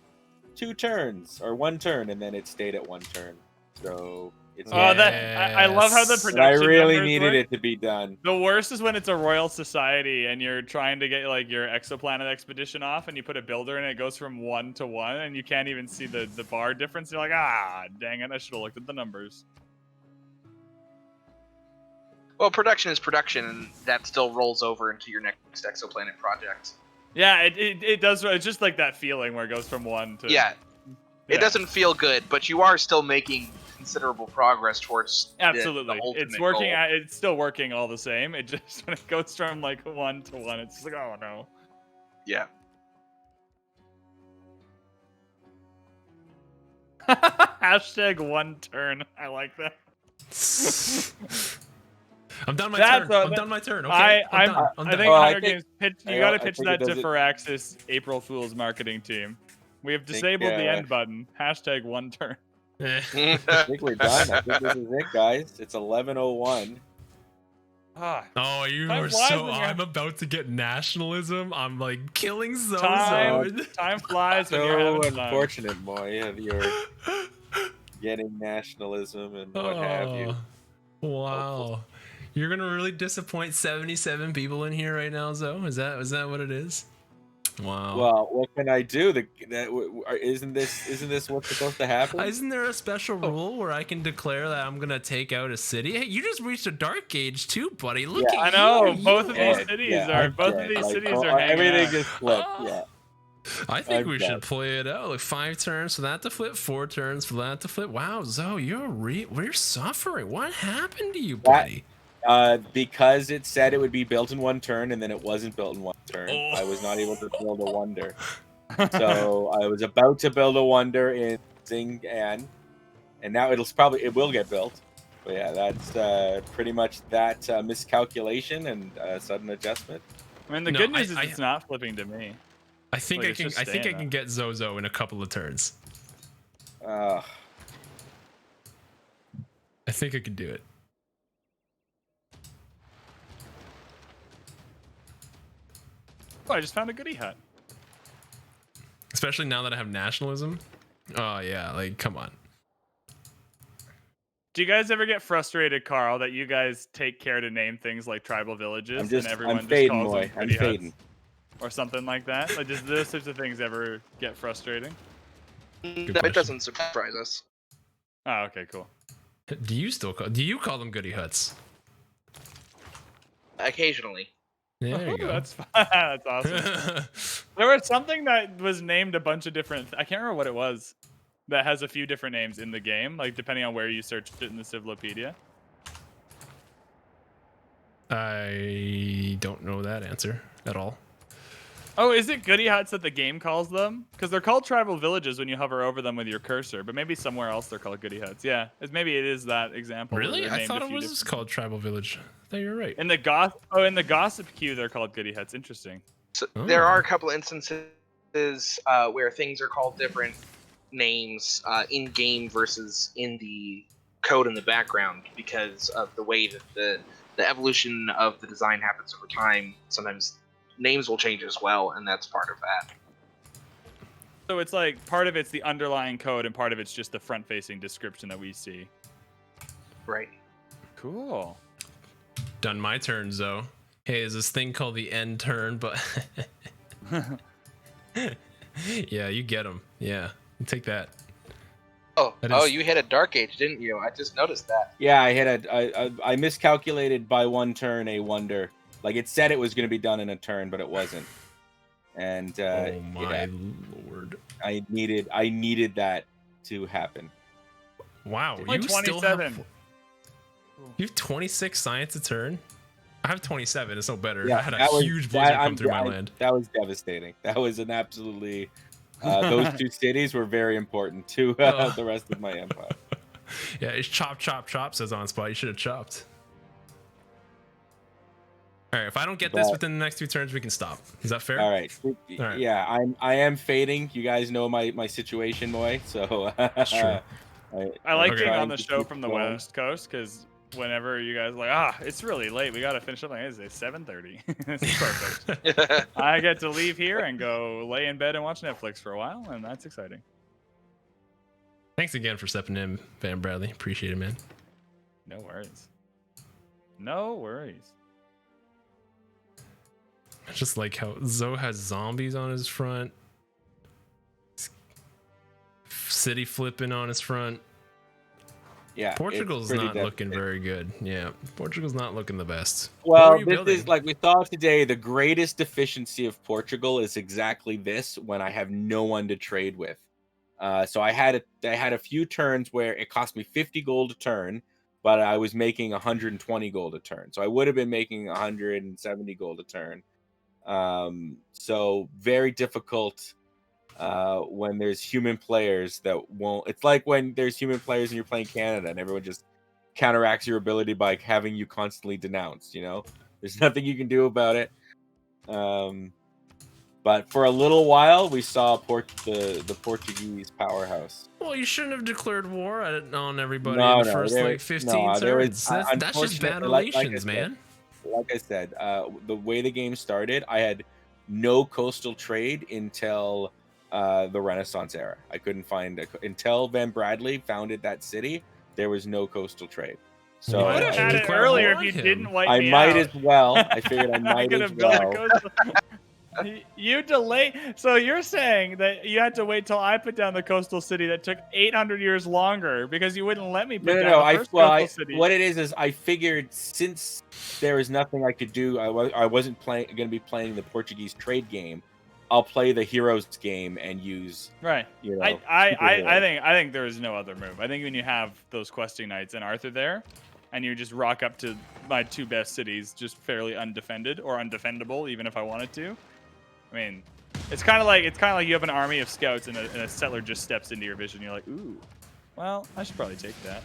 2 turns or 1 turn, and then it stayed at 1 turn. So it's I love how the production. I really needed it to be done. The worst is when it's a royal society and you're trying to get like your exoplanet expedition off, and you put a builder and it goes from 1 to 1, and you can't even see the bar difference. You're like, dang it, I should have looked at the numbers. Well, production is production, and that still rolls over into your next exoplanet project. Yeah, it does. It's just like that feeling where it goes from 1 to... Yeah. It doesn't feel good, but you are still making considerable progress towards absolutely. the It's working. goal. It's still working all the same. It just, when it goes from like 1 to 1, it's just like, oh no. Yeah. Hashtag 1 turn. I like that. I'm done my turn. I'm done my turn. Okay. I'm done. I think Hunger Games you got to pitch that to Firaxis April Fool's marketing team. We have disabled the end button. Hashtag 1 turn. I think we're done. I think this is it, guys. It's 11:01. Oh, you are so. I'm about to get nationalism. I'm like killing Zozo. Time flies when you're having fun. So unfortunate, boy. You're getting nationalism and what have you. Wow. You're gonna really disappoint 77 people in here right now, Zo? Is that what it is? Wow. Well, what can I do? Isn't this what's supposed to happen? Isn't there a special rule where I can declare that I'm gonna take out a city? Hey, you just reached a dark age too, buddy. Look at you. I know. Both of these cities are hanging everything out. is flipped. Yeah. I think we should play it out. Like 5 turns for that to flip, 4 turns for that to flip. Wow, Zo, we're suffering. What happened to you, buddy? Because it said it would be built in 1 turn, and then it wasn't built in 1 turn. I was not able to build a wonder. So I was about to build a wonder in Xing and now it will get built. But yeah, that's pretty much that miscalculation and sudden adjustment. I mean, the good news is it's not flipping to me. I think I can get Zozo in a couple of turns. I think I can do it. Oh, I just found a goodie hut. Especially now that I have nationalism. Oh yeah, like come on. Do you guys ever get frustrated, Carl, that you guys take care to name things like tribal villages and everyone just calls them goodie huts or something like that? Like, does those sorts of things ever get frustrating? It doesn't surprise us. Oh, okay, cool. Do you call them goodie huts? Occasionally. Yeah, there you go. That's fun. That's awesome. There was something that was named a bunch of different. I can't remember what it was. That has a few different names in the game, like depending on where you searched it in the Civlopedia. I don't know that answer at all. Oh, is it goodie huts that the game calls them? Because they're called tribal villages when you hover over them with your cursor, but maybe somewhere else they're called goodie huts. Yeah, maybe it is that example. Really? I thought it was called tribal village. I thought you're right. In the gossip queue, they're called goodie huts. Interesting. So there are a couple instances where things are called different names in game versus in the code in the background because of the way that the evolution of the design happens over time. Sometimes names will change as well, and that's part of that. So it's like part of it's the underlying code and part of it's just the front-facing description that we see. Right. Cool. Done my turn, Zoe. Hey, is this thing called the end turn? But yeah, you get them. Yeah, take that. Oh, you hit a dark age, didn't you? I just noticed that. Yeah, I miscalculated by one turn a wonder. Like it said it was going to be done in a turn, but it wasn't. And oh my lord, I needed that to happen. Wow, you 27. You have 26 science a turn. I have 27. It's no better. Yeah, I had a huge blizzard come through my land. That was devastating. That was an absolutely. Those two cities were very important to the rest of my empire. Yeah, it's chop, chop, chop, says on spot. You should have chopped. All right, if I don't get this within the next 2 turns, we can stop. Is that fair? All right. Yeah, I am fading. You guys know my situation, Moy. So true. I like being on the show from the West Coast because whenever you guys are like, it's really late, we gotta finish up. Like, it's 7:30. This is perfect. I get to leave here and go lay in bed and watch Netflix for a while, and that's exciting. Thanks again for stepping in, Van Bradley. Appreciate it, man. No worries. No worries. I just like how Zoe has zombies on his front, city flipping on his front. Yeah, Portugal's not looking very good. Yeah, Portugal's not looking the best. Well, this is like we saw today. The greatest deficiency of Portugal is exactly this: when I have no one to trade with. So I had a few turns where it cost me 50 gold a turn, but I was making 120 gold a turn. So I would have been making 170 gold a turn. So very difficult. When there's human players that won't. It's like when there's human players and you're playing Canada and everyone just counteracts your ability by having you constantly denounced. You know, there's nothing you can do about it. But for a little while, we saw the Portuguese powerhouse. Well, you shouldn't have declared war on everybody in the first 15 turns. That's just bad relations, man. Like I said, the way the game started, I had no coastal trade until the Renaissance era. I couldn't find until Van Bradley founded that city. There was no coastal trade. So you would have had it earlier if you didn't wipe me out. I might as well. I figured I might as well. You delay. So you're saying that you had to wait till I put down the coastal city that took 800 years longer because you wouldn't let me put down the first coastal city. What it is I figured since there was nothing I could do, I wasn't going to be playing the Portuguese trade game. I'll play the Heroes game and use right. You know, I think there is no other move. I think when you have those questing knights and Arthur there, and you just rock up to my 2 best cities just fairly undefended or undefendable, even if I wanted to. I mean, It's kind of like you have an army of scouts and a settler just steps into your vision. You're like, ooh, well, I should probably take that.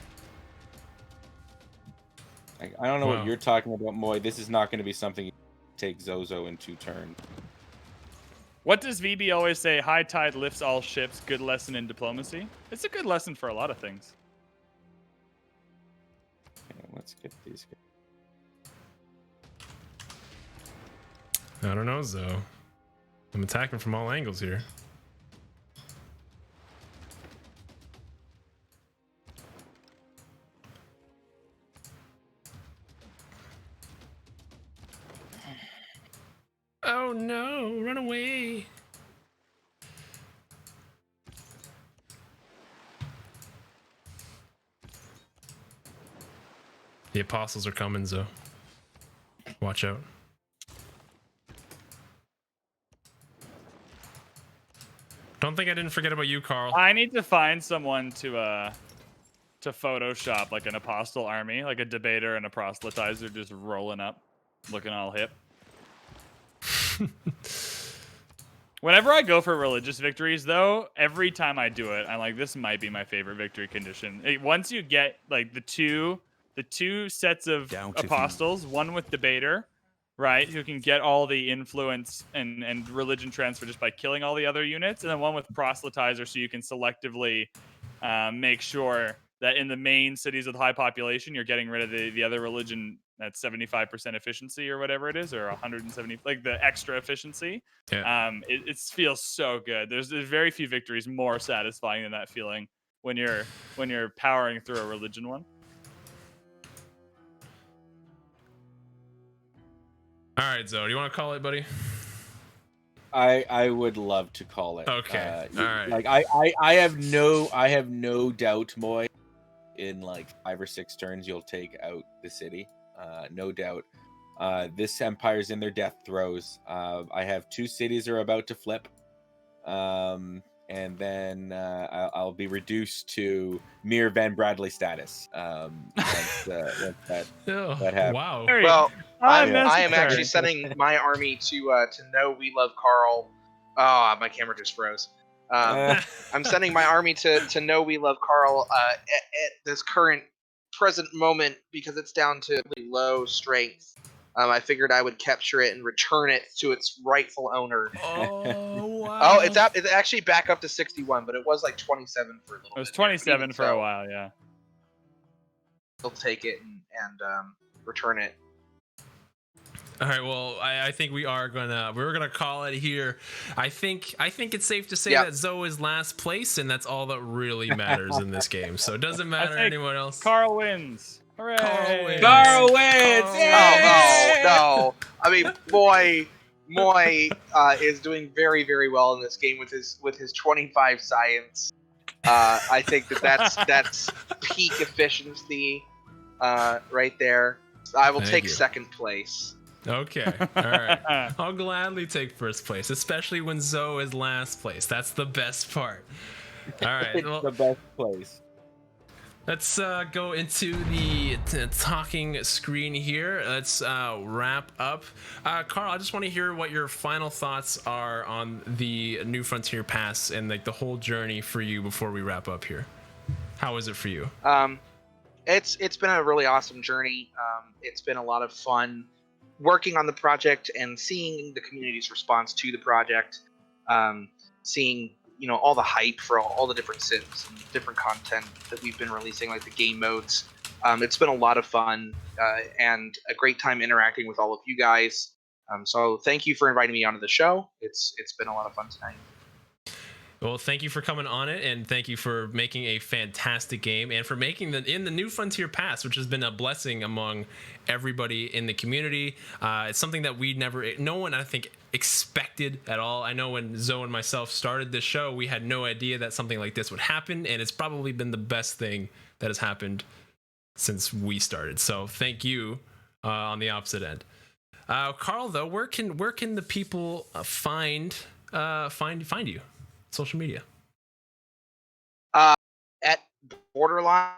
I don't know what you're talking about, Moy. This is not going to be something you take Zozo in 2 turns. What does VB always say? High tide lifts all ships. Good lesson in diplomacy. It's a good lesson for a lot of things. Okay, let's get these guys. I don't know, Zo. I'm attacking from all angles here. Oh no, run away. The apostles are coming, Zo. Watch out. Don't think I didn't forget about you, Carl. I need to find someone to Photoshop like an apostle army, like a debater and a proselytizer just rolling up, looking all hip. Whenever I go for religious victories, though, every time I do it, I'm like, this might be my favorite victory condition. Once you get like the two sets of apostles, one with debater, right, who can get all the influence and religion transfer just by killing all the other units, and then one with proselytizer, so you can selectively make sure that in the main cities with high population, you're getting rid of the other religion at 75% efficiency or whatever it is, or 170, like the extra efficiency. Yeah. It feels so good. There's very few victories more satisfying than that feeling when you're powering through a religion one. All right, Zo, do you want to call it, buddy? I would love to call it. Okay. All right. Like I have no doubt, Moy, in like 5 or 6 turns you'll take out the city. No doubt. This empire's in their death throes. I have 2 cities are about to flip. And then I'll be reduced to mere Van Bradley status. Once that happens. Wow. Well, I am actually sending my army to know we love Carl. Oh, my camera just froze. I'm sending my army to know we love Carl at this present moment because it's down to really low strength. I figured I would capture it and return it to its rightful owner. Oh, wow. Oh, it's actually back up to 61, but it was like 27 for a little bit. It was 27 for a while, yeah. He'll take it and return it. All right, well, I think we're gonna call it here. I think it's safe to say that Zo is last place, and that's all that really matters in this game. So it doesn't matter anyone else. Carl wins. Hooray! Carl wins. Carl wins! Oh no! I mean, Moy is doing very, very well in this game with his 25 science. I think that's peak efficiency right there. I will take second place. Okay, all right. I'll gladly take first place, especially when Zo is last place. That's the best part. All right, well, the best place. Let's go into the talking screen here. Let's wrap up. Carl, I just want to hear what your final thoughts are on the New Frontier Pass and like the whole journey for you before we wrap up here. How is it for you? It's been a really awesome journey. It's been a lot of fun working on the project and seeing the community's response to the project. Seeing all the hype for all the different sims and different content that we've been releasing, like the game modes. It's been a lot of fun and a great time interacting with all of you guys. So thank you for inviting me onto the show. It's been a lot of fun tonight. Well, thank you for coming on it, and thank you for making a fantastic game, and for making in the New Frontier Pass, which has been a blessing among everybody in the community. It's something that no one, I think, expected at all. I know when Zo and myself started this show, we had no idea that something like this would happen, and it's probably been the best thing that has happened since we started. So thank you on the opposite end. Carl, though, where can the people find you? Social media. At Borderline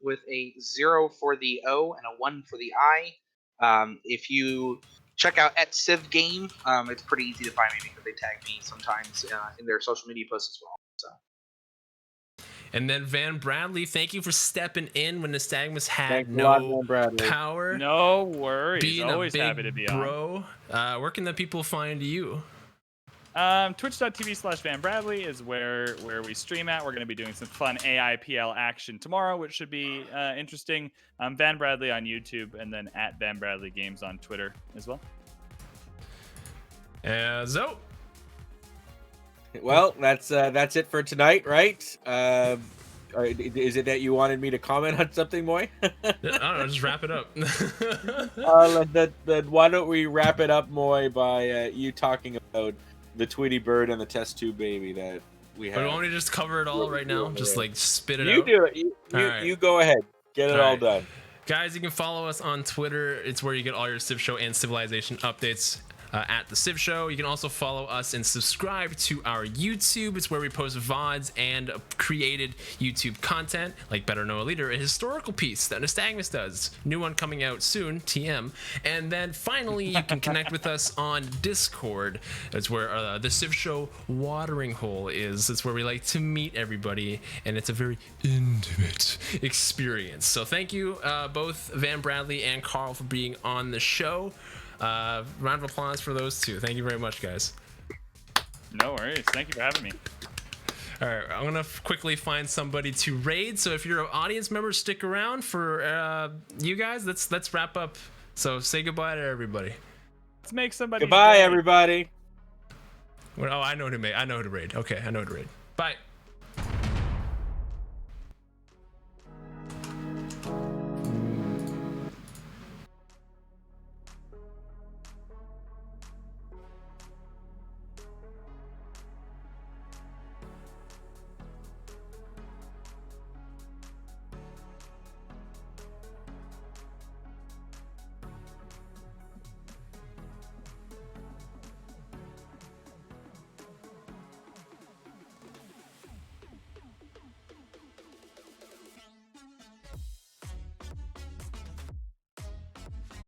with a 0 for the O and a 1 for the I. If you check out at @CivGame. It's pretty easy to find me because they tag me sometimes in their social media posts as well. So. And then Van Bradley, thank you for stepping in when Nystagmus had Thanks a lot, no Van Bradley. power. No worries. Being Always a big happy to be on. bro. Where can the people find you? Twitch.tv/Van Bradley is where we stream at. We're going to be doing some fun AIPL action tomorrow, which should be interesting. Van Bradley on YouTube, and then at Van Bradley Games on Twitter as well. Zo. Well, that's it for tonight, right? Is it that you wanted me to comment on something, Moy? I don't know, just wrap it up. Then why don't we wrap it up, Moy, by you talking about the Tweety Bird and the test tube baby that we have. But why don't we just cover it all right now? Just like spit it out. You do it. You go ahead. Get it all done. Guys, you can follow us on Twitter. It's where you get all your TheCivShow and Civilization updates. At TheCivShow. You can also follow us and subscribe to our YouTube. It's where we post VODs and created YouTube content, like Better Know a Leader, a historical piece that Nystagmus does. New one coming out soon, TM. And then finally, you can connect with us on Discord. That's where the TheCivShow watering hole is. It's where we like to meet everybody, and it's a very intimate experience. So thank you, both Van Bradley and Carl, for being on the show. Round of applause for those two. Thank you very much, guys. No worries. Thank you for having me. All right, I'm gonna quickly find somebody to raid. So if you're an audience member, stick around for you guys. Let's wrap up. So say goodbye to everybody. Let's make somebody. Goodbye, everybody. Oh, I know who to raid. Okay, I know who to raid. Bye.